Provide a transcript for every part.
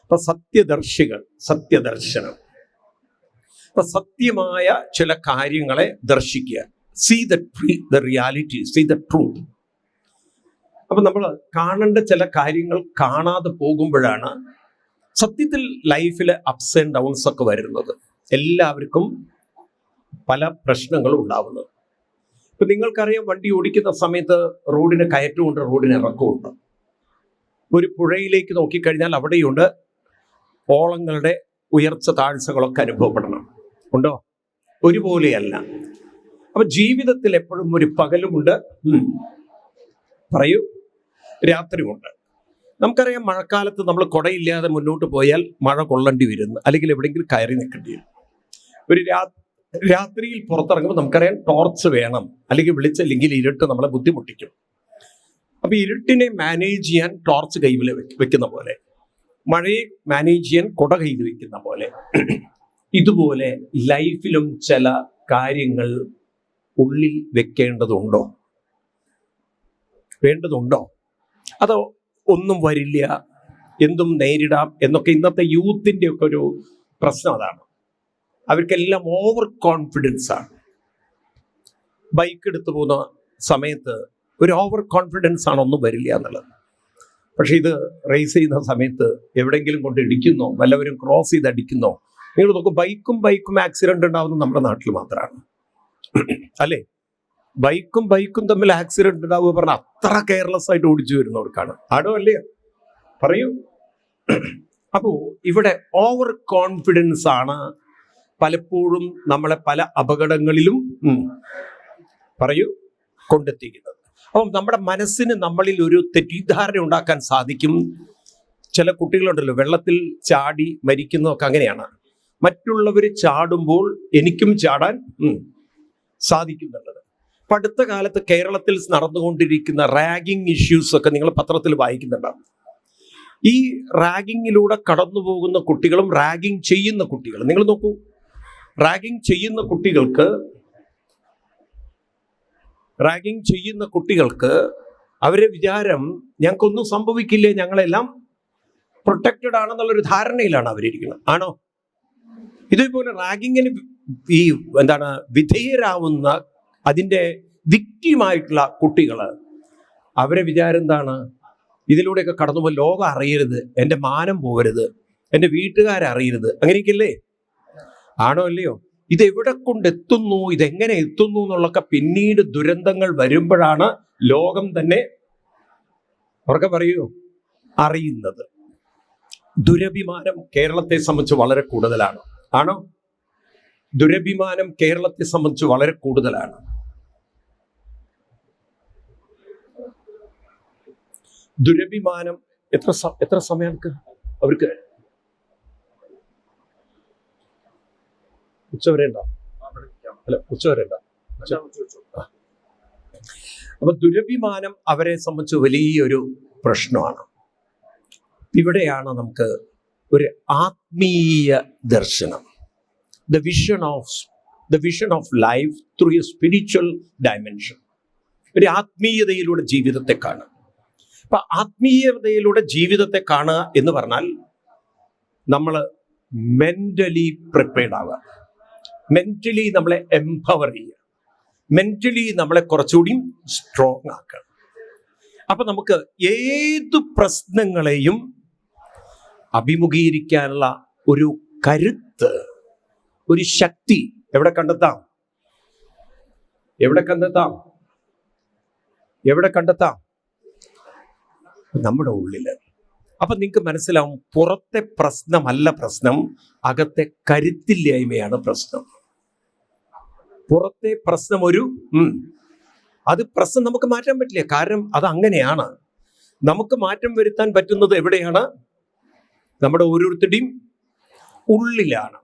അപ്പൊ സത്യദർശനം. അപ്പൊ സത്യമായ ചില കാര്യങ്ങളെ ദർശിക്കുക. See the reality, see the truth. അപ്പൊ നമ്മൾ കാണേണ്ട ചില കാര്യങ്ങൾ കാണാതെ പോകുമ്പോഴാണ് സത്യത്തിൽ ലൈഫിലെ അപ്സ് ആൻഡ് ഡൗൺസ് ഒക്കെ വരുന്നത്. എല്ലാവർക്കും പല പ്രശ്നങ്ങളും ഉണ്ടാവുന്നത്. ഇപ്പൊ നിങ്ങൾക്കറിയാം, വണ്ടി ഓടിക്കുന്ന സമയത്ത് റോഡിന് കയറ്റമുണ്ട്, റോഡിന് ഇറക്കമുണ്ട്. ഒരു പുഴയിലേക്ക് നോക്കിക്കഴിഞ്ഞാൽ അവിടെയുണ്ട് ഓളങ്ങളുടെ ഉയർച്ച താഴ്ചകളൊക്കെ അനുഭവപ്പെടണം. ഉണ്ടോ? ഒരുപോലെയല്ല. അപ്പൊ ജീവിതത്തിൽ എപ്പോഴും ഒരു പകലുമുണ്ട്, പറയൂ, രാത്രിയുമുണ്ട്. നമുക്കറിയാം, മഴക്കാലത്ത് നമ്മൾ കുടയില്ലാതെ മുന്നോട്ട് പോയാൽ മഴ കൊള്ളേണ്ടി വരുന്നു, അല്ലെങ്കിൽ എവിടെയെങ്കിലും കയറി നിൽക്കേണ്ടി വരും. ഒരു രാത്രിയിൽ പുറത്തിറങ്ങുമ്പോൾ നമുക്കറിയാം ടോർച്ച് വേണം, അല്ലെങ്കിൽ വിളിച്ചില്ലെങ്കിൽ ഇരുട്ട് നമ്മളെ ബുദ്ധിമുട്ടിക്കും. അപ്പൊ ഇരുട്ടിനെ മാനേജ് ചെയ്യാൻ ടോർച്ച് കയ്യിൽ വെക്കുന്ന പോലെ, മഴയെ മാനേജ് ചെയ്യാൻ കുട കയ്യിൽ വെക്കുന്ന പോലെ, ഇതുപോലെ ലൈഫിലും ചില കാര്യങ്ങൾ ഉള്ളിൽ വെക്കേണ്ടതുണ്ടോ? വേണ്ടതുണ്ടോ? അതോ ഒന്നും വരില്ല, എന്തും നേരിടാം എന്നൊക്കെ ഇന്നത്തെ യൂത്തിൻ്റെ ഒക്കെ ഒരു പ്രശ്നം അതാണ്. അവർക്കെല്ലാം ഓവർ കോൺഫിഡൻസ് ആണ്. ബൈക്ക് എടുത്തു പോകുന്ന സമയത്ത് ഒരു ഓവർ കോൺഫിഡൻസ് ആണ്, ഒന്നും വരില്ല എന്നുള്ളത്. പക്ഷെ ഇത് റേസ് ചെയ്യുന്ന സമയത്ത് എവിടെയെങ്കിലും കൊണ്ട് ഇടിക്കുന്നോ, വല്ലവരും ക്രോസ് ചെയ്ത് അടിക്കുന്നോ, നിങ്ങൾ നോക്കും, ബൈക്കും ആക്സിഡന്റ് ഉണ്ടാവുന്നത് നമ്മുടെ നാട്ടിൽ മാത്രമാണ്, അല്ലേ? ബൈക്കും തമ്മിൽ ആക്സിഡന്റ് ഉണ്ടാവുക പറഞ്ഞാൽ അത്ര കെയർലെസ് ആയിട്ട് ഓടിച്ചു വരുന്നവർക്കാണ്. ആടോ അല്ലേ? പറയൂ. അപ്പോ ഇവിടെ ഓവർ കോൺഫിഡൻസ് ആണ് പലപ്പോഴും നമ്മളെ പല അപകടങ്ങളിലും പറയൂ കൊണ്ടെത്തിക്കുന്നത്. അപ്പം നമ്മുടെ മനസ്സിന് നമ്മളിൽ ഒരു തെറ്റിദ്ധാരണ ഉണ്ടാക്കാൻ സാധിക്കും. ചില കുട്ടികളുണ്ടല്ലോ, വെള്ളത്തിൽ ചാടി മരിക്കുന്നതൊക്കെ അങ്ങനെയാണ്. മറ്റുള്ളവർ ചാടുമ്പോൾ എനിക്കും ചാടാൻ സാധിക്കുന്നുള്ളത്. ഇപ്പം അടുത്ത കാലത്ത് കേരളത്തിൽ നടന്നുകൊണ്ടിരിക്കുന്ന റാഗിങ് ഇഷ്യൂസ് ഒക്കെ നിങ്ങൾ പത്രത്തിൽ വായിക്കുന്നുണ്ടാവും. ഈ റാഗിങ്ങിലൂടെ കടന്നു പോകുന്ന കുട്ടികളും റാഗിങ് ചെയ്യുന്ന കുട്ടികളും, നിങ്ങൾ നോക്കൂ, റാഗിങ് ചെയ്യുന്ന കുട്ടികൾക്ക് അവരെ വിചാരം ഞങ്ങൾക്കൊന്നും സംഭവിക്കില്ലേ, ഞങ്ങളെല്ലാം പ്രൊട്ടക്റ്റഡ് ആണെന്നുള്ളൊരു ധാരണയിലാണ് അവരിയ്ക്കുന്നത്. ആണോ? ഇതേപോലെ റാഗിങ്ങിന് വിധേയരാവുന്ന അതിൻ്റെ വിക്റ്റിമായിട്ടുള്ള കുട്ടികൾ, അവരെ വിചാരം എന്താണ്? ഇതിലൂടെയൊക്കെ കടന്നുപോയി ലോകം അറിയരുത്, എൻ്റെ മാനം പോകരുത്, എൻ്റെ വീട്ടുകാരറിയരുത്, അങ്ങനെയൊക്കെയല്ലേ? ആണോ അല്ലയോ? ഇതെവിടെ കൊണ്ടെത്തുന്നു, ഇതെങ്ങനെ എത്തുന്നു എന്നുള്ളൊക്കെ പിന്നീട് ദുരന്തങ്ങൾ വരുമ്പോഴാണ് ലോകം തന്നെ അവർക്ക് പറയൂ അറിയുന്നത്. ദുരഭിമാനം കേരളത്തെ സംബന്ധിച്ച് വളരെ കൂടുതലാണ്. ആണോ? ദുരഭിമാനം കേരളത്തെ സംബന്ധിച്ച് വളരെ കൂടുതലാണ്. ദുരഭിമാനം എത്ര സമയം അവർക്ക് ഉച്ചവരെ അപ്പൊ ദുരഭിമാനം അവരെ സംബന്ധിച്ച് വലിയൊരു പ്രശ്നമാണ്. ഇവിടെയാണ് നമുക്ക് ഒരു ആത്മീയ ദർശനം, the vision of life through a spiritual dimension. ഒരു ആത്മീയതയിലൂടെ ജീവിതത്തെ കാണുക. അപ്പൊ ആത്മീയതയിലൂടെ ജീവിതത്തെ കാണുക എന്ന് പറഞ്ഞാൽ നമ്മൾ മെന്റലി പ്രിപ്പയർഡ് ആവുക, മെന്റലി നമ്മളെ എംപവർ ചെയ്യുക, മെന്റലി നമ്മളെ കുറച്ചുകൂടി സ്ട്രോങ് ആക്കുക. അപ്പൊ നമുക്ക് ഏതു പ്രശ്നങ്ങളെയും അഭിമുഖീകരിക്കാനുള്ള ഒരു കരുത്ത്, ഒരു ശക്തി എവിടെ കണ്ടെത്താം? നമ്മുടെ ഉള്ളില്. അപ്പൊ നിങ്ങൾക്ക് മനസ്സിലാവും, പുറത്തെ പ്രശ്നമല്ല പ്രശ്നം, അകത്തെ കരുത്തില്ലായ്മയാണ് പ്രശ്നം. പുറത്തെ പ്രശ്നം അത് പ്രശ്നം നമുക്ക് മാറ്റാൻ പറ്റില്ല, കാരണം അത് അങ്ങനെയാണ്. നമുക്ക് മാറ്റം വരുത്താൻ പറ്റുന്നത് എവിടെയാണ്? നമ്മുടെ ഓരോരുത്തരുടെയും ഉള്ളിലാണ്.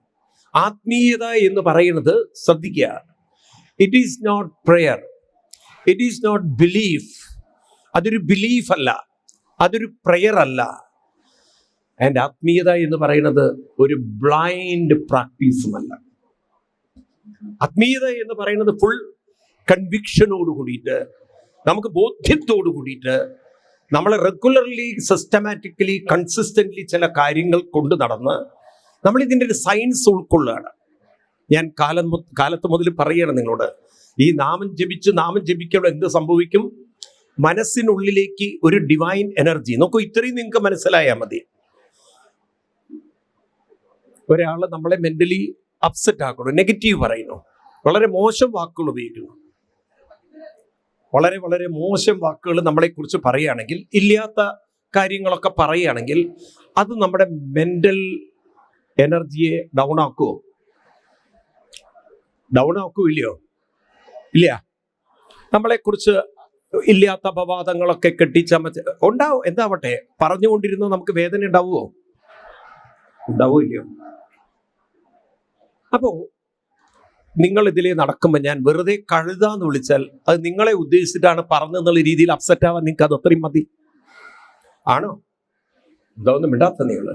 ആത്മീയത എന്ന് പറയുന്നത്, ശ്രദ്ധിക്കുക, it is not prayer, it is not belief. അതൊരു ബിലീഫ് അല്ല, അതൊരു പ്രെയർ അല്ല. ആൻഡ് ആത്മീയത എന്ന് പറയുന്നത് ഒരു ബ്ലൈൻഡ് പ്രാക്ടീസുമല്ല. ആത്മീയത എന്ന് പറയുന്നത് ഫുൾ കൺവിക്ഷനോട് കൂടിയിട്ട്, നമുക്ക് ബോധ്യത്തോട് കൂടിയിട്ട് നമ്മൾ റെഗുലർലി സിസ്റ്റമാറ്റിക്കലി കൺസിസ്റ്റന്റ്ലി ചില കാര്യങ്ങൾ കൊണ്ട് നടന്ന് നമ്മൾ ഇതിൻ്റെ ഒരു സയൻസ് ഉൾക്കൊള്ളുകയാണ്. ഞാൻ കാലത്ത് മുതൽ പറയുകയാണ് നിങ്ങളോട്, ഈ നാമം ജപിക്കുമ്പോൾ എന്ത് സംഭവിക്കും? മനസ്സിനുള്ളിലേക്ക് ഒരു ഡിവൈൻ എനർജി. നോക്കൂ, ഇത്രയും നിങ്ങൾക്ക് മനസ്സിലായാൽ മതി. ഒരാൾ നമ്മളെ മെന്റലി അപ്സെറ്റ് ആക്കണം, നെഗറ്റീവ് പറയുന്നു, വളരെ മോശം വാക്കുകൾ ഉപയോഗിക്കുന്നു, വളരെ വളരെ മോശം വാക്കുകൾ നമ്മളെക്കുറിച്ച് പറയുകയാണെങ്കിൽ, ഇല്ലാത്ത കാര്യങ്ങളൊക്കെ പറയുകയാണെങ്കിൽ, അത് നമ്മുടെ മെന്റൽ എനർജിയെ ഡൗൺ ആക്കുമോ? ഇല്ലയോ? ഇല്ല. നമ്മളെക്കുറിച്ച് ഇല്ലാത്ത അപവാദങ്ങളൊക്കെ കെട്ടിച്ചമച്ച് ഉണ്ടാവും, എന്താവട്ടെ, പറഞ്ഞുകൊണ്ടിരുന്ന നമുക്ക് വേദന ഉണ്ടാവുമോ? ഇല്ലയോ? അപ്പോ നിങ്ങൾ ഇതിലേ നടക്കുമ്പോൾ ഞാൻ വെറുതെ കഴുതാന്ന് വിളിച്ചാൽ അത് നിങ്ങളെ ഉദ്ദേശിച്ചിട്ടാണ് പറഞ്ഞെന്നുള്ള രീതിയിൽ അപ്സെറ്റ് ആവാൻ നിങ്ങൾക്ക് അത് അത്രയും മതി. ആണോ? ഇതൊന്നും മിണ്ടാത്ത നിങ്ങൾ.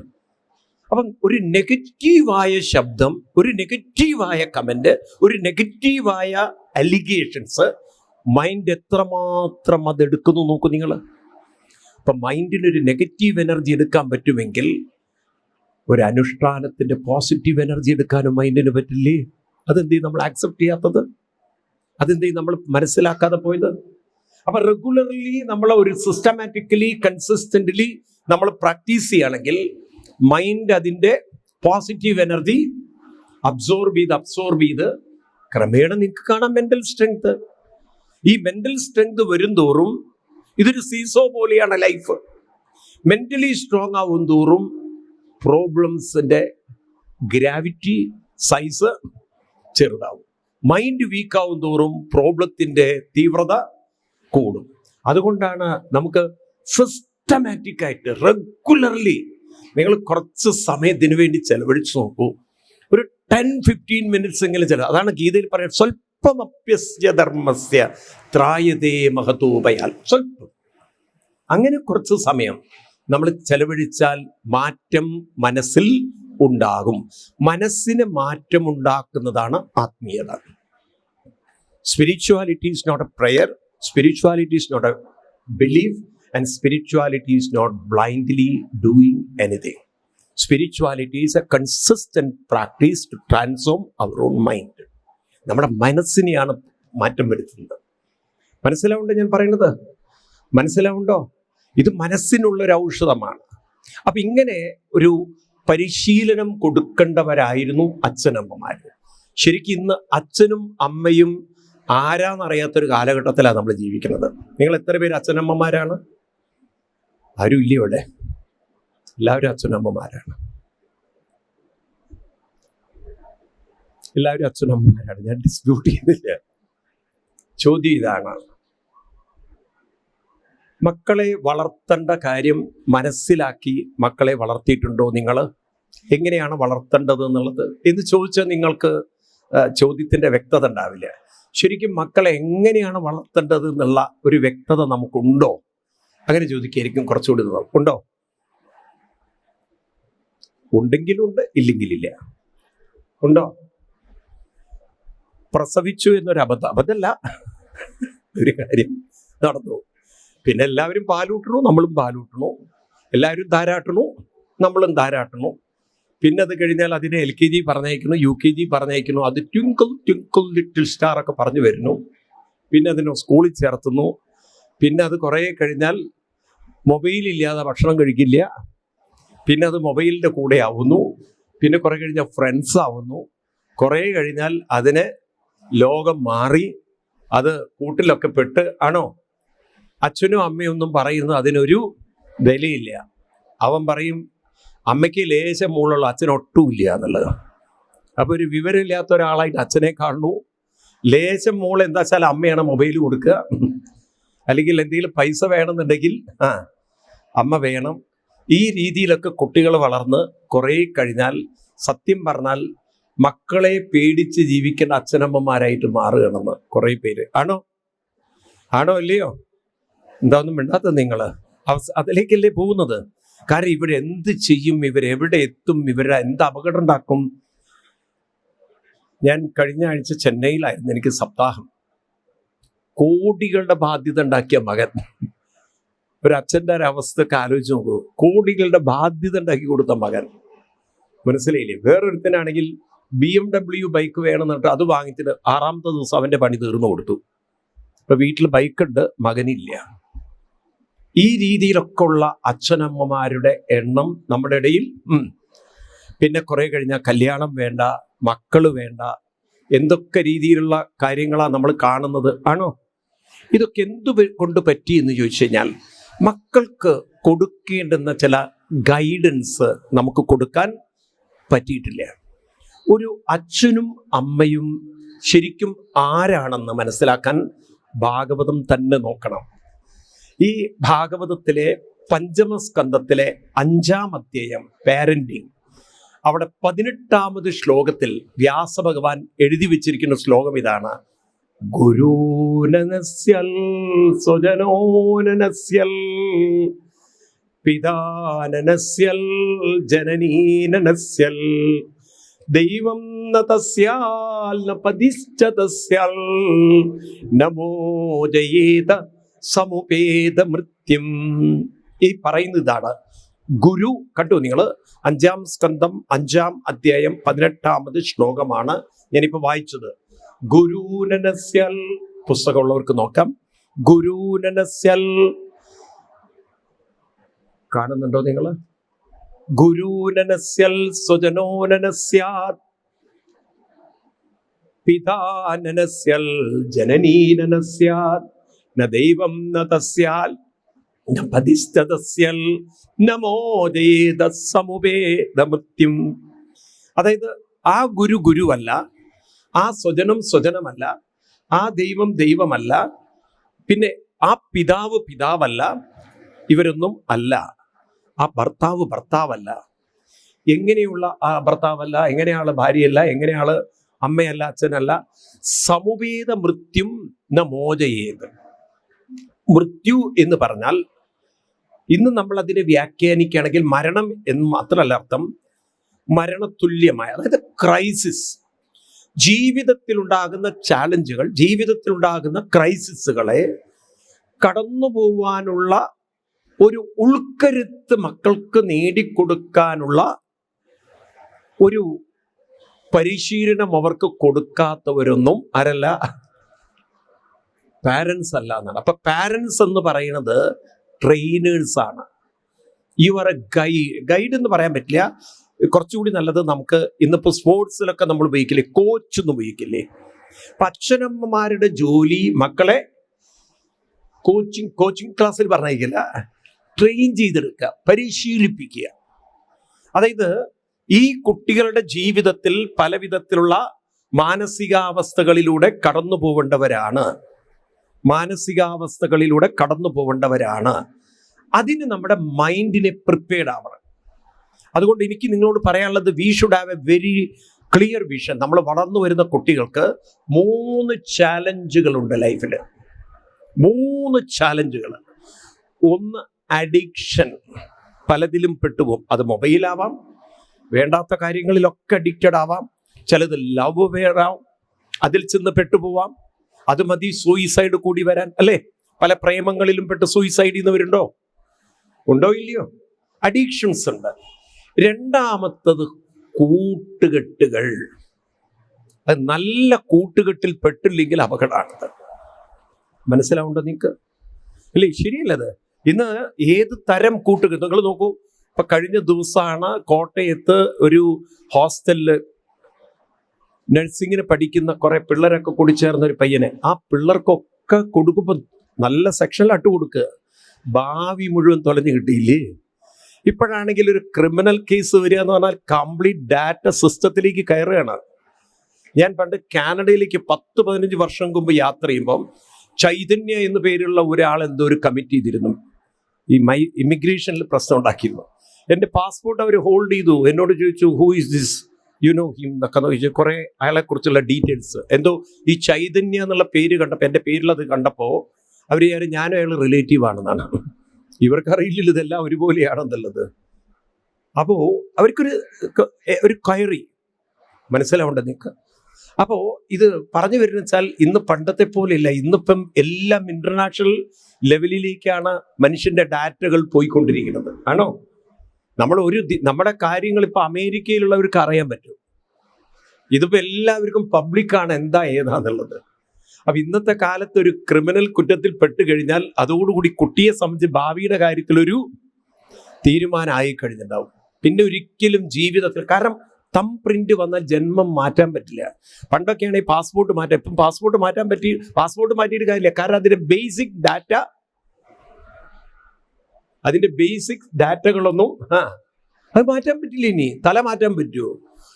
അപ്പം ഒരു നെഗറ്റീവായ ശബ്ദം, ഒരു നെഗറ്റീവായ കമന്റ്, ഒരു നെഗറ്റീവായ അലിഗേഷൻസ് മൈൻഡ് എത്രമാത്രം അതെടുക്കുന്നു നോക്കൂ നിങ്ങൾ. അപ്പം മൈൻഡിനൊരു നെഗറ്റീവ് എനർജി എടുക്കാൻ പറ്റുമെങ്കിൽ ഒരു അനുഷ്ഠാനത്തിന്റെ പോസിറ്റീവ് എനർജി എടുക്കാനും മൈൻഡിന് പറ്റില്ലേ? അതെന്തേ നമ്മൾ ആക്സെപ്റ്റ് ചെയ്യാത്തത്? അതെന്തേ നമ്മൾ മനസ്സിലാക്കാതെ പോയത്? അപ്പൊ റെഗുലർലി നമ്മൾ ഒരു സിസ്റ്റമാറ്റിക്കലി കൺസിസ്റ്റന്റ്ലി നമ്മൾ പ്രാക്ടീസ് ചെയ്യുകയാണെങ്കിൽ മൈൻഡ് അതിൻ്റെ പോസിറ്റീവ് എനർജി അബ്സോർബ് ചെയ്ത് ക്രമേണ നിങ്ങൾക്ക് കാണാം മെന്റൽ സ്ട്രെങ്ത്. ഈ മെന്റൽ സ്ട്രെങ്ത് വരും തോറും ഇതൊരു സീസോ പോലെയാണ് ലൈഫ്. മെന്റലി സ്ട്രോങ് ആവും തോറും പ്രോബ്ലംസിന്റെ ഗ്രാവിറ്റി സൈസ് ചെറുതാവും. മൈൻഡ് വീക്ക് ആവും തോറും പ്രോബ്ലത്തിന്റെ തീവ്രത കൂടും. അതുകൊണ്ടാണ് നമുക്ക് സിസ്റ്റമാറ്റിക് ആയിട്ട് റെഗുലർലി നിങ്ങൾ കുറച്ച് സമയത്തിന് വേണ്ടി ചെലവഴിച്ച് നോക്കൂ. ഒരു 10-15 മിനിറ്റ്സ് എങ്കിലും ചെലവ്. അതാണ് ഗീതയിൽ പറയുന്നത്, സ്വല്പമപ്യസ്യ ധർമ്മസ്യ ത്രായതേ മഹതോപയാൽ. സ്വല്പം, അങ്ങനെ കുറച്ച് സമയം നമ്മൾ ചെലവഴിച്ചാൽ മാറ്റം മനസ്സിൽ ഉണ്ടാകും. മനസ്സിന് മാറ്റം ഉണ്ടാക്കുന്നതാണ് ആത്മീയത. Spirituality is not a prayer, spirituality is not a belief, and spirituality is not blindly doing anything. Spirituality is a consistent practice to transform our own mind. നമ്മുടെ മനസ്സിനെയാണ് മാറ്റം വരുത്തുന്നത്. മനസ്സിലാവുണ്ടോ ഞാൻ പറയുന്നത്? മനസ്സിലാവുണ്ടോ? ഇത് മനസ്സിനുള്ളൊരു ഔഷധമാണ്. അപ്പൊ ഇങ്ങനെ ഒരു പരിശീലനം കൊടുക്കേണ്ടവരായിരുന്നു അച്ഛനമ്മമാർ. ശരിക്കും ഇന്ന് അച്ഛനും അമ്മയും ആരാന്നറിയാത്തൊരു കാലഘട്ടത്തിലാണ് നമ്മൾ ജീവിക്കുന്നത്. നിങ്ങൾ എത്ര പേര് അച്ഛനമ്മമാരാണ്? ആരും ഇല്ല ഇവിടെ. എല്ലാവരും അച്ഛനമ്മമാരാണ്. ഞാൻ ഡിസ്പ്യൂട്ട് ചെയ്യുന്നില്ല. ചോദ്യം ഇതാണ്, മക്കളെ വളർത്തേണ്ട കാര്യം മനസ്സിലാക്കി മക്കളെ വളർത്തിയിട്ടുണ്ടോ നിങ്ങൾ? എങ്ങനെയാണ് വളർത്തേണ്ടത് എന്നുള്ളത് എന്ന് ചോദിച്ചാൽ നിങ്ങൾക്ക് ചോദ്യത്തിന്റെ വ്യക്തത ഉണ്ടാവില്ല. ശരിക്കും മക്കളെ എങ്ങനെയാണ് വളർത്തേണ്ടത് എന്നുള്ള ഒരു വ്യക്തത നമുക്കുണ്ടോ? അങ്ങനെ ചോദിക്കായിരിക്കും കുറച്ചുകൂടി ഉണ്ടോ? ഉണ്ടെങ്കിലുണ്ട്, ഇല്ലെങ്കിലില്ല. ഉണ്ടോ? പ്രസവിച്ചു എന്നൊരു അബദ്ധമല്ല, ഒരു കാര്യം നടന്നു. പിന്നെ എല്ലാവരും പാലൂട്ടണു, നമ്മളും പാലൂട്ടണു. എല്ലാവരും ധാരാട്ടണു, നമ്മളും ധാരാട്ടണു. പിന്നെ അത് കഴിഞ്ഞാൽ അതിനെ LKG പറഞ്ഞയക്കുന്നു, UKG പറഞ്ഞയക്കുന്നു. അത് ട്വിങ്കിൾ ട്വിങ്കിൾ ലിറ്റിൽ സ്റ്റാർ ഒക്കെ പറഞ്ഞു വരുന്നു. പിന്നെ അതിനെ സ്കൂളിൽ ചേർത്തുന്നു. പിന്നെ അത് കുറേ കഴിഞ്ഞാൽ മൊബൈലില്ലാതെ ഭക്ഷണം കഴിക്കില്ല. പിന്നെ അത് മൊബൈലിൻ്റെ കൂടെ ആവുന്നു. പിന്നെ കുറേ കഴിഞ്ഞാൽ ഫ്രണ്ട്സ് ആവുന്നു. കുറേ കഴിഞ്ഞാൽ അതിന് ലോകം മാറി, അത് കൂട്ടിലൊക്കെ പെട്ട് ആണോ? അച്ഛനും അമ്മയും ഒന്നും പറയുന്നത് അതിനൊരു വിലയില്ല. അവൻ പറയും അമ്മയ്ക്ക് ലേശം മുകളുള്ള, അച്ഛൻ ഒട്ടുമില്ല എന്നുള്ളത്. അപ്പോൾ ഒരു വിവരമില്ലാത്ത ഒരാളായിട്ട് അച്ഛനെ കാണുന്നു. ലേശം മുകൾ എന്താ വെച്ചാൽ അമ്മയാണ് മൊബൈൽ കൊടുക്കുക, അല്ലെങ്കിൽ എന്തെങ്കിലും പൈസ വേണമെന്നുണ്ടെങ്കിൽ അമ്മ വേണം. ഈ രീതിയിലൊക്കെ കുട്ടികൾ വളർന്ന് കുറേ കഴിഞ്ഞാൽ സത്യം പറഞ്ഞാൽ മക്കളെ പേടിച്ച് ജീവിക്കേണ്ട അച്ഛനമ്മമാരായിട്ട് മാറുകയാണെന്ന് കുറേ പേര്. ആണോ അല്ലയോ? എന്താ ഒന്നും മിണ്ടാത്ത നിങ്ങൾ? അതിലേക്കല്ലേ പോകുന്നത്? കാരണം ഇവരെന്ത് ചെയ്യും, ഇവരെവിടെ എത്തും, ഇവരെ എന്ത് അപകടം ഉണ്ടാക്കും? ഞാൻ കഴിഞ്ഞ ആഴ്ച ചെന്നൈയിലായിരുന്നു. എനിക്ക് സപ്താഹം. കോടികളുടെ ബാധ്യത ഉണ്ടാക്കിയ മകൻ ഒരു അച്ഛൻ്റെ ഒരു അവസ്ഥയൊക്കെ ആലോചിച്ച് നോക്കൂ. കോടികളുടെ ബാധ്യത ഉണ്ടാക്കി കൊടുത്ത മകൻ, മനസ്സിലായില്ലേ? വേറൊരുത്തനാണെങ്കിൽ BMW ബൈക്ക് വേണമെന്ന് പറഞ്ഞിട്ട് അത് വാങ്ങിച്ചിട്ട് 6ാമത്തെ ദിവസം അവൻ്റെ പണി തീർന്നു കൊടുത്തു. ഇപ്പൊ വീട്ടിൽ ബൈക്കുണ്ട്, മകനില്ല. ഈ രീതിയിലൊക്കെ ഉള്ള അച്ഛനമ്മമാരുടെ എണ്ണം നമ്മുടെ ഇടയിൽ. പിന്നെ കുറെ കഴിഞ്ഞാൽ കല്യാണം വേണ്ട, മക്കള് വേണ്ട, എന്തൊക്കെ രീതിയിലുള്ള കാര്യങ്ങളാണ് നമ്മൾ കാണുന്നത്. ആണോ? ഇതൊക്കെ എന്തു കൊണ്ട് പറ്റി എന്ന് ചോദിച്ചു കഴിഞ്ഞാൽ, മക്കൾക്ക് കൊടുക്കേണ്ടുന്ന ചില ഗൈഡൻസ് നമുക്ക് കൊടുക്കാൻ പറ്റിയിട്ടില്ല. ഒരു അച്ഛനും അമ്മയും ശരിക്കും ആരാണെന്ന് മനസ്സിലാക്കാൻ ഭാഗവതം തന്നെ നോക്കണം. ഈ ഭാഗവതത്തിലെ പഞ്ചമസ്കന്ധത്തിലെ 5-ാം അധ്യായം പാരന്റിങ്, അവിടെ 18ാമത് ശ്ലോകത്തിൽ വ്യാസഭഗവാൻ എഴുതി വെച്ചിരിക്കുന്ന ശ്ലോകം ഇതാണ്: ഗുരൂനനസ്യൽ സ്വജനോനനസ്യൽ പിതാനനസ്യൽ ജനനീനനസ്യൽ ദൈവം ന തസ്യാൽ ന പതിശ്ച തസ്യാൽ നമോ ജയേത സമുപേത മൃത്യും. ഈ പറയുന്ന ഇതാണ് ഗുരു. കണ്ടു നിങ്ങൾ, 5-ാം സ്കന്ധം 5-ാം അധ്യായം 18ാമത് ശ്ലോകമാണ് ഞാനിപ്പോ വായിച്ചത്. ഗുരൂനനസ്യൽ, പുസ്തകമുള്ളവർക്ക് നോക്കാം. ഗുരൂനനസ്യൽ കാണുന്നുണ്ടോ നിങ്ങൾ? ഗുരൂനനസ്യൽ സ്വജനോനനസ്യാത് പിതാനനസ്യൽ ജനനീനനസ്യാത് ന ദൈവം ന തസ്യാൽ ന പതിശ്ച തസ്യൽ നമോ ജയേത സമുപേത മൃത്യും. അതായത് ആ ഗുരു ഗുരുവല്ല, ആ സ്വജനം സ്വജനമല്ല, ആ ദൈവം ദൈവമല്ല, പിന്നെ ആ പിതാവ് പിതാവല്ല, ഇവരൊന്നും അല്ല. ആ ഭർത്താവ് ഭർത്താവല്ല. എങ്ങനെയുള്ള ആ ഭർത്താവല്ല, എങ്ങനെയാള് ഭാര്യയല്ല, എങ്ങനെയാള് അമ്മയല്ല, അച്ഛനല്ല. സമുപേത മൃത്യും ന മോചയേത്. മൃത്യു എന്ന് പറഞ്ഞാൽ ഇന്ന് നമ്മൾ അതിനെ വ്യാഖ്യാനിക്കുകയാണെങ്കിൽ മരണം എന്ന് മാത്രമല്ല അർത്ഥം, മരണതുല്യമായ, അതായത് ക്രൈസിസ്, ജീവിതത്തിലുണ്ടാകുന്ന ചാലഞ്ചുകൾ, ജീവിതത്തിലുണ്ടാകുന്ന ക്രൈസിസുകളെ കടന്നു പോവാനുള്ള ഒരു ഉൾക്കരുത്ത് മക്കൾക്ക് നേടിക്കൊടുക്കാനുള്ള ഒരു പരിശീലനം അവർക്ക് കൊടുക്കാത്തവരൊന്നും ആരല്ല? പാരൻസ് അല്ല എന്നാണ്. അപ്പൊ പാരൻസ് എന്ന് പറയുന്നത് ട്രെയിനേഴ്സ് ആണ്. യു ആർ എ ഗൈഡ് എന്ന് പറയാൻ പറ്റില്ല. കുറച്ചുകൂടി നല്ലത്, നമുക്ക് ഇന്നിപ്പോ സ്പോർട്സിലൊക്കെ നമ്മൾ ഉപയോഗിക്കില്ലേ, കോച്ച് എന്ന് ഉപയോഗിക്കില്ലേ? അപ്പൊ അച്ഛനമ്മമാരുടെ ജോലി മക്കളെ കോച്ചിങ് ക്ലാസ്സിൽ പറഞ്ഞിരിക്കില്ല, ട്രെയിൻ ചെയ്തെടുക്കുക, പരിശീലിപ്പിക്കുക. അതായത് ഈ കുട്ടികളുടെ ജീവിതത്തിൽ പല വിധത്തിലുള്ള മാനസികാവസ്ഥകളിലൂടെ കടന്നു പോവേണ്ടവരാണ്. അതിന് നമ്മുടെ മൈൻഡിനെ പ്രിപ്പയർഡ് ആവണം. അതുകൊണ്ട് എനിക്ക് നിങ്ങളോട് പറയാനുള്ളത്, we should have A very clear vision. നമ്മൾ വളർന്നു വരുന്ന കുട്ടികൾക്ക് 3 ചാലഞ്ചുകളുണ്ട് ലൈഫിൽ. 3 ചാലഞ്ചുകൾ. ഒന്ന് അഡിക്ഷൻ, പലതിലും പെട്ടുപോകും. അത് മൊബൈലാവാം, വേണ്ടാത്ത കാര്യങ്ങളിലൊക്കെ അഡിക്റ്റഡ് ആവാം. ചിലത് ലവ് വേറാം, അതിൽ ചെന്ന് പെട്ടുപോവാം. അത് മതി സൂയിസൈഡ് കൂടി വരാൻ, അല്ലേ? പല പ്രേമങ്ങളിലും പെട്ട് സൂയിസൈഡ് ചെയ്യുന്നവരുണ്ടോ? ഉണ്ടോ ഇല്ലയോ? അഡിക്ഷൻസ് ഉണ്ട്. രണ്ടാമത്തത് കൂട്ടുകെട്ടുകൾ. അത് നല്ല കൂട്ടുകെട്ടിൽ പെട്ടില്ലെങ്കിൽ അപകടമാണത്. മനസ്സിലാവുണ്ടോ നിങ്ങൾക്ക്? അല്ലേ? ശരിയല്ലത്. ഇന്ന് ഏത് തരം കൂട്ടുകെട്ട് നിങ്ങൾ നോക്കൂ. ഇപ്പൊ കഴിഞ്ഞ ദിവസമാണ് കോട്ടയത്ത് ഒരു ഹോസ്റ്റലില് നഴ്സിങ്ങിന് പഠിക്കുന്ന കുറെ പിള്ളേരൊക്കെ കൂടി ചേർന്ന ഒരു പയ്യനെ, ആ പിള്ളേർക്കൊക്കെ കൊടുക്കുമ്പോൾ നല്ല സെക്ഷനിലായിട്ട് കൊടുക്കുക, ഭാവി മുഴുവൻ തൊലഞ്ഞു കിട്ടിയില്ലേ? ഇപ്പോഴാണെങ്കിൽ ഒരു ക്രിമിനൽ കേസ് വരിക എന്ന് പറഞ്ഞാൽ കംപ്ലീറ്റ് ഡാറ്റ സിസ്റ്റത്തിലേക്ക് കയറുകയാണ്. ഞാൻ പണ്ട് കാനഡയിലേക്ക് 10-15 വർഷം മുമ്പ് യാത്ര ചെയ്യുമ്പം ചൈതന്യ എന്നു പേരുള്ള ഒരാൾ എന്തോ ഒരു കമ്മിറ്റ് ചെയ്തിരുന്നു. ഈ ഇമിഗ്രേഷനിൽ പ്രശ്നം ഉണ്ടാക്കിയിരുന്നു. എൻ്റെ പാസ്പോർട്ട് അവർ ഹോൾഡ് ചെയ്തു. എന്നോട് ചോദിച്ചു, who is this, you know him എന്നൊക്കെ ചോദിച്ചു. കുറെ അയാളെ കുറിച്ചുള്ള ഡീറ്റെയിൽസ്, എന്തോ ഈ ചൈതന്യ എന്നുള്ള പേര് കണ്ടപ്പോൾ, എൻ്റെ പേരിലത് കണ്ടപ്പോൾ അവർ ഞാനും അയാൾ റിലേറ്റീവ് ആണെന്നാണ്. ഇവർക്കറിയില്ലല്ലോ ഇതെല്ലാം ഒരുപോലെയാണെന്നുള്ളത്. അപ്പോൾ അവർക്കൊരു കയറി മനസ്സിലാവേണ്ട നിങ്ങൾക്ക്. അപ്പോൾ ഇത് പറഞ്ഞു വരുന്ന വെച്ചാൽ ഇന്ന് പണ്ടത്തെ പോലെയില്ല. ഇന്നിപ്പം എല്ലാം ഇന്റർനാഷണൽ ലെവലിലേക്കാണ് മനുഷ്യന്റെ ഡാറ്റകൾ പോയിക്കൊണ്ടിരിക്കുന്നത്. ആണോ? നമ്മുടെ കാര്യങ്ങൾ ഇപ്പൊ അമേരിക്കയിലുള്ളവർക്ക് അറിയാൻ പറ്റും. ഇതിപ്പോ എല്ലാവർക്കും പബ്ലിക്കാണ് എന്താ ഏതാന്നുള്ളത്. അപ്പൊ ഇന്നത്തെ കാലത്ത് ഒരു ക്രിമിനൽ കുറ്റത്തിൽ പെട്ട് കഴിഞ്ഞാൽ അതോടുകൂടി കുട്ടിയെ സംബന്ധിച്ച് ഭാവിയുടെ കാര്യത്തിലൊരു തീരുമാനമായി കഴിഞ്ഞിട്ടുണ്ടാവും. പിന്നെ ഒരിക്കലും ജീവിതത്തിൽ, കാരണം തം പ്രിന്റ് വന്നാൽ ജന്മം മാറ്റാൻ പറ്റില്ല. പണ്ടൊക്കെയാണെങ്കിൽ പാസ്പോർട്ട് മാറ്റാം. ഇപ്പം പാസ്പോർട്ട് മാറ്റിയിട്ട് കാര്യമില്ല. കാരണം അതിന്റെ ബേസിക് ഡാറ്റകളൊന്നും അത് മാറ്റാൻ പറ്റില്ല. ഇനി തല മാറ്റാൻ പറ്റുമോ?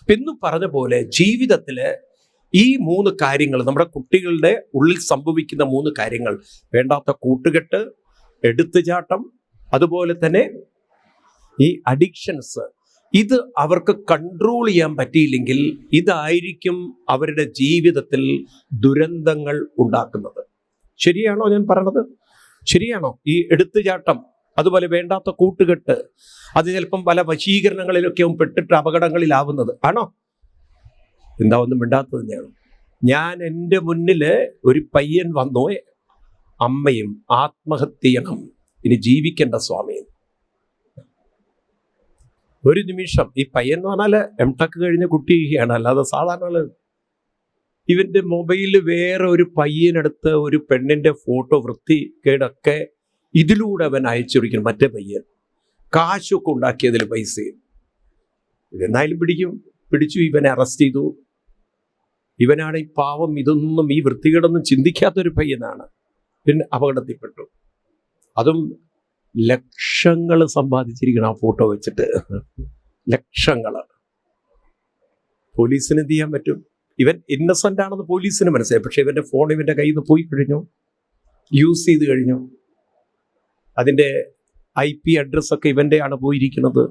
എന്നും പറഞ്ഞ പോലെ ജീവിതത്തില് ഈ 3 കാര്യങ്ങൾ, നമ്മുടെ കുട്ടികളുടെ ഉള്ളിൽ സംഭവിക്കുന്ന 3 കാര്യങ്ങൾ, വേണ്ടാത്ത കൂട്ടുകെട്ട്, എടുത്തുചാട്ടം, അതുപോലെ തന്നെ ഈ അഡിക്ഷൻസ്, ഇത് അവർക്ക് കൺട്രോൾ ചെയ്യാൻ പറ്റിയില്ലെങ്കിൽ ഇതായിരിക്കും അവരുടെ ജീവിതത്തിൽ ദുരന്തങ്ങൾ ഉണ്ടാക്കുന്നത്. ശരിയാണോ ഞാൻ പറഞ്ഞത്? ശരിയാണോ? ഈ എടുത്തുചാട്ടം, അതുപോലെ വേണ്ടാത്ത കൂട്ടുകെട്ട്, അത് ചിലപ്പം പല വശീകരണങ്ങളിലൊക്കെ പെട്ടിട്ട് അപകടങ്ങളിലാവുന്നത് ആണോ? എന്താ ഒന്നും മിണ്ടാത്തത് തന്നെയാണ്. ഞാൻ എൻ്റെ മുന്നിൽ ഒരു പയ്യൻ വന്നോ, അമ്മയും ആത്മഹത്യ ചെയ്യണം, ഇനി ജീവിക്കേണ്ട സ്വാമി. ഒരു നിമിഷം, ഈ പയ്യൻ എന്ന് പറഞ്ഞാൽ M.Tech കഴിഞ്ഞ കുട്ടിയാണ്, അല്ലാതെ സാധാരണ ഇവന്റെ മൊബൈലിൽ വേറെ ഒരു പയ്യനെടുത്ത് ഒരു പെണ്ണിന്റെ ഫോട്ടോ വൃത്തികേടൊക്കെ ഇതിലൂടെ അവൻ അയച്ചിരിക്കണം. മറ്റേ പയ്യൻ കാശൊക്കെ ഉണ്ടാക്കിയതിൽ പൈസയും. ഇതെന്നായാലും പിടിച്ചു ഇവനെ അറസ്റ്റ് ചെയ്തു. ഇവനാണ് ഈ പാവം, ഇതൊന്നും ഈ വൃത്തികേടൊന്നും ചിന്തിക്കാത്തൊരു പയ്യനാണ്. പിന്നെ അപകടത്തിൽപ്പെട്ടു. അതും ലക്ഷങ്ങൾ സമ്പാദിച്ചിരിക്കണം ആ ഫോട്ടോ വെച്ചിട്ട്. ലക്ഷങ്ങൾ. പോലീസിന് എന്ത് ചെയ്യാൻ പറ്റും? ഇവൻ ഇന്നസെന്റ് ആണെന്ന് പോലീസിന് മനസ്സിലായി. പക്ഷെ ഇവന്റെ ഫോൺ ഇവന്റെ കയ്യിൽ നിന്ന് പോയി കഴിഞ്ഞു, യൂസ് ചെയ്ത് കഴിഞ്ഞു. അതിന്റെ IP അഡ്രസ്സൊക്കെ ഇവന്റെയാണ് പോയിരിക്കുന്നത്.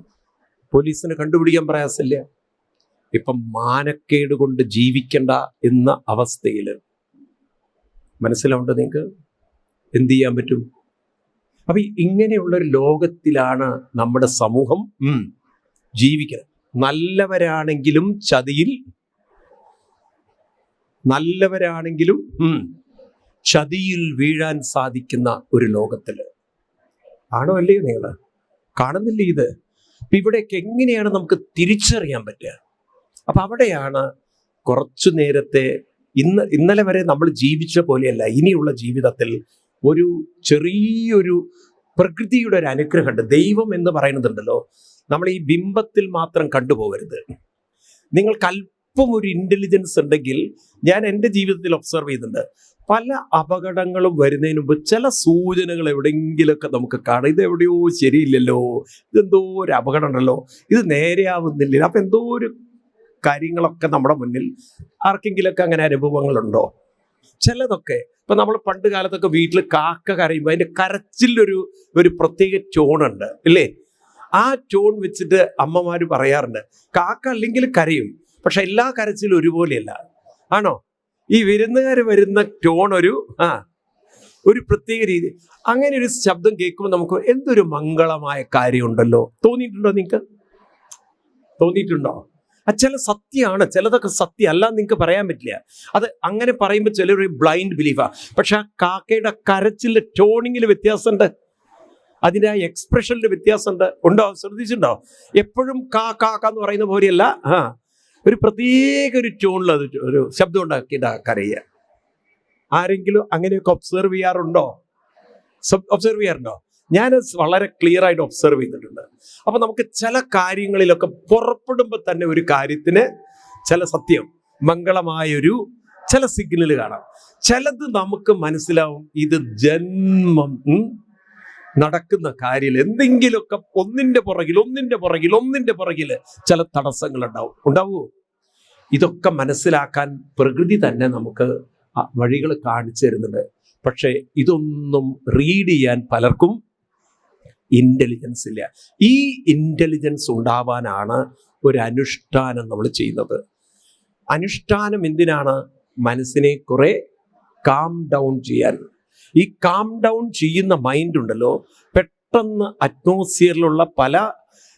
പോലീസിന് കണ്ടുപിടിക്കാൻ പ്രയാസമില്ല. ഇപ്പം മാനക്കേട് കൊണ്ട് ജീവിക്കണ്ട എന്ന അവസ്ഥയിൽ മനസ്സിലാവുണ്ട് നിങ്ങൾക്ക്? എന്ത് ചെയ്യാൻ പറ്റും? അപ്പൊ ഇങ്ങനെയുള്ളൊരു ലോകത്തിലാണ് നമ്മുടെ സമൂഹം ജീവിക്കുന്നത്. നല്ലവരാണെങ്കിലും ചതിയിൽ വീഴാൻ സാധിക്കുന്ന ഒരു ലോകത്തില് ആണോ അല്ലയോ? നിങ്ങൾ കാണുന്നില്ലേ ഇത്? അപ്പൊ ഇവിടെയൊക്കെ എങ്ങനെയാണ് നമുക്ക് തിരിച്ചറിയാൻ പറ്റുക? അപ്പൊ അവിടെയാണ് കുറച്ചു നേരത്തെ ഇന്നലെ വരെ നമ്മൾ ജീവിച്ച പോലെയല്ല ഇനിയുള്ള ജീവിതത്തിൽ ഒരു ചെറിയൊരു പ്രകൃതിയുടെ ഒരു അനുഗ്രഹമുണ്ട്. ദൈവം എന്ന് പറയുന്നതുണ്ടല്ലോ, നമ്മൾ ഈ ബിംബത്തിൽ മാത്രം കണ്ടുപോകരുത്. നിങ്ങൾക്ക് അല്പം ഒരു ഇന്റലിജൻസ് ഉണ്ടെങ്കിൽ, ഞാൻ എൻ്റെ ജീവിതത്തിൽ ഒബ്സർവ് ചെയ്യുന്നുണ്ട്, പല അപകടങ്ങളും വരുന്നതിന് മുമ്പ് ചില സൂചനകൾ എവിടെയെങ്കിലുമൊക്കെ നമുക്ക് കാണാം. ഇത് എവിടെയോ ശരിയില്ലല്ലോ, ഇതെന്തോ ഒരു അപകടം ഉണ്ടല്ലോ, ഇത് നേരെയാവുന്നില്ല. അപ്പൊ എന്തോ ഒരു കാര്യങ്ങളൊക്കെ നമ്മുടെ മുന്നിൽ ആർക്കെങ്കിലുമൊക്കെ അങ്ങനെ അനുഭവങ്ങളുണ്ടോ? ചിലതൊക്കെ ഇപ്പൊ നമ്മൾ പണ്ട് കാലത്തൊക്കെ വീട്ടിൽ കാക്ക കരയുമ്പോൾ അതിന്റെ കരച്ചിലൊരു പ്രത്യേക ടോണുണ്ട് ഇല്ലേ? ആ ടോൺ വെച്ചിട്ട് അമ്മമാര് പറയാറുണ്ട്, കാക്ക അല്ലെങ്കിൽ കരയും, പക്ഷെ എല്ലാ കരച്ചിലും ഒരുപോലെയല്ല. ആണോ? ഈ വിരുന്നുകാർ വരുന്ന ടോൺ ഒരു പ്രത്യേക രീതി. അങ്ങനെ ഒരു ശബ്ദം കേൾക്കുമ്പോൾ നമുക്ക് എന്തൊരു മംഗളമായ കാര്യമുണ്ടല്ലോ. തോന്നിയിട്ടുണ്ടോ നിങ്ങൾക്ക്? തോന്നിയിട്ടുണ്ടോ? ചില സത്യമാണ്, ചിലതൊക്കെ സത്യം അല്ല നിങ്ങൾക്ക് പറയാൻ പറ്റില്ല. അത് അങ്ങനെ പറയുമ്പോൾ ചിലർ ബ്ലൈൻഡ് ബിലീഫാ. പക്ഷെ ആ കാക്കയുടെ കരച്ചിലെ ടോണിങ്ങിൽ വ്യത്യാസമുണ്ട്, അതിൻ്റെ ആ എക്സ്പ്രഷനിൽ വ്യത്യാസമുണ്ട്. ഉണ്ടോ? ശ്രദ്ധിച്ചിട്ടുണ്ടോ? എപ്പോഴും കാക്കാന്ന് പറയുന്ന പോലെയല്ല, ഒരു പ്രത്യേക ഒരു ടോണിൽ അത് ഒരു ശബ്ദം ഉണ്ടാക്കിയിട്ട് കരയുക. ആരെങ്കിലും അങ്ങനെയൊക്കെ ഒബ്സർവ് ചെയ്യാറുണ്ടോ? ഞാൻ വളരെ ക്ലിയർ ആയിട്ട് ഒബ്സർവ് ചെയ്തിട്ടുണ്ട്. അപ്പൊ നമുക്ക് ചില കാര്യങ്ങളിലൊക്കെ പുറപ്പെടുമ്പോൾ തന്നെ ഒരു കാര്യത്തിന് ചില സത്യം, മംഗളമായൊരു ചില സിഗ്നൽ കാണാം. ചിലത് നമുക്ക് മനസ്സിലാവും, ഇത് ജന്മം നടക്കുന്ന കാര്യം. എന്തെങ്കിലുമൊക്കെ ഒന്നിന്റെ പുറകിൽ ചില തടസ്സങ്ങൾ ഉണ്ടാവുമോ? ഇതൊക്കെ മനസ്സിലാക്കാൻ പ്രകൃതി തന്നെ നമുക്ക് വഴികൾ കാണിച്ചു തരുന്നുണ്ട്. പക്ഷെ ഇതൊന്നും റീഡ് ചെയ്യാൻ പലർക്കും ഇന്റലിജൻസ് ഇല്ല. ഈ ഇന്റലിജൻസ് ഉണ്ടാവാനാണ് ഒരു അനുഷ്ഠാനം നമ്മൾ ചെയ്യുന്നത്. അനുഷ്ഠാനം എന്തിനാണ്? മനസ്സിനെ കുറെ കാം ഡൗൺ ചെയ്യാൻ. ഈ കാം ഡൗൺ ചെയ്യുന്ന മൈൻഡ് ഉണ്ടല്ലോ, പെട്ടെന്ന് അറ്റ്മോസ്ഫിയറിലുള്ള പല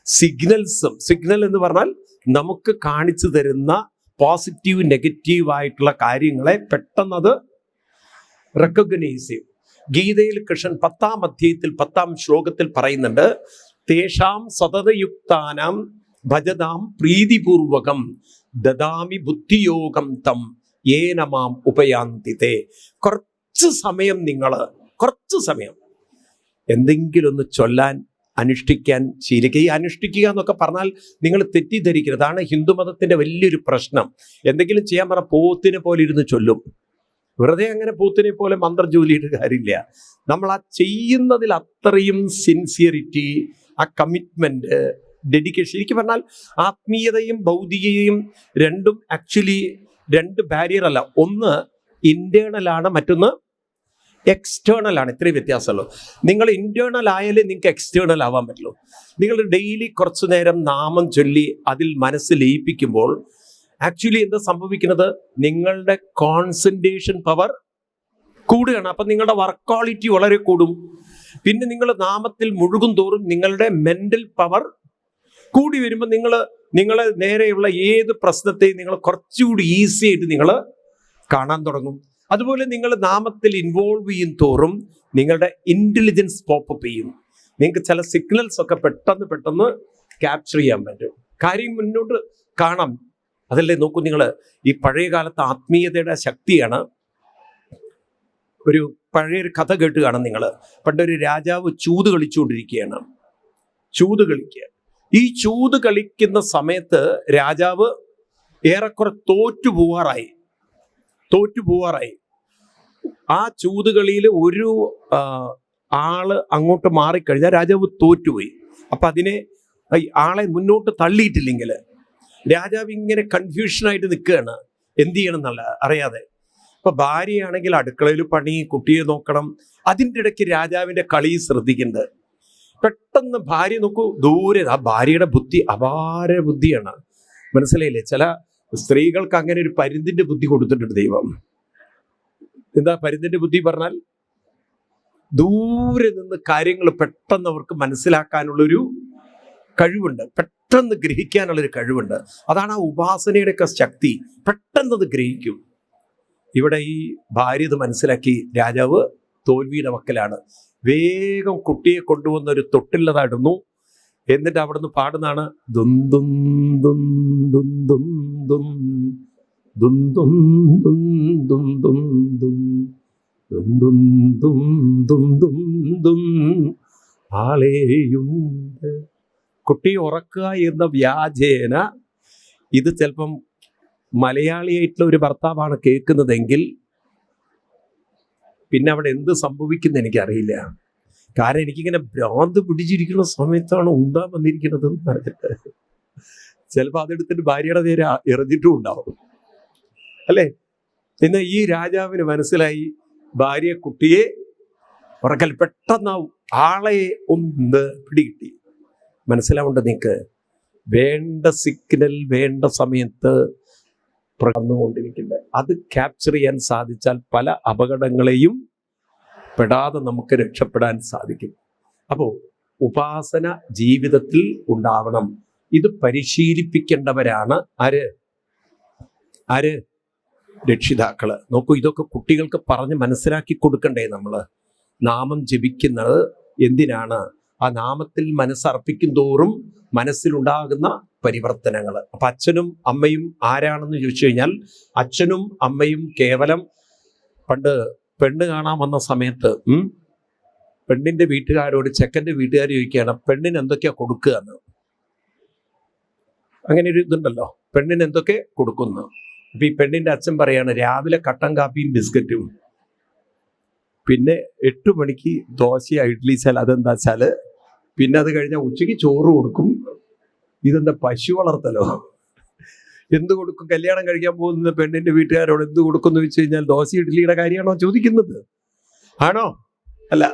സിഗ്നൽ എന്ന് പറഞ്ഞാൽ നമുക്ക് കാണിച്ചു തരുന്ന പോസിറ്റീവ് നെഗറ്റീവായിട്ടുള്ള കാര്യങ്ങളെ പെട്ടെന്നത് റെക്കഗ്നൈസ് ചെയ്യും. ഗീതയിൽ കൃഷ്ണൻ 10-ാം അധ്യായത്തിൽ 10-ാം ശ്ലോകത്തിൽ പറയുന്നുണ്ട്, തേഷാം സതതയുക്താനാം ഭജതാം പ്രീതിപൂർവകം ദദാമി ബുദ്ധിയോഗം തം യേന മാം ഉപയാന്തിതേ. കുറച്ച് സമയം എന്തെങ്കിലും ഒന്ന് ചൊല്ലാൻ, അനുഷ്ഠിക്കാൻ ശീലിക്കുക. ഈ അനുഷ്ഠിക്കുക എന്നൊക്കെ പറഞ്ഞാൽ നിങ്ങൾ തെറ്റിദ്ധരിക്കരുത്. അതാണ് ഹിന്ദുമതത്തിന്റെ വലിയൊരു പ്രശ്നം. എന്തെങ്കിലും ചെയ്യാൻ പറഞ്ഞാൽ പോത്തിനെ പോലെ ഇരുന്ന് ചൊല്ലും. വെറുതെ അങ്ങനെ പോത്തിനെ പോലെ മന്ത്രജോലിയുടെ കാര്യമില്ല. നമ്മൾ ആ ചെയ്യുന്നതിൽ അത്രയും സിൻസിയറിറ്റി, ആ കമ്മിറ്റ്മെന്റ്, ഡെഡിക്കേഷൻ. ശരിക്കും പറഞ്ഞാൽ ആത്മീയതയും ഭൗതികതയും രണ്ടും ആക്ച്വലി രണ്ട് ബാരിയർ അല്ല. ഒന്ന് ഇന്റേണൽ ആണ്, മറ്റൊന്ന് എക്സ്റ്റേണൽ ആണ്. ഇത്രയും വ്യത്യാസമുള്ളൂ. നിങ്ങൾ ഇന്റേണൽ ആയാലേ നിങ്ങൾക്ക് എക്സ്റ്റേണൽ ആവാൻ പറ്റുള്ളൂ. നിങ്ങൾ ഡെയിലി കുറച്ചു നേരം നാമം ചൊല്ലി അതിൽ മനസ്സ് ലയിപ്പിക്കുമ്പോൾ ആക്ച്വലി എന്താ സംഭവിക്കുന്നത്? നിങ്ങളുടെ കോൺസെൻട്രേഷൻ പവർ കൂടുകയാണ്. അപ്പം നിങ്ങളുടെ വർക്ക് ക്വാളിറ്റി വളരെ കൂടും. പിന്നെ നിങ്ങൾ നാമത്തിൽ മുഴുകും തോറും നിങ്ങളുടെ മെന്റൽ പവർ കൂടി വരുമ്പോൾ നിങ്ങളെ നേരെയുള്ള ഏത് പ്രശ്നത്തെയും നിങ്ങൾ കുറച്ചുകൂടി ഈസി ആയിട്ട് നിങ്ങൾ കാണാൻ തുടങ്ങും. അതുപോലെ നിങ്ങൾ നാമത്തിൽ ഇൻവോൾവ് ചെയ്യും തോറും നിങ്ങളുടെ ഇന്റലിജൻസ് പോപ്പപ്പ് ചെയ്യും. നിങ്ങൾക്ക് ചില സിഗ്നൽസ് ഒക്കെ പെട്ടെന്ന് ക്യാപ്ചർ ചെയ്യാൻ പറ്റും. കാര്യം മുന്നോട്ട് കാണാം. അതല്ലേ നോക്കൂ, നിങ്ങൾ ഈ പഴയ കാലത്ത് ആത്മീയതയുടെ ശക്തിയാണ്. ഒരു പഴയൊരു കഥ കേട്ട് കാണാം നിങ്ങൾ. പണ്ടൊരു രാജാവ് ചൂത് കളിച്ചുകൊണ്ടിരിക്കുകയാണ്. ചൂത് കളിക്കുക. ഈ ചൂത് കളിക്കുന്ന സമയത്ത് രാജാവ് ഏറെക്കുറെ തോറ്റുപോവാറായി. ആ ചൂതുകളിയിൽ ഒരു ആള് അങ്ങോട്ട് മാറിക്കഴിഞ്ഞാൽ രാജാവ് തോറ്റുപോയി. അപ്പൊ അതിനെ ആളെ മുന്നോട്ട് തള്ളിയിട്ടില്ലെങ്കിൽ രാജാവ് ഇങ്ങനെ കൺഫ്യൂഷനായിട്ട് നിൽക്കുകയാണ്, എന്ത് ചെയ്യണം എന്നുള്ള അറിയാതെ. ഇപ്പൊ ഭാര്യയാണെങ്കിൽ അടുക്കളയിൽ പണി, കുട്ടിയെ നോക്കണം. അതിൻ്റെ ഇടയ്ക്ക് രാജാവിന്റെ കളി ശ്രദ്ധിക്കുന്നുണ്ട്. പെട്ടെന്ന് ഭാര്യ നോക്കൂ, ദൂരെ. ആ ഭാര്യയുടെ ബുദ്ധി അപാര ബുദ്ധിയാണ്. മനസ്സിലായില്ലേ? ചില സ്ത്രീകൾക്ക് അങ്ങനെ ഒരു പരുന്തിന്റെ ബുദ്ധി കൊടുത്തിട്ടുണ്ട് ദൈവം. എന്താ പരുന്തിന്റെ ബുദ്ധി പറഞ്ഞാൽ? ദൂരെ നിന്ന് കാര്യങ്ങൾ പെട്ടെന്ന് അവർക്ക് മനസ്സിലാക്കാനുള്ളൊരു കഴിവുണ്ട്, പെട്ടെന്ന് ഗ്രഹിക്കാനുള്ളൊരു കഴിവുണ്ട്. അതാണ് ആ ഉപാസനയുടെയൊക്കെ ശക്തി. പെട്ടെന്നത് ഗ്രഹിക്കും. ഇവിടെ ഈ ഭാര്യ ഇത് മനസ്സിലാക്കി രാജാവ് തോൽവിയുടെ വക്കലാണ്. വേഗം കുട്ടിയെ കൊണ്ടുവന്ന ഒരു തൊട്ടില്ലതായിടുന്നു. എന്നിട്ട് അവിടുന്ന് പാടുന്നതാണ് ദും ദും ദും ദും ദും ദും ദും ദും ദും ദും ദും ദും ദും ദും ദും ദും ദും ആളെയുണ്ട്. കുട്ടിയെ ഉറക്കുക എന്ന വ്യാജേന ഇത് ചിലപ്പം മലയാളിയായിട്ടുള്ള ഒരു ഭർത്താവാണ് കേൾക്കുന്നതെങ്കിൽ പിന്നെ അവിടെ എന്ത് സംഭവിക്കുന്ന എനിക്കറിയില്ല. കാരണം എനിക്കിങ്ങനെ ഭ്രാന്ത് പിടിച്ചിരിക്കുന്ന സമയത്താണ് ഉണ്ടാൻ വന്നിരിക്കുന്നത് എന്ന് പറഞ്ഞിട്ട് ചിലപ്പോൾ അതെടുത്തിട്ട് ഭാര്യയുടെ നേരെ എറിഞ്ഞിട്ടും ഉണ്ടാവും, അല്ലേ? പിന്നെ ഈ രാജാവിന് മനസ്സിലായി ഭാര്യ കുട്ടിയെ ഉറക്കൽ. പെട്ടെന്ന് ആളെ ഒന്ന് പിടികിട്ടി. മനസ്സിലാവുണ്ട് നിങ്ങൾക്ക്? വേണ്ട സിഗ്നൽ വേണ്ട സമയത്ത് പ്രകടന്നുകൊണ്ടിരിക്കുന്നത്. അത് ക്യാപ്ചർ ചെയ്യാൻ സാധിച്ചാൽ പല അപകടങ്ങളെയും പെടാതെ നമുക്ക് രക്ഷപ്പെടാൻ സാധിക്കും. അപ്പോൾ ഉപാസന ജീവിതത്തിൽ ഉണ്ടാവണം. ഇത് പരിശീലിപ്പിക്കേണ്ടവരാണ് ആര്? രക്ഷിതാക്കള്. നോക്കൂ, ഇതൊക്കെ കുട്ടികൾക്ക് പറഞ്ഞ് മനസ്സിലാക്കി കൊടുക്കണ്ടേ? നമ്മൾ നാമം ജപിക്കുന്നത് എന്തിനാണ്? ആ നാമത്തിൽ മനസ്സർപ്പിക്കും തോറും മനസ്സിലുണ്ടാകുന്ന പരിവർത്തനങ്ങൾ. അപ്പൊ അച്ഛനും അമ്മയും ആരാണെന്ന് ചോദിച്ചു കഴിഞ്ഞാൽ അച്ഛനും അമ്മയും കേവലം പണ്ട് പെണ്ണ് കാണാൻ വന്ന സമയത്ത് പെണ്ണിന്റെ വീട്ടുകാരോട് ചെക്കൻ്റെ വീട്ടുകാർ ചോദിക്കുകയാണ്, പെണ്ണിന് എന്തൊക്കെയാ കൊടുക്കുക എന്ന്. അങ്ങനെ ഒരു ഇതുണ്ടല്ലോ, പെണ്ണിന് എന്തൊക്കെ കൊടുക്കുന്നു. അപ്പൊ ഈ പെണ്ണിന്റെ അച്ഛൻ പറയാണ്, രാവിലെ കട്ടൻ കാപ്പിയും ബിസ്ക്കറ്റും, പിന്നെ 8 മണിക്ക് ദോശ ഇഡ്ലി വെച്ചാൽ അതെന്താ വെച്ചാല്, പിന്നെ അത് കഴിഞ്ഞാൽ ഉച്ചയ്ക്ക് ചോറ് കൊടുക്കും. ഇതെന്താ പശു വളർത്തലോ? എന്ത് കൊടുക്കും? കല്യാണം കഴിക്കാൻ പോകുന്ന പെണ്ണിന്റെ വീട്ടുകാരോട് എന്ത് കൊടുക്കുന്നു വെച്ച് കഴിഞ്ഞാൽ ദോശ ഇഡ്ലിയുടെ കാര്യമാണോ ചോദിക്കുന്നത്? ആണോ? അല്ല.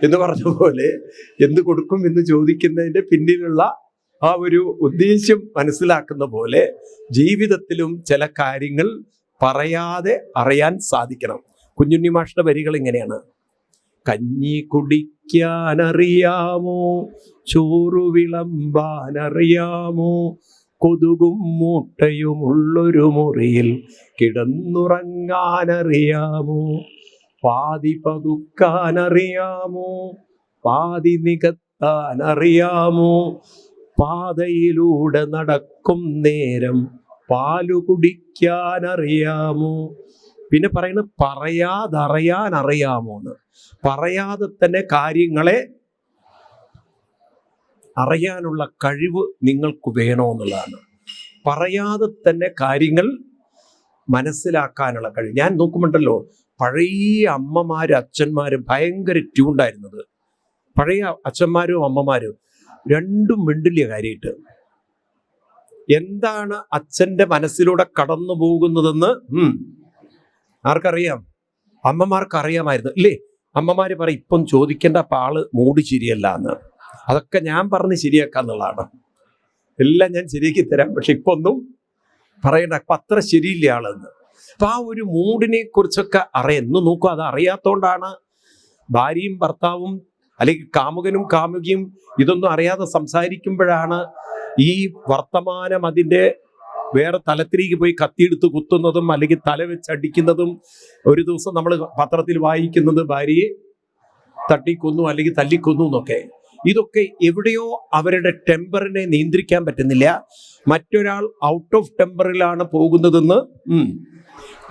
എന്ന് പറഞ്ഞ പോലെ എന്ത് കൊടുക്കും എന്ന് ചോദിക്കുന്നതിന്റെ പിന്നിലുള്ള ആ ഒരു ഉദ്ദേശ്യം മനസ്സിലാക്കുന്ന പോലെ ജീവിതത്തിലും ചില കാര്യങ്ങൾ പറയാതെ അറിയാൻ സാധിക്കണം. കുഞ്ഞുണ്ണി മാഷ്ടെ വരികൾ ഇങ്ങനെയാണ്: കഞ്ഞി കുടിക്കാനറിയാമോ, ചോറു വിളമ്പാനറിയാമോ, കൊതുകും മൂട്ടയുമുള്ളൊരു മുറിയിൽ കിടന്നുറങ്ങാനറിയാമോ? പാതി പകുക്കാനറിയാമോ? പാതി നികത്താനറിയാമോ? പാതയിലൂടെ നടക്കും നേരം പാലു കുടിക്കാനറിയാമോ? പിന്നെ പറയുന്നത് പറയാതറിയാൻ അറിയാമോന്ന്. പറയാതെ തന്നെ കാര്യങ്ങളെ അറിയാനുള്ള കഴിവ് നിങ്ങൾക്ക് വേണമെന്നുള്ളതാണ്. പറയാതെ തന്നെ കാര്യങ്ങൾ മനസ്സിലാക്കാനുള്ള കഴിവ്. ഞാൻ നോക്കുമ്പോണ്ടല്ലോ, പഴയ അമ്മമാരും അച്ഛന്മാരും ഭയങ്കര ട്യൂണ്ടായിരുന്നത്. പഴയ അച്ഛന്മാരും അമ്മമാരും രണ്ടും മിണ്ടില്ല കാര്യമായിട്ട്. എന്താണ് അച്ഛൻ്റെ മനസ്സിലൂടെ കടന്നു പോകുന്നതെന്ന് ആർക്കറിയാം? അമ്മമാർക്ക് അറിയാമായിരുന്നു ഇല്ലേ? അമ്മമാര് പറയും, ഇപ്പം ചോദിക്കേണ്ട ആള് മൂടി ശരിയല്ല എന്ന്. അതൊക്കെ ഞാൻ പറഞ്ഞ് ശരിയാക്കാന്നുള്ളതാണ്. എല്ലാം ഞാൻ ശരിയാക്കി തരാം, പക്ഷെ ഇപ്പൊ ഒന്നും പറയണ്ട, അപ്പൊ അത്ര ശരിയില്ല ആളെന്ന്. അപ്പൊ ആ ഒരു മൂഡിനെ കുറിച്ചൊക്കെ അറിയുന്നു. നോക്കൂ, അത് അറിയാത്തോണ്ടാണ് ഭാര്യയും ഭർത്താവും അല്ലെങ്കിൽ കാമുകനും കാമുകിയും ഇതൊന്നും അറിയാതെ സംസാരിക്കുമ്പോഴാണ് ഈ വർത്തമാനം അതിൻ്റെ വേറെ തലത്തിലേക്ക് പോയി കത്തിയെടുത്ത് കുത്തുന്നതും അല്ലെങ്കിൽ തല വെച്ചടിക്കുന്നതും. ഒരു ദിവസം നമ്മൾ പത്രത്തിൽ വായിക്കുന്നത് ഭാര്യയെ തട്ടിക്കൊന്നു അല്ലെങ്കിൽ തല്ലിക്കൊന്നു എന്നൊക്കെ. ഇതൊക്കെ എവിടെയോ അവരുടെ ടെമ്പറിനെ നിയന്ത്രിക്കാൻ പറ്റുന്നില്ല. മറ്റൊരാൾ ഔട്ട് ഓഫ് ടെമ്പറിലാണ് പോകുന്നതെന്ന്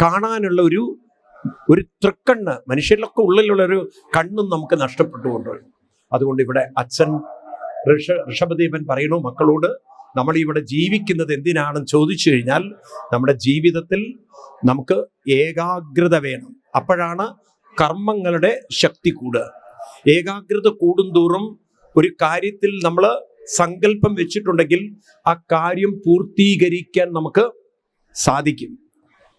കാണാനുള്ള ഒരു തൃക്കണ്ണ് മനുഷ്യരിലൊക്കെ ഉള്ളിലുള്ളൊരു കണ്ണും നമുക്ക് നഷ്ടപ്പെട്ടുകൊണ്ടുപോയി. അതുകൊണ്ട് ഇവിടെ അച്ഛൻ ഋഷഭദേവൻ പറയണു മക്കളോട്, നമ്മൾ ഇവിടെ ജീവിക്കുന്നത് എന്തിനാണെന്ന് ചോദിച്ചു കഴിഞ്ഞാൽ നമ്മുടെ ജീവിതത്തിൽ നമുക്ക് ഏകാഗ്രത വേണം. അപ്പോഴാണ് കർമ്മങ്ങളുടെ ശക്തി കൂടുക. ഏകാഗ്രത കൂടുന്തോറും ഒരു കാര്യത്തിൽ നമ്മൾ സങ്കല്പം വെച്ചിട്ടുണ്ടെങ്കിൽ ആ കാര്യം പൂർത്തീകരിക്കാൻ നമുക്ക് സാധിക്കും.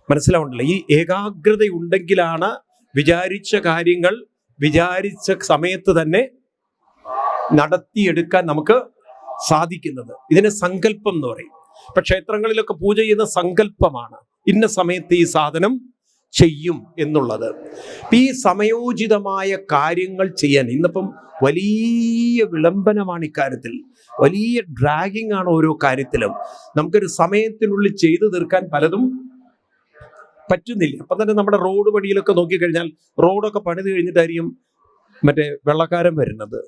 മനസ്സിലാവുന്നില്ല? ഈ ഏകാഗ്രത ഉണ്ടെങ്കിലാണ് വിചാരിച്ച കാര്യങ്ങൾ വിചാരിച്ച സമയത്ത് തന്നെ നടത്തിയെടുക്കാൻ നമുക്ക് സാധിക്കുന്നത്. ഇതിനെ സങ്കല്പം എന്ന് പറയും. ഇപ്പൊ ക്ഷേത്രങ്ങളിലൊക്കെ പൂജ ചെയ്യുന്ന സങ്കല്പമാണ്, ഇന്ന സമയത്ത് ഈ സാധനം ചെയ്യും എന്നുള്ളത്. ഈ സമയോചിതമായ കാര്യങ്ങൾ ചെയ്യാൻ ഇന്നിപ്പം വലിയ വിളംബനമാണ്. ഇക്കാര്യത്തിൽ വലിയ ഡ്രാഗിങ് ആണ് ഓരോ കാര്യത്തിലും. നമുക്കൊരു സമയത്തിനുള്ളിൽ ചെയ്തു തീർക്കാൻ പലതും പറ്റുന്നില്ല. അപ്പം തന്നെ നമ്മുടെ റോഡ് പണിയിലൊക്കെ നോക്കിക്കഴിഞ്ഞാൽ റോഡൊക്കെ പണിത് കഴിഞ്ഞിട്ടായിരിക്കും മറ്റേ വെള്ളക്കാരൻ വരുന്നത്.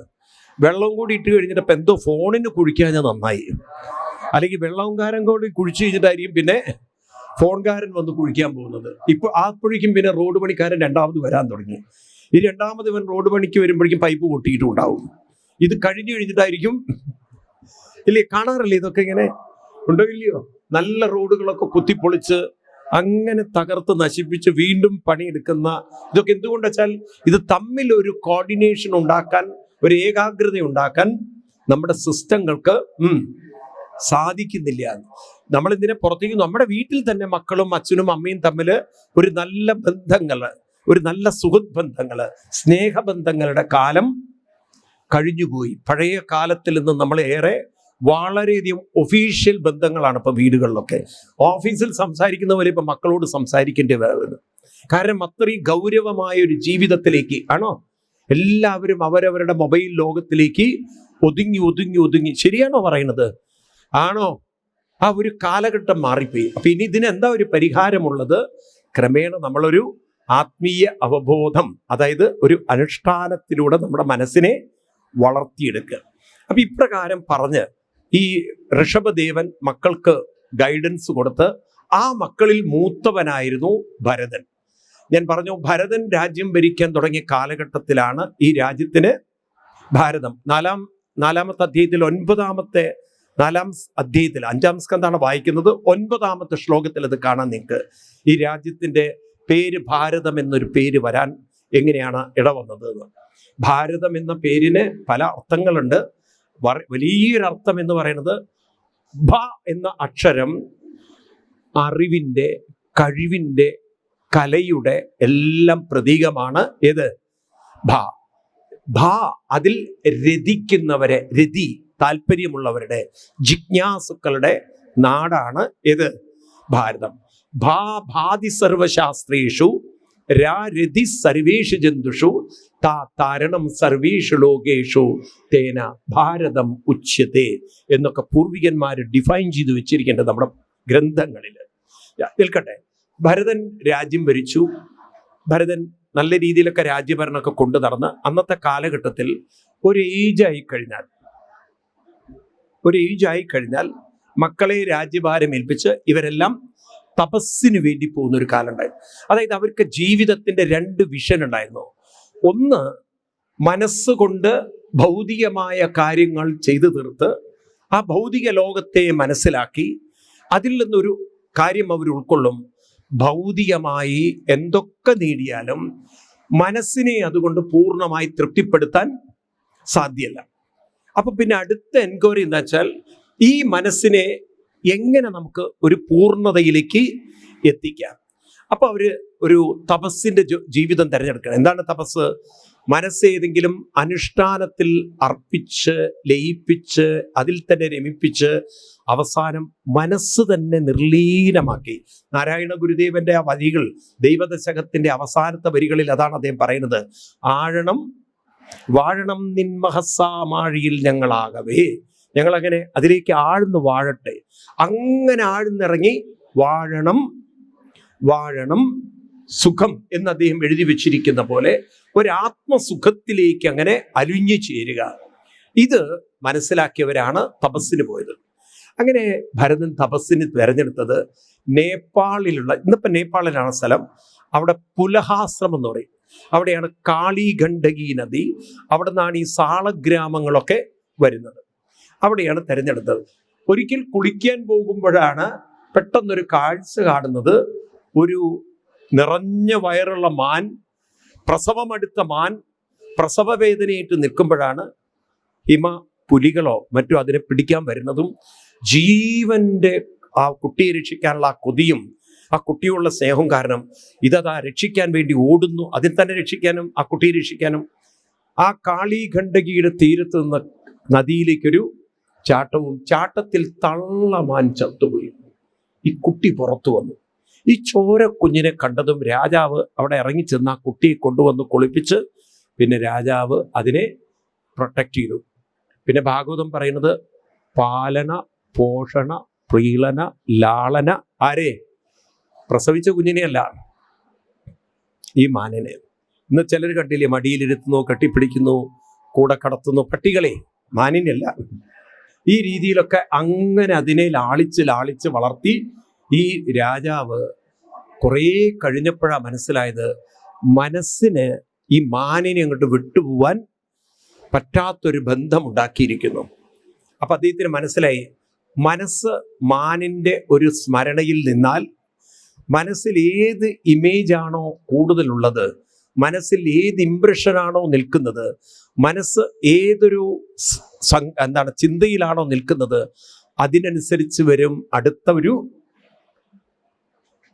വെള്ളം കൂടി ഇട്ട് കഴിഞ്ഞിട്ട് ഇപ്പം എന്തോ ഫോണിന് കുഴിക്കാൻ നന്നായി, അല്ലെങ്കിൽ വെള്ളംകാരൻ കൂടി കുഴിച്ചു കഴിഞ്ഞിട്ടായിരിക്കും പിന്നെ ഫോൺകാരൻ വന്ന് കുഴിക്കാൻ പോകുന്നത്. ഇപ്പോൾ അപ്പോഴേക്കും പിന്നെ റോഡ് പണിക്കാരൻ രണ്ടാമത് വരാൻ തുടങ്ങി. ഈ രണ്ടാമത് ഇവൻ റോഡ് പണിക്ക് വരുമ്പോഴേക്കും പൈപ്പ് പൊട്ടിയിട്ടുണ്ടാവും. ഇത് കഴിഞ്ഞു കഴിഞ്ഞിട്ടായിരിക്കും ഇല്ലേ? കാണാറില്ലേ ഇതൊക്കെ? ഇങ്ങനെ ഉണ്ടോ ഇല്ലയോ? നല്ല റോഡുകളൊക്കെ കുത്തിപ്പൊളിച്ച് അങ്ങനെ തകർത്ത് നശിപ്പിച്ച് വീണ്ടും പണിയെടുക്കുന്ന ഇതൊക്കെ എന്തുകൊണ്ട് വെച്ചാൽ ഇത് തമ്മിൽ ഒരു കോർഡിനേഷൻ ഉണ്ടാക്കാൻ, ഒരു ഏകാഗ്രത ഉണ്ടാക്കാൻ നമ്മുടെ സിസ്റ്റങ്ങൾക്ക് സാധിക്കുന്നില്ല. നമ്മൾ ഇതിനെ പുറത്തേക്ക് നമ്മുടെ വീട്ടിൽ തന്നെ മക്കളും അച്ഛനും അമ്മയും തമ്മിൽ ഒരു നല്ല ബന്ധങ്ങൾ, ഒരു നല്ല സുഹൃത്ത് ബന്ധങ്ങൾ, സ്നേഹബന്ധങ്ങളുടെ കാലം കഴിഞ്ഞുപോയി. പഴയ കാലത്തിൽ നിന്ന് നമ്മൾ ഏറെ വളരെയധികം ഒഫീഷ്യൽ ബന്ധങ്ങളാണ് ഇപ്പൊ വീടുകളിലൊക്കെ. ഓഫീസിൽ സംസാരിക്കുന്ന പോലെ ഇപ്പൊ മക്കളോട് സംസാരിക്കേണ്ടി വരുന്നത്. കാരണം അത്രയും ഗൗരവമായ ഒരു ജീവിതത്തിലേക്ക് ആണോ എല്ലാവരും അവരവരുടെ മൊബൈൽ ലോകത്തിലേക്ക് ഒതുങ്ങി. ശരിയാണോ പറയുന്നത്? ആണോ? ആ ഒരു കാലഘട്ടം മാറിപ്പോയി. അപ്പൊ ഇനി ഇതിനെന്താ ഒരു പരിഹാരമുള്ളത്? ക്രമേണ നമ്മളൊരു ആത്മീയ അവബോധം, അതായത് ഒരു അനുഷ്ഠാനത്തിലൂടെ നമ്മുടെ മനസ്സിനെ വളർത്തിയെടുക്കുക. അപ്പൊ ഇപ്രകാരം പറഞ്ഞ് ഈ ഋഷഭദേവൻ മക്കൾക്ക് ഗൈഡൻസ് കൊടുത്ത്, ആ മക്കളിൽ മൂത്തവനായിരുന്നു ഭരതൻ. ഞാൻ പറഞ്ഞു, ഭരതൻ രാജ്യം ഭരിക്കാൻ തുടങ്ങിയ കാലഘട്ടത്തിലാണ് ഈ രാജ്യത്തിന് ഭാരതം നാലാമത്തെ അധ്യായത്തിൽ 4ാം അധ്യായത്തിൽ 5ാം സ്കന്ധാണ് വായിക്കുന്നത്. 9ാമത്തെ ശ്ലോകത്തിൽ അത് കാണാൻ നിങ്ങൾക്ക്. ഈ രാജ്യത്തിന്റെ പേര് ഭാരതം എന്നൊരു പേര് വരാൻ എങ്ങനെയാണ് ഇടവന്നത് എന്ന്. ഭാരതം എന്ന പേരിന് പല അർത്ഥങ്ങളുണ്ട്. വലിയൊരർത്ഥം എന്ന് പറയുന്നത് ഭ എന്ന അക്ഷരം അറിവിൻ്റെ, കഴിവിൻ്റെ, കലയുടെ എല്ലാം പ്രതീകമാണ്. ഏത്? ഭ. അതിൽ രതിക്കുന്നവരെ, രതി താല്പര്യമുള്ളവരുടെ, ജിജ്ഞാസുക്കളുടെ നാടാണ് ഏത്? ഭാരതം. ഭാതി സർവശാസ്ത്രേഷു രാരതി സർവേഷു ജന്തുഷു താ താരണം സർവേഷു ലോകേഷു തേന ഭാരതം ഉച്യത്തെ എന്നൊക്കെ പൂർവികന്മാർ ഡിഫൈൻ ചെയ്തു വെച്ചിരിക്കേണ്ടത് നമ്മുടെ ഗ്രന്ഥങ്ങളിൽ. നിൽക്കട്ടെ, ഭരതൻ രാജ്യം ഭരിച്ചു. ഭരതൻ നല്ല രീതിയിലൊക്കെ രാജ്യഭരണമൊക്കെ കൊണ്ടു നടന്ന് അന്നത്തെ കാലഘട്ടത്തിൽ ഒരു ഏജായി കഴിഞ്ഞാൽ മക്കളെ രാജ്യഭാരം ഏൽപ്പിച്ച് ഇവരെല്ലാം തപസ്സിന് വേണ്ടി പോകുന്ന ഒരു കാലം ഉണ്ടായിരുന്നു. അതായത് അവർക്ക് ജീവിതത്തിന്റെ 2 വിഷൻ ഉണ്ടായിരുന്നു. ഒന്ന്, മനസ്സുകൊണ്ട് ഭൗതികമായ കാര്യങ്ങൾ ചെയ്തു തീർത്ത് ആ ഭൗതിക ലോകത്തെ മനസ്സിലാക്കി അതിൽ നിന്നൊരു കാര്യം അവർ ഉൾക്കൊള്ളും. ഭൗതികമായി എന്തൊക്കെ നേടിയാലും മനസ്സിനെ അതുകൊണ്ട് പൂർണ്ണമായി തൃപ്തിപ്പെടുത്താൻ സാധ്യമല്ല. അപ്പൊ പിന്നെ അടുത്ത എൻക്വയറി എന്താ വെച്ചാൽ, ഈ മനസ്സിനെ എങ്ങനെ നമുക്ക് ഒരു പൂർണ്ണതയിലേക്ക് എത്തിക്കാം. അപ്പൊ അവര് ഒരു തപസ്സിന്റെ ജീവിതം തിരഞ്ഞെടുക്കണം. എന്താണ് തപസ്? മനസ്സേതെങ്കിലും അനുഷ്ഠാനത്തിൽ അർപ്പിച്ച് ലയിപ്പിച്ച് അതിൽ തന്നെ രമിപ്പിച്ച് അവസാനം മനസ്സ് തന്നെ നിർലീനമാക്കി. നാരായണ ഗുരുദേവന്റെ ആ വരികൾ, ദൈവദശകത്തിന്റെ അവസാനത്തെ വരികളിൽ അതാണ് അദ്ദേഹം പറയുന്നത്. വാഴണം നിൻമഹസാമാഴിയിൽ ഞങ്ങളാകവേ. ഞങ്ങളങ്ങനെ അതിലേക്ക് ആഴ്ന്ന് വാഴട്ടെ. അങ്ങനെ ആഴ്ന്നിറങ്ങി വാഴണം സുഖം എന്ന് അദ്ദേഹം എഴുതി വെച്ചിരിക്കുന്ന പോലെ ഒരാത്മസുഖത്തിലേക്ക് അങ്ങനെ അലിഞ്ഞു ചേരുക. ഇത് മനസ്സിലാക്കിയവരാണ് തപസ്സിന് പോയത്. അങ്ങനെ ഭരതൻ തപസ്സിന് തിരഞ്ഞെടുത്തത് നേപ്പാളിലുള്ള, ഇന്നിപ്പോൾ നേപ്പാളിലാണ് സ്ഥലം, അവിടെ പുലഹാശ്രമം എന്ന് പറയും. അവിടെയാണ് കാളിഗണ്ഡകി നദി. അവിടെ നിന്നാണ് ഈ സാളഗ്രാമങ്ങളൊക്കെ വരുന്നത്. അവിടെയാണ് തിരഞ്ഞെടുത്തത്. ഒരിക്കൽ കുളിക്കാൻ പോകുമ്പോഴാണ് പെട്ടെന്നൊരു കാഴ്ച കാണുന്നത്. ഒരു നിറഞ്ഞ വയറുള്ള മാൻ, പ്രസവമെടുത്ത മാൻ പ്രസവവേദനയായിട്ട് നിൽക്കുമ്പോഴാണ് പുലികളോ മറ്റോ അതിനെ പിടിക്കാൻ വരുന്നതും ജീവന്റെ ആ കുട്ടിയെ രക്ഷിക്കാനുള്ള ആ കൊതിയും ആ കുട്ടിയുള്ള സ്നേഹവും കാരണം ഇതതാ രക്ഷിക്കാൻ വേണ്ടി ഓടുന്നു. അതിൽ തന്നെ രക്ഷിക്കാനും ആ കുട്ടിയെ രക്ഷിക്കാനും ആ കാളിഗണ്ഡകിയുടെ തീരത്ത് നിന്ന് നദിയിലേക്കൊരു ചാട്ടത്തിൽ തള്ളമാൻ ചത്തുപോയി. ഈ കുട്ടി പുറത്തു വന്നു. ഈ ചോര കുഞ്ഞിനെ കണ്ടതും രാജാവ് അവിടെ ഇറങ്ങിച്ചെന്ന് ആ കുട്ടിയെ കൊണ്ടുവന്ന് കുളിപ്പിച്ച് പിന്നെ രാജാവ് അതിനെ പ്രൊട്ടക്ട് ചെയ്തു. പിന്നെ ഭാഗവതം പറയുന്നത് പാലന പോഷണ പ്രീളന ലാളന, ആരെ? പ്രസവിച്ച കുഞ്ഞിനെയല്ല, ഈ മാനിനെ. ഇന്ന് ചിലർ കണ്ടില്ലേ, മടിയിലിരുത്തുന്നു, കെട്ടിപ്പിടിക്കുന്നു, കൂടെ കടത്തുന്നു. പട്ടികളെ, മാനിനല്ല. ഈ രീതിയിലൊക്കെ അങ്ങനെ അതിനെ ലാളിച്ച് വളർത്തി. ഈ രാജാവ് കുറേ കഴിഞ്ഞപ്പോഴാണ് മനസ്സിലായത്, മനസ്സിന് ഈ മാനിനെ അങ്ങോട്ട് വിട്ടുപോവാൻ പറ്റാത്തൊരു ബന്ധമുണ്ടാക്കിയിരിക്കുന്നു. അപ്പൊ അദ്ദേഹത്തിന് മനസ്സിലായി, മനസ്സ് മാനിന്റെ ഒരു സ്മരണയിൽ നിന്നാൽ മനസ്സിൽ ഏത് ഇമേജാണോ കൂടുതലുള്ളത്, മനസ്സിൽ ഏത് ഇംപ്രഷനാണോ നിൽക്കുന്നത്, മനസ്സ് ഏതൊരു ചിന്തയിലാണോ നിൽക്കുന്നത്, അതിനനുസരിച്ച് വരും അടുത്ത ഒരു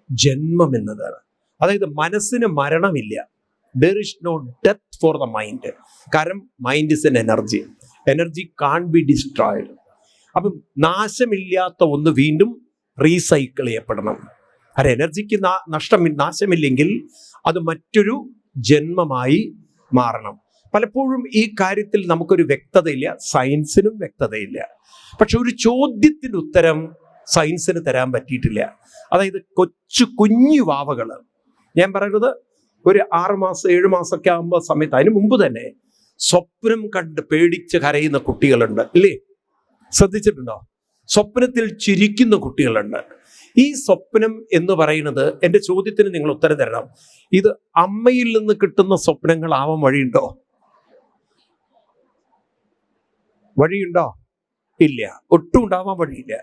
ജന്മം എന്നതാണ്. അതായത് മനസ്സിന് മരണമില്ല. There is no death for the mind. കാരണം mind is an energy can't be destroyed. അപ്പം നാശമില്ലാത്ത ഒന്ന് വീണ്ടും റീസൈക്കിൾ ചെയ്യപ്പെടണം. അത് എനർജിക്ക് നാശമില്ലെങ്കിൽ അത് മറ്റൊരു ജന്മമായി മാറണം. പലപ്പോഴും ഈ കാര്യത്തിൽ നമുക്കൊരു വ്യക്തതയില്ല, സയൻസിനും വ്യക്തതയില്ല. പക്ഷെ ഒരു ചോദ്യത്തിന് ഉത്തരം സയൻസിന് തരാൻ പറ്റിയിട്ടില്ല. അതായത് കുഞ്ഞു വാവകൾ, ഞാൻ പറയുന്നത് ഒരു 6 മാസം 7 മാസമൊക്കെ ആകുമ്പോൾ സമയത്ത്, അതിന് മുമ്പ് തന്നെ സ്വപ്നം കണ്ട് പേടിച്ച് കരയുന്ന കുട്ടികളുണ്ട്, ഇല്ലേ? ശ്രദ്ധിച്ചിട്ടുണ്ടോ? സ്വപ്നത്തിൽ ചിരിക്കുന്ന കുട്ടികളുണ്ട്. ഈ സ്വപ്നം എന്ന് പറയുന്നത്, എൻ്റെ ചോദ്യത്തിന് നിങ്ങൾ ഉത്തരം തരണം, ഇത് അമ്മയിൽ നിന്ന് കിട്ടുന്ന സ്വപ്നങ്ങളാവാൻ വഴിയുണ്ടോ? ഇല്ല, ഒട്ടും ഉണ്ടാവാൻ വഴിയില്ല.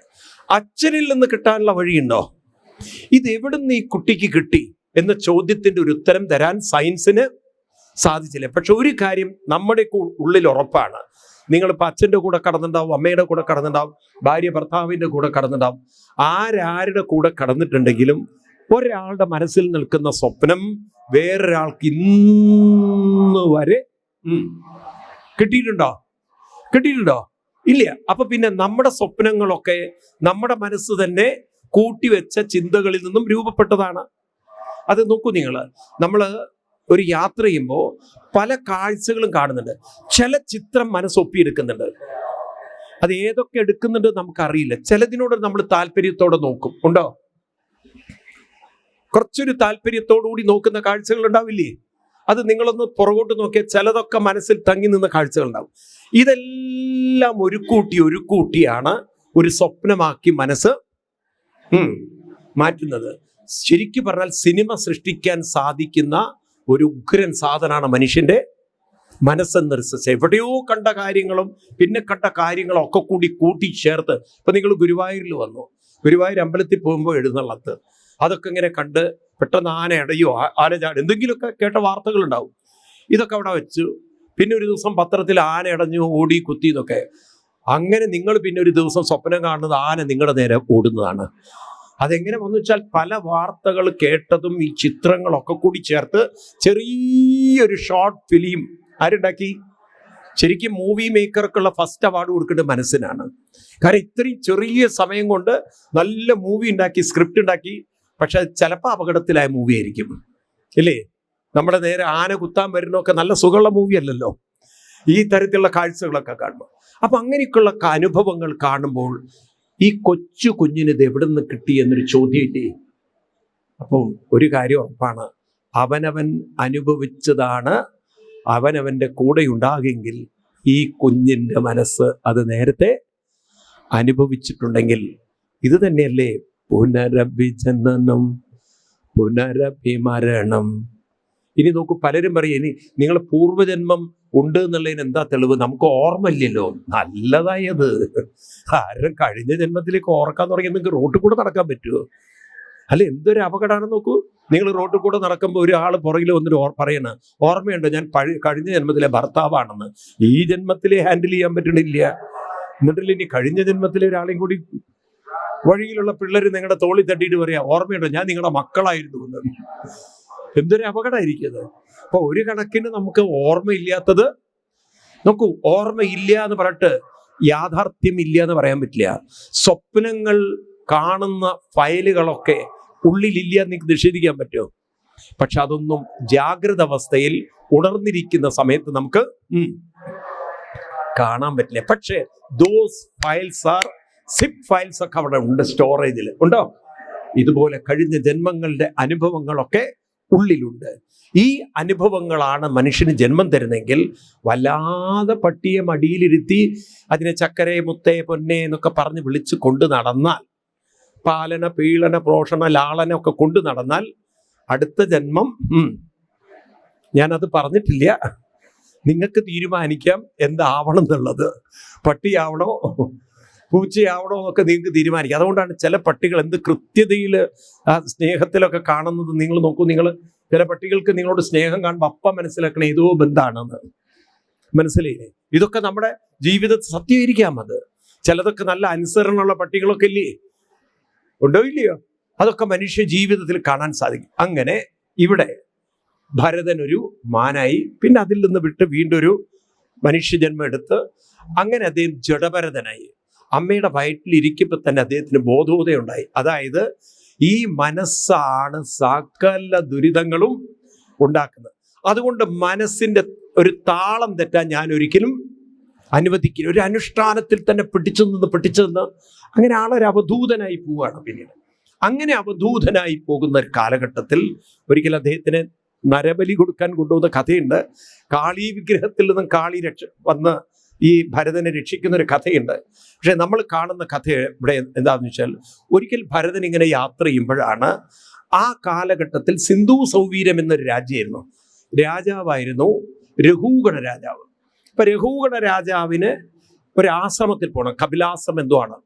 അച്ഛനിൽ നിന്ന് കിട്ടാനുള്ള വഴിയുണ്ടോ? ഇത് എവിടുന്ന് ഈ കുട്ടിക്ക് കിട്ടി എന്ന ചോദ്യത്തിന്റെ ഒരു ഉത്തരം തരാൻ സയൻസിന് സാധിച്ചില്ല. പക്ഷെ ഒരു കാര്യം നമ്മുടെ ഉള്ളിൽ ഉറപ്പാണ്. നിങ്ങളിപ്പോൾ അച്ഛൻ്റെ കൂടെ കടന്നിട്ടുണ്ടാവും, അമ്മയുടെ കൂടെ കടന്നിട്ടുണ്ടാവും, ഭാര്യ ഭർത്താവിൻ്റെ കൂടെ കടന്നിട്ടുണ്ടാവും. ആരുടെ കൂടെ കടന്നിട്ടുണ്ടെങ്കിലും ഒരാളുടെ മനസ്സിൽ നിൽക്കുന്ന സ്വപ്നം വേറൊരാൾക്ക് ഇന്ന് വരെ കിട്ടിയിട്ടുണ്ടോ? ഇല്ല. അപ്പൊ പിന്നെ നമ്മുടെ സ്വപ്നങ്ങളൊക്കെ നമ്മുടെ മനസ്സ് തന്നെ കൂട്ടിവെച്ച ചിന്തകളിൽ നിന്നും രൂപപ്പെട്ടതാണ്. അത് നോക്കൂ നിങ്ങൾ, നമ്മൾ ഒരു യാത്ര ചെയ്യുമ്പോൾ പല കാഴ്ചകളും കാണുന്നുണ്ട്. ചില ചിത്രം മനസ്സൊപ്പിയെടുക്കുന്നുണ്ട്. അത് ഏതൊക്കെ എടുക്കുന്നുണ്ട് നമുക്കറിയില്ല. ചിലതിനോട് നമ്മൾ താല്പര്യത്തോടെ നോക്കും. ഉണ്ടോ? കുറച്ചൊരു താല്പര്യത്തോടുകൂടി നോക്കുന്ന കാഴ്ചകൾ ഉണ്ടാവില്ലേ? അത് നിങ്ങളൊന്ന് പുറകോട്ട് നോക്കിയാൽ ചിലതൊക്കെ മനസ്സിൽ തങ്ങി നിന്ന കാഴ്ചകൾ ഉണ്ടാവും. ഇതെല്ലാം ഒരു കൂട്ടിയാണ് ഒരു സ്വപ്നമാക്കി മനസ്സ് മാറ്റുന്നത്. ശരിക്കും പറഞ്ഞാൽ സിനിമ സൃഷ്ടിക്കാൻ സാധിക്കുന്ന ഒരു ഉഗ്രൻ സാധനമാണ് മനുഷ്യന്റെ മനസ്സെന്ന് റിസർച്ച്. എവിടെയോ കണ്ട കാര്യങ്ങളും പിന്നെ കണ്ട കാര്യങ്ങളും ഒക്കെ കൂടി കൂട്ടിച്ചേർത്ത്, ഇപ്പൊ നിങ്ങൾ ഗുരുവായൂരിൽ വന്നു, ഗുരുവായൂർ അമ്പലത്തിൽ പോകുമ്പോൾ എഴുന്നള്ളത്ത്, അതൊക്കെ ഇങ്ങനെ കണ്ട് പെട്ടെന്ന് ആന അടയോ ആന ചാട് എന്തെങ്കിലുമൊക്കെ കേട്ട വാർത്തകളുണ്ടാവും. ഇതൊക്കെ അവിടെ വെച്ചു. പിന്നെ ഒരു ദിവസം പത്രത്തിൽ ആന അടഞ്ഞു ഓടി കുത്തി എന്നൊക്കെ. അങ്ങനെ നിങ്ങൾ പിന്നെ ഒരു ദിവസം സ്വപ്നം കാണുന്നത് ആന നിങ്ങളുടെ നേരെ ഓടുന്നതാണ്. അതെങ്ങനെ വന്നു വെച്ചാൽ പല വാർത്തകൾ കേട്ടതും ഈ ചിത്രങ്ങളൊക്കെ കൂടി ചേർത്ത് ചെറിയൊരു ഷോർട്ട് ഫിലിം ആരുണ്ടാക്കി? ശരിക്കും മൂവി മേക്കർക്കുള്ള ഫസ്റ്റ് അവാർഡ് കൊടുക്കേണ്ടത് മനസ്സിനാണ്. കാരണം ഇത്രയും ചെറിയ സമയം കൊണ്ട് നല്ല മൂവി ഉണ്ടാക്കി, സ്ക്രിപ്റ്റ് ഉണ്ടാക്കി. പക്ഷെ ചിലപ്പോൾ അപകടത്തിലായ മൂവി ആയിരിക്കും, ഇല്ലേ? നമ്മുടെ നേരെ ആന കുത്താൻ വരുന്നൊക്കെ നല്ല സുഖമുള്ള മൂവി അല്ലല്ലോ ഈ തരത്തിലുള്ള കാഴ്ചകളൊക്കെ കാണുമ്പോൾ. അപ്പൊ അങ്ങനെയൊക്കെയുള്ള അനുഭവങ്ങൾ കാണുമ്പോൾ ഈ കൊച്ചു കുഞ്ഞിന് ഇത് എവിടെ നിന്ന് കിട്ടി എന്നൊരു ചോദ്യമില്ലേ? അപ്പം ഒരു കാര്യം ഉറപ്പാണ്, അവനവൻ അനുഭവിച്ചതാണ് അവനവൻ്റെ കൂടെ ഉണ്ടാകുമെങ്കിൽ ഈ കുഞ്ഞിൻ്റെ മനസ്സ് അത് നേരത്തെ അനുഭവിച്ചിട്ടുണ്ടെങ്കിൽ ഇത് തന്നെയല്ലേ പുനരഭിജനനം പുനരഭിമരണം. ഇനി നോക്കൂ, പലരും പറയും ഇനി നിങ്ങൾ പൂർവ്വജന്മം ഉണ്ട് എന്നുള്ളതിന് എന്താ തെളിവ്? നമുക്ക് ഓർമ്മയില്ലല്ലോ. നല്ലതായത് ആരും കഴിഞ്ഞ ജന്മത്തിലേക്ക് ഓർക്കാൻ തുടങ്ങി നിങ്ങൾക്ക് റോട്ടിൽ കൂടെ നടക്കാൻ പറ്റുമോ? അല്ല, എന്തൊരു അപകടമാണെന്ന് നോക്കൂ. നിങ്ങൾ റോട്ടിൽ കൂടെ നടക്കുമ്പോൾ ഒരാൾ പുറകിൽ വന്നിട്ട് പറയണ ഓർമ്മയുണ്ടോ ഞാൻ കഴിഞ്ഞ ജന്മത്തിലെ ഭർത്താവാണെന്ന്. ഈ ജന്മത്തിലെ ഹാൻഡിൽ ചെയ്യാൻ പറ്റണില്ല. എന്നിട്ടില്ല ഇനി കഴിഞ്ഞ ജന്മത്തിലെ ഒരാളെയും കൂടി. വഴിയിലുള്ള പിള്ളേർ നിങ്ങളുടെ തോളി തട്ടിയിട്ട് പറയാ ഓർമ്മയുണ്ടോ ഞാൻ നിങ്ങളുടെ മക്കളായിരുന്നു എന്ന്. എന്തൊരു അപകടമായിരിക്കും. അപ്പൊ ഒരു കണക്കിന് നമുക്ക് ഓർമ്മയില്ലാത്തത് നോക്കൂ, ഓർമ്മയില്ല എന്ന് പറഞ്ഞിട്ട് യാഥാർത്ഥ്യമില്ല എന്ന് പറയാൻ പറ്റില്ല. സ്വപ്നങ്ങൾ കാണുന്ന ഫയലുകളൊക്കെ ഉള്ളിലില്ല എന്ന് നിഷേധിക്കാൻ പറ്റുമോ? പക്ഷെ അതൊന്നും ജാഗ്രത അവസ്ഥയിൽ ഉണർന്നിരിക്കുന്ന സമയത്ത് നമുക്ക് കാണാൻ പറ്റില്ല. പക്ഷെ those files are zip files ഒക്കെ അവിടെ ഉണ്ട്, സ്റ്റോറേജിൽ ഉണ്ടോ? ഇതുപോലെ കഴിഞ്ഞ ജന്മങ്ങളുടെ അനുഭവങ്ങളൊക്കെ ഉള്ളിലുണ്ട്. ഈ അനുഭവങ്ങളാണ് മനുഷ്യന് ജന്മം തരുന്നെങ്കിൽ വല്ലാതെ പട്ടിയെ മടിയിലിരുത്തി അതിനെ ചക്കരെ മുത്തേ പൊന്നെ എന്നൊക്കെ പറഞ്ഞ് വിളിച്ച് കൊണ്ടു നടന്നാൽ, പാലന പീളന പോഷണ ലാളന ഒക്കെ കൊണ്ടു നടന്നാൽ അടുത്ത ജന്മം ഞാനത് പറഞ്ഞിട്ടില്ല, നിങ്ങൾക്ക് തീരുമാനിക്കാം എന്താവണം എന്നുള്ളത്. പട്ടിയാവണോ പൂച്ചയാവണോ എന്നൊക്കെ നിങ്ങൾക്ക് തീരുമാനിക്കാം. അതുകൊണ്ടാണ് ചില പട്ടികൾ എന്ത് കൃത്യതയിൽ സ്നേഹത്തിലൊക്കെ കാണുന്നത്. നിങ്ങൾ നോക്കൂ, നിങ്ങൾ ചില പട്ടികൾക്ക് നിങ്ങളോട് സ്നേഹം കാണുമ്പോൾ അപ്പം മനസ്സിലാക്കണം ഏതോ ബന്ധാണെന്ന്. മനസ്സിലായില്ലേ? ഇതൊക്കെ നമ്മുടെ ജീവിതത്തിൽ സത്യമായിരിക്കാം. അത് ചിലതൊക്കെ നല്ല അനുസരണമുള്ള പട്ടികളൊക്കെ ഇല്ലേ, ഉണ്ടോ ഇല്ലയോ? അതൊക്കെ മനുഷ്യ ജീവിതത്തിൽ കാണാൻ സാധിക്കും. അങ്ങനെ ഇവിടെ ഭരതൻ ഒരു മാനായി, പിന്നെ അതിൽ നിന്ന് വിട്ട് വീണ്ടും ഒരു മനുഷ്യജന്മം എടുത്ത് അങ്ങനെ അദ്ദേഹം ജഡഭരതനായി. അമ്മയുടെ വയറ്റിലിരിക്കുമ്പോൾ തന്നെ അദ്ദേഹത്തിന് ബോധോദയം. അതായത് ഈ മനസ്സാണ് സകല ദുരിതങ്ങളും ഉണ്ടാക്കുന്നത്. അതുകൊണ്ട് മനസ്സിന്റെ ഒരു താളം തെറ്റാൻ ഞാൻ ഒരിക്കലും അനുവദിക്കില്ല. ഒരു അനുഷ്ഠാനത്തിൽ തന്നെ പിടിച്ചു നിന്ന് അങ്ങനെ ആളൊരു അവധൂതനായി പോവുകയാണ്. പിന്നീട് അങ്ങനെ അവധൂതനായി പോകുന്ന ഒരു കാലഘട്ടത്തിൽ ഒരിക്കൽ അദ്ദേഹത്തിന് നരബലി കൊടുക്കാൻ കൊണ്ടുപോകുന്ന കഥയുണ്ട്. കാളി വിഗ്രഹത്തിൽ നിന്നും കാളി വന്ന് ഈ ഭരതനെ രക്ഷിക്കുന്ന ഒരു കഥയുണ്ട്. പക്ഷെ നമ്മൾ കാണുന്ന കഥ ഇവിടെ എന്താണെന്ന് വെച്ചാൽ, ഒരിക്കൽ ഭരതൻ ഇങ്ങനെ യാത്ര ചെയ്യുമ്പോഴാണ് ആ കാലഘട്ടത്തിൽ സിന്ധു സൗവീരം എന്നൊരു രാജ്യമായിരുന്നു. രാജാവായിരുന്നു രഘൂഗണ രാജാവ്. അപ്പൊ രഘൂഗണ രാജാവിന് ഒരു ആശ്രമത്തിൽ പോകണം, കപിലാശ്രമം എന്തോ ആണ്.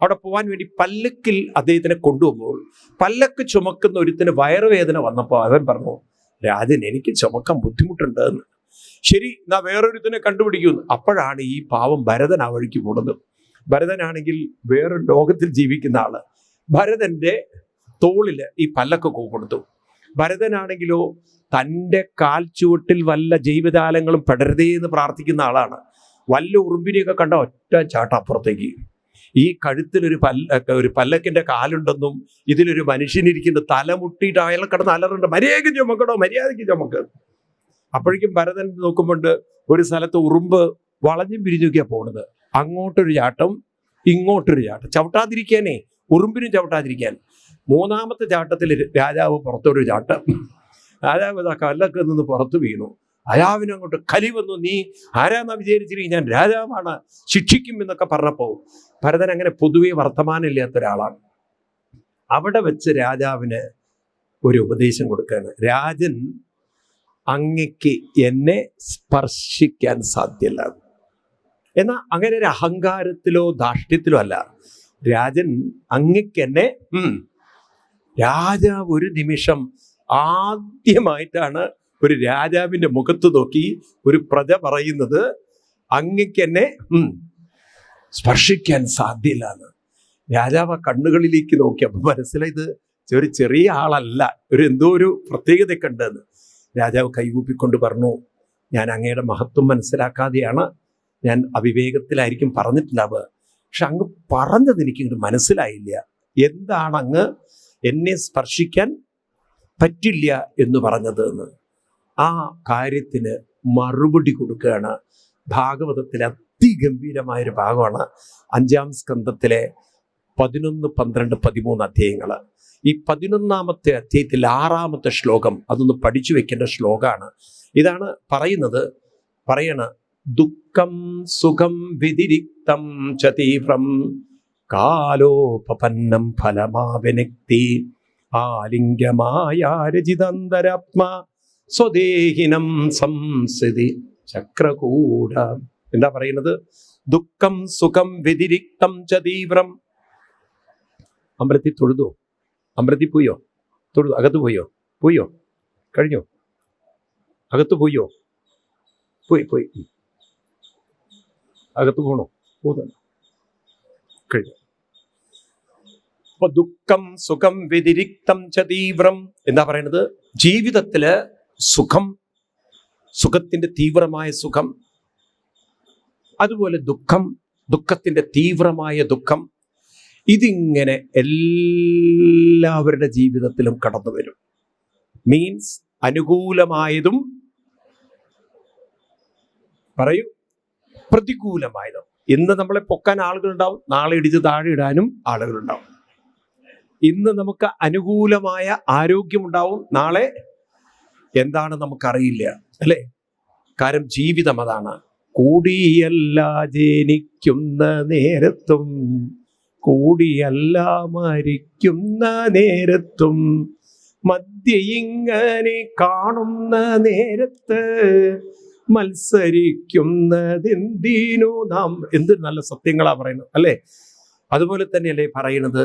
അവിടെ പോകാൻ വേണ്ടി പല്ലക്കിൽ അദ്ദേഹത്തിനെ കൊണ്ടുപോകുമ്പോൾ പല്ലക്ക് ചുമക്കുന്ന ഒരുത്തിന് വയറുവേദന വന്നപ്പോൾ അവൻ പറഞ്ഞു, രാജൻ എനിക്ക് ചുമക്കാൻ ബുദ്ധിമുട്ടുണ്ട് എന്ന്. ശരി, എന്നാ വേറൊരുത്തിനെ കണ്ടുപിടിക്കുന്നു. അപ്പോഴാണ് ഈ പാവം ഭരതൻ ആ വഴിക്ക് പോണത്. ഭരതനാണെങ്കിൽ വേറൊരു ലോകത്തിൽ ജീവിക്കുന്ന ആള്. ഭരതന്റെ തോളില് ഈ പല്ലക്ക് കൊടുത്തു. ഭരതനാണെങ്കിലോ തൻ്റെ കാൽ ചുവട്ടിൽ വല്ല ജൈവജാലങ്ങളും പെടരുതേ എന്ന് പ്രാർത്ഥിക്കുന്ന ആളാണ്. വല്ല ഉറുമ്പിനെയൊക്കെ കണ്ട ഒറ്റ ചാട്ട അപ്പുറത്തേക്ക്. ഈ കഴുത്തിലൊരു ഒരു പല്ലക്കിന്റെ കാലുണ്ടെന്നും ഇതിലൊരു മനുഷ്യനിരിക്കുന്ന തലമുട്ടിയിട്ട് അയാൾ കിടന്ന് അലറുണ്ട്, മര്യാദയ്ക്ക് ചുമക്കടോ, മര്യാദയ്ക്ക് ചുമക്ക്. അപ്പോഴേക്കും ഭരതൻ നോക്കുമ്പോണ്ട് ഒരു സ്ഥലത്ത് ഉറുമ്പ് വളഞ്ഞും പിരിഞ്ഞൊക്കെയാ പോണത്. അങ്ങോട്ടൊരു ചാട്ടം, ഇങ്ങോട്ടൊരു ചാട്ടം, ചവിട്ടാതിരിക്കാനേ, ഉറുമ്പിനും ചവിട്ടാതിരിക്കാൻ. മൂന്നാമത്തെ ചാട്ടത്തിൽ രാജാവ് പുറത്തൊരു ചാട്ടം. രാജാവ് ഇതാ കല്ലൊക്കെ നിന്ന് പുറത്തു വീണു. രാജാവിനങ്ങോട്ട് കലി വന്നു. നീ ആരാന്നാ വിചാരിച്ചിരിക്കും, ഞാൻ രാജാവാണ്, ശിക്ഷിക്കും എന്നൊക്കെ പറഞ്ഞപ്പോൾ ഭരതൻ അങ്ങനെ പൊതുവെ വർത്തമാനമില്ലാത്ത ഒരാളാണ്. അവിടെ വെച്ച് രാജാവിന് ഒരു ഉപദേശം കൊടുക്കുകയാണ്. രാജൻ, അങ്ങയ്ക്ക് എന്നെ സ്പർശിക്കാൻ സാധ്യമല്ല. എന്നാൽ അങ്ങനെ ഒരു അഹങ്കാരത്തിലോ ധാർഷ്ട്യത്തിലോ അല്ല. രാജൻ, അങ്ങയ്ക്ക് എന്നെ രാജാവ് ഒരു നിമിഷം ആദ്യമായിട്ടാണ് ഒരു രാജാവിന്റെ മുഖത്ത് നോക്കി ഒരു പ്രജ പറയുന്നത്, അങ്ങയ്ക്ക് എന്നെ സ്പർശിക്കാൻ സാധ്യമില്ലാന്ന്. രാജാവ് ആ കണ്ണുകളിലേക്ക് നോക്കിയപ്പോൾ മനസ്സിലായത് ഒരു ചെറിയ ആളല്ല, എന്തോ ഒരു പ്രത്യേകതയൊക്കെ ഉണ്ടെന്ന്. രാജാവ് കൈകൂപ്പിക്കൊണ്ട് പറഞ്ഞു, ഞാൻ അങ്ങയുടെ മഹത്വം മനസ്സിലാക്കാതെയാണ്, ഞാൻ അവിവേകത്തിലായിരിക്കും പറഞ്ഞിട്ടുണ്ടാവുക. പക്ഷെ അങ്ങ് പറഞ്ഞത് എനിക്ക് മനസ്സിലായില്ല. എന്താണ് അങ്ങ് എന്നെ സ്പർശിക്കാൻ പറ്റില്ല എന്ന് പറഞ്ഞത് എന്ന്. ആ കാര്യത്തിന് മറുപടി കൊടുക്കുകയാണ്. ഭാഗവതത്തിലെ അതിഗംഭീരമായൊരു ഭാഗമാണ് 5-ാം സ്കന്ധത്തിലെ 11, 12, 13 അധ്യായങ്ങൾ. ഈ 11-ാമത്തെ അധ്യായത്തിൽ 6-ാമത്തെ ശ്ലോകം അതൊന്ന് പഠിച്ചു വെക്കേണ്ട ശ്ലോകമാണ്. ഇതാണ് പറയണ ദുഃഖം സുഖം വ്യതിരിക്തം ച തീവ്രം കാലോപപന്നം ഫലമാവനക്തി ആലിംഗ്യമായാരജിതന്തരാത്മാ സ്വദേഹിനം സംസതി ചക്രകൂട. എന്താ പറയുന്നത്? ദുഃഖം സുഖം വ്യതിരിക്തം ച തീവ്രം. അമ്പലത്തിൽ തൊഴുതോ? അമ്പലത്തിൽ പോയോ? തൊഴുതു? അകത്ത് പോയോ? കഴിഞ്ഞോ? അകത്ത് പോയോ? പോയി അകത്ത് പോണോ? കഴിഞ്ഞു. അപ്പൊ ദുഃഖം സുഖം വ്യതിരിക്തം ച തീവ്രം എന്താ പറയുന്നത്? ജീവിതത്തില് സുഖത്തിന്റെ തീവ്രമായ സുഖം, അതുപോലെ ദുഃഖത്തിന്റെ തീവ്രമായ ദുഃഖം, ഇതിങ്ങനെ എല്ലാവരുടെ ജീവിതത്തിലും കടന്നു വരും. മീൻസ് അനുകൂലമായതും പറയൂ, പ്രതികൂലമായതും. ഇന്ന് നമ്മളെ പൊക്കാൻ ആളുകളുണ്ടാവും, നാളെ ഇടിച്ച് താഴെ ഇടാനും ആളുകളുണ്ടാവും. ഇന്ന് നമുക്ക് അനുകൂലമായ ആരോഗ്യമുണ്ടാവും, നാളെ എന്താണ് നമുക്കറിയില്ല, അല്ലേ? കാരണം ജീവിതം അതാണ്. കൂടിയല്ല ജനിക്കുന്ന നേരത്തും കൂടിയല്ല മരിക്കുന്ന നേരത്തും മധ്യ ഇങ്ങനെ കാണുന്ന നേരത്ത് മത്സരിക്കുന്നതെന്തിനു നാം. എന്ത് നല്ല സത്യങ്ങളാ പറയുന്നത്, അല്ലേ? അതുപോലെ തന്നെയല്ലേ പറയുന്നത്?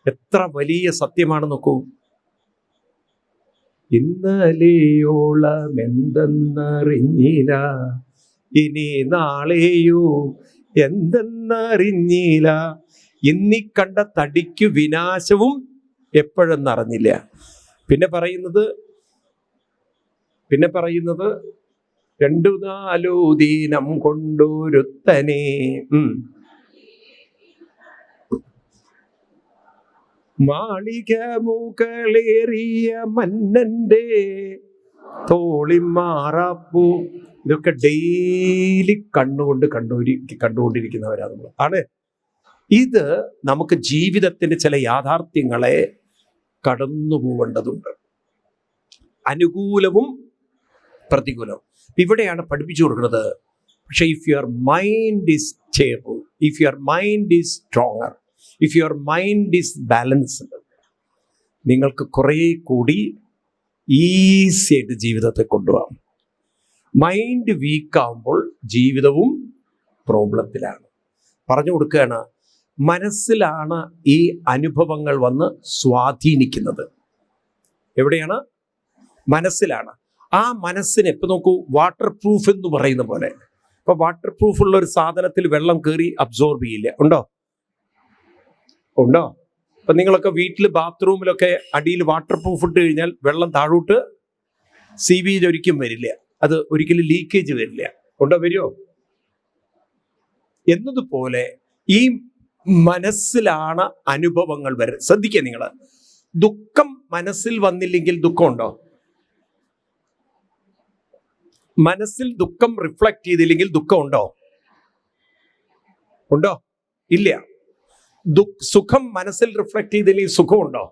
എത്ര വലിയ സത്യമാണ് നോക്കൂ. ഇന്നലെയോളം എന്തെന്നറിഞ്ഞില്ല, ഇനി നാളെയോ എന്തെന്നറിഞ്ഞില്ല, ഇന്നീ കണ്ട തടിക്കു വിനാശവും എപ്പോഴെന്നറിഞ്ഞില്ല. പിന്നെ പറയുന്നത് 2-4 ദീനം കൊണ്ടൊരുത്തനെ മാളിക മുകളേറിയ മന്നന്റെ തോളിമാറാപ്പൂ. ഇതൊക്കെ ഡെയിലി കണ്ടുകൊണ്ടിരിക്കുന്നവരാണ് നമ്മൾ. ആണ് ഇത് നമുക്ക് ജീവിതത്തിന്റെ ചില യാഥാർത്ഥ്യങ്ങളെ കടന്നു പോവേണ്ടതുണ്ട്, അനുകൂലവും പ്രതികൂലവും. ഇവിടെയാണ് പഠിപ്പിച്ചു കൊടുക്കുന്നത്. പക്ഷെ if your mind is stable, if your mind is stronger, if your mind is balanced, നിങ്ങൾക്ക് കുറേ കൂടി ഈസി ആയിട്ട് ജീവിതത്തെ കൊണ്ടുപോകാം. മൈൻഡ് വീക്കാവുമ്പോൾ ജീവിതവും പ്രോബ്ലത്തിലാണ്. പറഞ്ഞു കൊടുക്കുകയാണ്, മനസ്സിലാണ് ഈ അനുഭവങ്ങൾ വന്ന് സ്വാധീനിക്കുന്നത്. എവിടെയാണ്? മനസ്സിലാണ്. ആ മനസ്സിന് ഇപ്പം നോക്കൂ, വാട്ടർ പ്രൂഫ് എന്ന് പറയുന്ന പോലെ. ഇപ്പൊ വാട്ടർ പ്രൂഫ് ഉള്ള ഒരു സാധനത്തിൽ വെള്ളം കയറി അബ്സോർബ് ചെയ്യില്ല. ഉണ്ടോ? ഇപ്പൊ നിങ്ങളൊക്കെ വീട്ടിൽ ബാത്റൂമിലൊക്കെ അടിയിൽ വാട്ടർ പ്രൂഫ് ഇട്ട് കഴിഞ്ഞാൽ വെള്ളം താഴോട്ട് സീവേജ് ഒരിക്കലും വരില്ല, അത് ഒരിക്കലും ലീക്കേജ് വരില്ല. വരുമോ? എന്നതുപോലെ ഈ മനസ്സിലാണ് അനുഭവങ്ങൾ വരുന്നത്. ശ്രദ്ധിക്കുക നിങ്ങൾ, ദുഃഖം മനസ്സിൽ വന്നില്ലെങ്കിൽ ദുഃഖമുണ്ടോ? മനസ്സിൽ ദുഃഖം റിഫ്ലക്ട് ചെയ്തില്ലെങ്കിൽ ദുഃഖമുണ്ടോ? ഉണ്ടോ? ഇല്ല. സുഖം മനസ്സിൽ റിഫ്ലക്ട് ചെയ്തില്ലെങ്കിൽ സുഖമുണ്ടോ?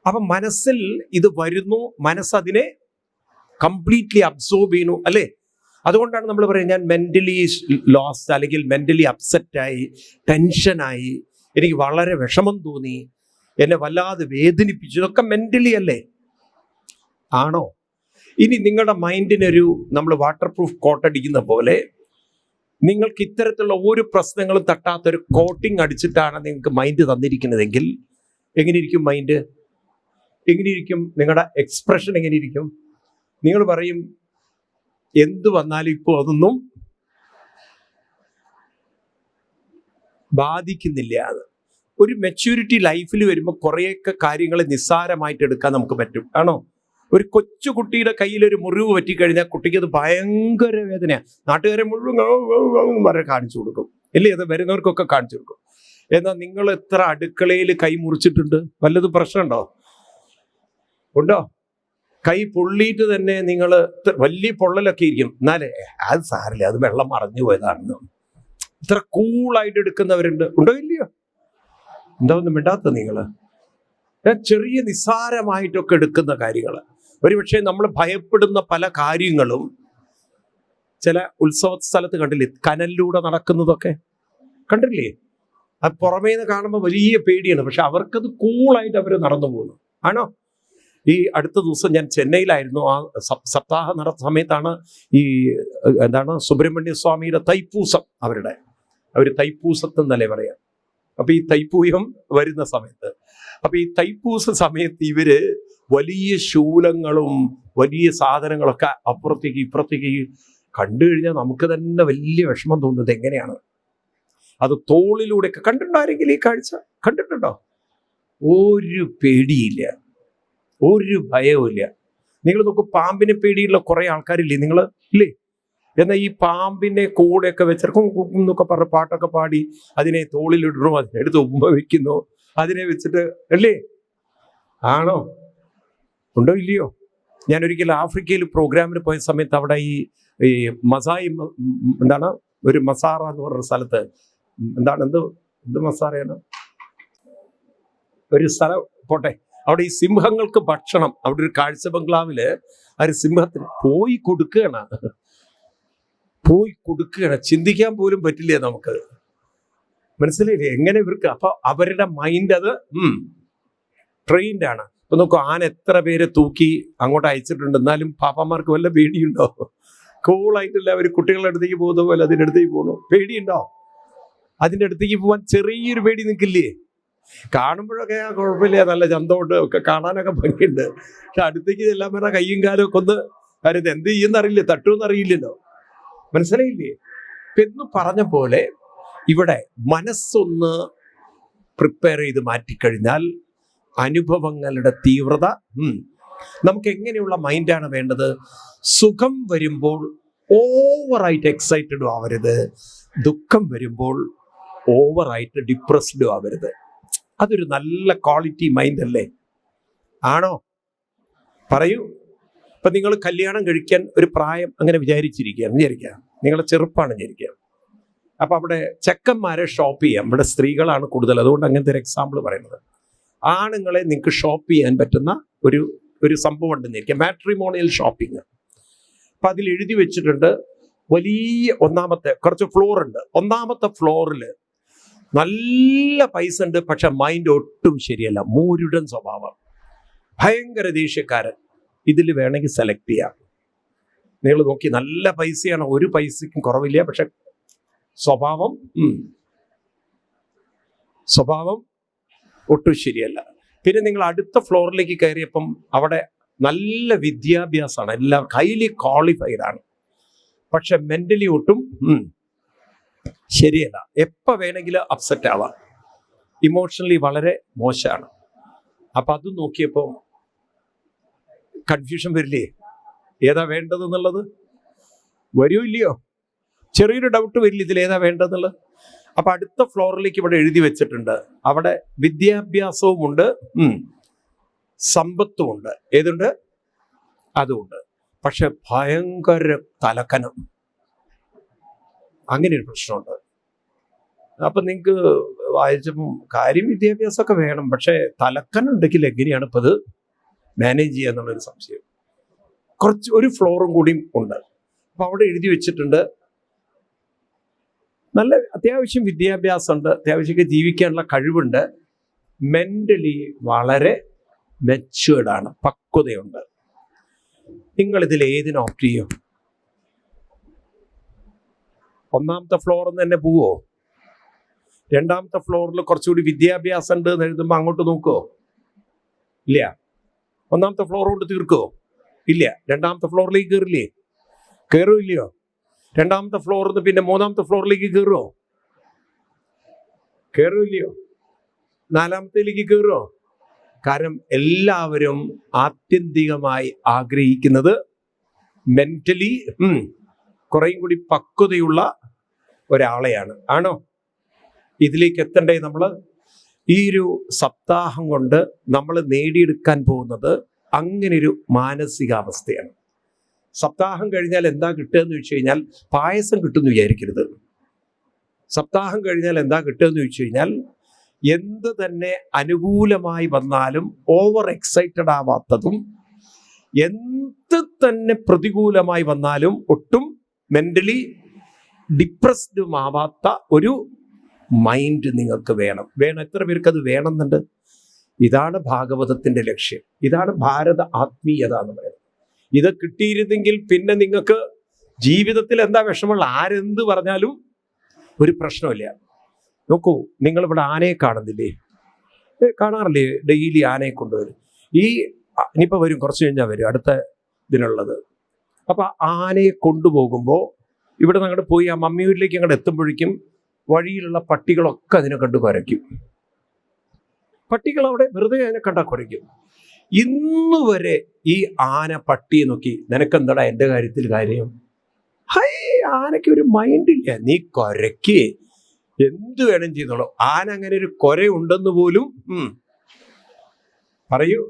അപ്പൊ മനസ്സിൽ ഇത് വരുന്നു, മനസ്സതിനെ കംപ്ലീറ്റ്ലി അബ്സോർബ് ചെയ്യുന്നു, അല്ലേ? അതുകൊണ്ടാണ് നമ്മൾ പറയുന്നത്, ഞാൻ മെന്റലി ലോസ്റ്റ്, അല്ലെങ്കിൽ മെന്റലി അപ്സെറ്റായി, ടെൻഷനായി, എനിക്ക് വളരെ വിഷമം തോന്നി, എന്നെ വല്ലാതെ വേദനിപ്പിച്ചു. ഇതൊക്കെ മെന്റലി അല്ലേ? ആണോ? ഇനി നിങ്ങളുടെ മൈൻഡിനൊരു നമ്മൾ വാട്ടർ പ്രൂഫ് കോട്ട് അടിക്കുന്ന പോലെ നിങ്ങൾക്ക് ഇത്തരത്തിലുള്ള ഒരു പ്രശ്നങ്ങളും തട്ടാത്തൊരു കോട്ടിങ് അടിച്ചിട്ടാണ് നിങ്ങൾക്ക് മൈൻഡ് തന്നിരിക്കുന്നതെങ്കിൽ എങ്ങനെയിരിക്കും മൈൻഡ്? എങ്ങനെയിരിക്കും നിങ്ങളുടെ എക്സ്പ്രഷൻ? എങ്ങനെയിരിക്കും? നിങ്ങൾ പറയും, എന്തു വന്നാലും ഇപ്പോൾ അതൊന്നും ബാധിക്കുന്നില്ല. അത് ഒരു മെച്യൂരിറ്റി ലൈഫിൽ വരുമ്പോൾ കുറേയൊക്കെ കാര്യങ്ങൾ നിസ്സാരമായിട്ട് എടുക്കാൻ നമുക്ക് പറ്റും. ആണോ? ഒരു കൊച്ചു കുട്ടിയുടെ കയ്യിലൊരു മുറിവ് പറ്റിക്കഴിഞ്ഞാൽ കുട്ടിക്ക് അത് ഭയങ്കര വേദനയാണ്. നാട്ടുകാരെ മുഴുവൻ വരെ കാണിച്ചു കൊടുക്കും, ഇല്ലേ? അത് വരുന്നവർക്കൊക്കെ കാണിച്ചു കൊടുക്കും. എന്നാൽ നിങ്ങൾ എത്ര അടുക്കളയിൽ കൈ മുറിച്ചിട്ടുണ്ട്? വല്ലതും പ്രശ്നമുണ്ടോ? ഉണ്ടോ? കൈ പൊള്ളിയിട്ട് തന്നെ നിങ്ങൾ വലിയ പൊള്ളലൊക്കെ ഇരിക്കും, എന്നാലേ അത് സാരില്ല, അത് വെള്ളം മറഞ്ഞു പോയതാണെന്ന് ഇത്ര കൂളായിട്ട് എടുക്കുന്നവരുണ്ട്. ഉണ്ടോ? ഇല്ലയോ? എന്താ ഒന്നും മിണ്ടാത്ത നിങ്ങൾ? ചെറിയ നിസ്സാരമായിട്ടൊക്കെ എടുക്കുന്ന കാര്യങ്ങൾ. ഒരുപക്ഷെ നമ്മൾ ഭയപ്പെടുന്ന പല കാര്യങ്ങളും ചില ഉത്സവ സ്ഥലത്ത് കണ്ടില്ലേ? കനലിലൂടെ നടക്കുന്നതൊക്കെ കണ്ടില്ലേ? അത് പുറമേ നിന്ന് കാണുമ്പോൾ വലിയ പേടിയാണ്, പക്ഷെ അവർക്കത് കൂളായിട്ട് അവർ നടന്നു പോകുന്നു. ആണോ? ഈ അടുത്ത ദിവസം ഞാൻ ചെന്നൈയിലായിരുന്നു. ആ സപ്താഹം നടന്ന സമയത്താണ് ഈ സുബ്രഹ്മണ്യ സ്വാമിയുടെ തൈപ്പൂസം. അവർ തൈപ്പൂസത്തെന്നല്ലേ പറയാം. അപ്പൊ ഈ തൈപ്പൂയം വരുന്ന സമയത്ത്, അപ്പൊ ഈ തൈപ്പൂസ സമയത്ത് ഇവര് വലിയ ശൂലങ്ങളും വലിയ സാധനങ്ങളൊക്കെ അപ്പുറത്തേക്ക് ഇപ്പുറത്തേക്ക് കണ്ടു കഴിഞ്ഞാൽ നമുക്ക് തന്നെ വലിയ വിഷമം തോന്നുന്നത് എങ്ങനെയാണ്? അത് തോളിലൂടെയൊക്കെ കണ്ടിട്ടുണ്ടാരെങ്കിൽ ഈ കാഴ്ച കണ്ടിട്ടുണ്ടോ? ഒരു പേടിയില്ല, ഒരു ഭയവുമില്ല. നിങ്ങൾ നോക്കൂ, പാമ്പിനെ പേടിയുള്ള കുറെ ആൾക്കാരില്ലേ? നിങ്ങൾ ഇല്ലേ? എന്നാൽ ഈ പാമ്പിനെ കൂടെയൊക്കെ വെച്ചിറക്കും എന്നൊക്കെ പറഞ്ഞ പാട്ടൊക്കെ പാടി അതിനെ തോളിലിടുന്നു, അതിനെടുത്ത് ഉമ്മ വെക്കുന്നു, അതിനെ വെച്ചിട്ട്, അല്ലേ? ആണോ? ഉണ്ടോ? ഇല്ലയോ? ഞാൻ ഒരിക്കലും ആഫ്രിക്കയിൽ പ്രോഗ്രാമിന് പോയ സമയത്ത് അവിടെ ഈ മസായി ഒരു മസാറ എന്ന് പറഞ്ഞ സ്ഥലത്ത് എന്ത് മസാറയാണ് ഒരു സ്ഥലം പോട്ടെ, അവിടെ ഈ സിംഹങ്ങൾക്ക് ഭക്ഷണം, അവിടെ ഒരു കാഴ്ച ബംഗ്ലാവില് ആ ഒരു സിംഹത്തിന് പോയി കൊടുക്കുകയാണ്. ചിന്തിക്കാൻ പോലും പറ്റില്ല നമുക്ക്. മനസ്സിലായില്ലേ എങ്ങനെ ഇവർക്ക്? അപ്പൊ അവരുടെ മൈൻഡ് അത് ട്രെയിൻഡ് ആണ്. ഇപ്പൊ നോക്കൂ, ആന എത്ര പേരെ തൂക്കി അങ്ങോട്ട് അയച്ചിട്ടുണ്ട്, എന്നാലും പാപ്പന്മാർക്ക് വല്ല പേടിയുണ്ടോ? കൂളായിട്ടില്ല അവർ കുട്ടികളുടെ അടുത്തേക്ക് പോകുന്ന പോലെ അതിൻ്റെ അടുത്തേക്ക് പോകണു. പേടിയുണ്ടോ? അതിൻ്റെ അടുത്തേക്ക് പോകാൻ ചെറിയൊരു പേടി നിൽക്കില്ലേ? കാണുമ്പോഴൊക്കെ കുഴപ്പമില്ല, നല്ല ചന്തമുണ്ട്, ഒക്കെ കാണാനൊക്കെ ഭംഗിയുണ്ട്. പക്ഷെ അടുത്തേക്ക് എല്ലാം പറഞ്ഞാൽ കയ്യും കാലും ഒക്കെ ഒന്ന് കാര്യം എന്ത് ചെയ്യുന്നറിയില്ല, തട്ടുമെന്നറിയില്ലല്ലോ. മനസ്സിലായില്ലേ? എന്ന് പറഞ്ഞ പോലെ ഇവിടെ മനസ്സൊന്ന് പ്രിപ്പയർ ചെയ്ത് മാറ്റിക്കഴിഞ്ഞാൽ അനുഭവങ്ങളുടെ തീവ്രത നമുക്ക് എങ്ങനെയുള്ള മൈൻഡാണ് വേണ്ടത്? സുഖം വരുമ്പോൾ ഓവറായിട്ട് എക്സൈറ്റഡും ആവരുത്, ദുഃഖം വരുമ്പോൾ ഓവറായിട്ട് ഡിപ്രസ്ഡും ആവരുത്. അതൊരു നല്ല ക്വാളിറ്റി മൈൻഡ് അല്ലേ? ആണോ? പറയൂ. ഇപ്പൊ നിങ്ങൾ കല്യാണം കഴിക്കാൻ ഒരു പ്രായം അങ്ങനെ വിചാരിക്കാം, നിങ്ങളെ ചെറുപ്പാണ് വിചാരിക്കുക. അപ്പൊ അവിടെ ചെക്കന്മാരെ ഷോപ്പ് ചെയ്യാം, ഇവിടെ സ്ത്രീകളാണ് കൂടുതൽ, അതുകൊണ്ട് അങ്ങനത്തെ ഒരു എക്സാമ്പിൾ പറയുന്നത്. ആണുങ്ങളെ നിങ്ങൾക്ക് ഷോപ്പ് ചെയ്യാൻ പറ്റുന്ന ഒരു സംഭവം ഉണ്ടെന്നിരിക്കാം, മാട്രിമോണിയൽ ഷോപ്പിംഗ്. അപ്പൊ അതിൽ എഴുതി വെച്ചിട്ടുണ്ട്, വലിയ കുറച്ച് ഫ്ലോർ ഉണ്ട്. ഒന്നാമത്തെ ഫ്ലോറിൽ നല്ല പൈസ ഉണ്ട്, പക്ഷെ മൈൻഡ് ഒട്ടും ശരിയല്ല, മൂരുടൻ സ്വഭാവം, ഭയങ്കര ദേഷ്യക്കാരൻ. ഇതിൽ വേണമെങ്കിൽ സെലക്ട് ചെയ്യാം. നിങ്ങൾ നോക്കി, നല്ല പൈസയാണ്, ഒരു പൈസയ്ക്കും കുറവില്ല, പക്ഷെ സ്വഭാവം ഒട്ടും ശരിയല്ല. പിന്നെ നിങ്ങൾ അടുത്ത ഫ്ലോറിലേക്ക് കയറിയപ്പം അവിടെ നല്ല വിദ്യാഭ്യാസമാണ്, എല്ലാം ഹൈലി ക്വാളിഫൈഡ് ആണ്, പക്ഷെ മെന്റലി ഒട്ടും ശരിയല്ല. എപ്പോൾ വേണമെങ്കിലും അപ്സെറ്റ് ആവാം, ഇമോഷണലി വളരെ മോശമാണ്. അപ്പം അത് നോക്കിയപ്പോൾ കൺഫ്യൂഷൻ വരില്ലേ? ഏതാ വേണ്ടതെന്നുള്ളത് വരുമോ ഇല്ലയോ? ചെറിയൊരു ഡൗട്ട് വരില്ല, ഇതിലേതാ വേണ്ടതെന്നുള്ളത്. അപ്പൊ അടുത്ത ഫ്ലോറിലേക്ക് ഇവിടെ എഴുതി വെച്ചിട്ടുണ്ട്, അവിടെ വിദ്യാഭ്യാസവുമുണ്ട്, സമ്പത്തുമുണ്ട്. ഏതുണ്ട്? അതുമുണ്ട്. പക്ഷെ ഭയങ്കര തലക്കനം. അങ്ങനെ ഒരു പ്രശ്നമുണ്ട്. അപ്പൊ നിങ്ങൾക്ക് വായിച്ചപ്പം കാര്യം വിദ്യാഭ്യാസമൊക്കെ വേണം, പക്ഷെ തലക്കനം ഉണ്ടെങ്കിൽ എങ്ങനെയാണ് ഇപ്പൊ ഇത് മാനേജ് ചെയ്യുക എന്നുള്ളൊരു സംശയം. ഒരു ഫ്ലോറും കൂടിയും ഉണ്ട്. അപ്പൊ അവിടെ എഴുതി വെച്ചിട്ടുണ്ട്, നല്ല അത്യാവശ്യം വിദ്യാഭ്യാസമുണ്ട്, അത്യാവശ്യമൊക്കെ ജീവിക്കാനുള്ള കഴിവുണ്ട്, മെന്റലി വളരെ മെച്യൂർഡാണ്, പക്വതയുണ്ട്. നിങ്ങളിതിൽ ഏതിന് ഓപ്റ്റ് ചെയ്യും? ഒന്നാമത്തെ ഫ്ലോറിൽ തന്നെ പോവോ? രണ്ടാമത്തെ ഫ്ലോറിൽ കുറച്ചുകൂടി വിദ്യാഭ്യാസം ഉണ്ട് എന്ന് എഴുതുമ്പോൾ അങ്ങോട്ട് നോക്കുവോ? ഇല്ല. ഒന്നാമത്തെ ഫ്ലോർ കൊണ്ട് തീർക്കുവോ? ഇല്ല. രണ്ടാമത്തെ ഫ്ലോറിലേക്ക് കയറില്ലേ? കയറുമോ ഇല്ലയോ? രണ്ടാമത്തെ ഫ്ലോറിൽ നിന്ന് പിന്നെ മൂന്നാമത്തെ ഫ്ലോറിലേക്ക് കയറുമോ? കയറുമില്ലയോ? നാലാമത്തേലേക്ക് കയറുമോ? കാരണം എല്ലാവരും ആത്യന്തികമായി ആഗ്രഹിക്കുന്നത് മെന്റലി കുറേയും കൂടി പക്വതയുള്ള ഒരാളെയാണ്. ആണോ? ഇതിലേക്ക് എത്തണ്ടേ നമ്മൾ? ഈ ഒരു സപ്താഹം കൊണ്ട് നമ്മൾ നേടിയെടുക്കാൻ പോകുന്നത് അങ്ങനൊരു മാനസികാവസ്ഥയാണ്. സപ്താഹം കഴിഞ്ഞാൽ എന്താ കിട്ടുക എന്ന് ചോദിച്ചു കഴിഞ്ഞാൽ പായസം കിട്ടുമെന്ന് വിചാരിക്കരുത്. സപ്താഹം കഴിഞ്ഞാൽ എന്താ കിട്ടുക എന്ന് ചോദിച്ചു കഴിഞ്ഞാൽ എന്ത് തന്നെ അനുകൂലമായി വന്നാലും ഓവർ എക്സൈറ്റഡ് ആവാത്തതും, എന്ത് തന്നെ പ്രതികൂലമായി വന്നാലും ഒട്ടും മെന്റലി ഡിപ്രസ്ഡും ആവാത്ത ഒരു മൈൻഡ് നിങ്ങൾക്ക് വേണം. എത്ര പേർക്ക് അത് വേണമെന്നുണ്ട്? ഇതാണ് ഭാഗവതത്തിന്റെ ലക്ഷ്യം. ഇതാണ് ഭാരത ആത്മീയത എന്ന് പറയുന്നത്. ഇത് കിട്ടിയിരുന്നെങ്കിൽ പിന്നെ നിങ്ങൾക്ക് ജീവിതത്തിൽ എന്താ വിഷമമുള്ള, ആരെന്ത് പറഞ്ഞാലും ഒരു പ്രശ്നമില്ല. നോക്കൂ, നിങ്ങളിവിടെ ആനയെ കാണുന്നില്ലേ? കാണാറില്ലേ? ഡെയിലി ആനയെ കൊണ്ടുവരും. ഇനിയിപ്പോൾ വരും, കുറച്ച് കഴിഞ്ഞാൽ വരും അടുത്ത ഇതിനുള്ളത്. അപ്പം ആനയെ കൊണ്ടുപോകുമ്പോൾ ഇവിടെ അങ്ങോട്ട് പോയി ആ മമ്മിയൂരിലേക്ക് അങ്ങോട്ട് എത്തുമ്പോഴേക്കും വഴിയിലുള്ള പട്ടികളൊക്കെ അതിനെ കണ്ട് കുരയ്ക്കും. പട്ടികൾ അവിടെ വെറുതെ അതിനെ കണ്ടാൽ കുരയ്ക്കും. ഇന്ന് വരെ ഈ ആന പട്ടിയെ നോക്കി, നിനക്കെന്താടാ എൻ്റെ കാര്യത്തിൽ കാര്യം? ആനയ്ക്ക് ഒരു മൈൻഡില്ല, നീ കുരയ്ക്ക്, എന്ത് വേണം ചെയ്തോളൂ. ആന അങ്ങനെ ഒരു കുരയുണ്ടെന്ന് പോലും പറയൂ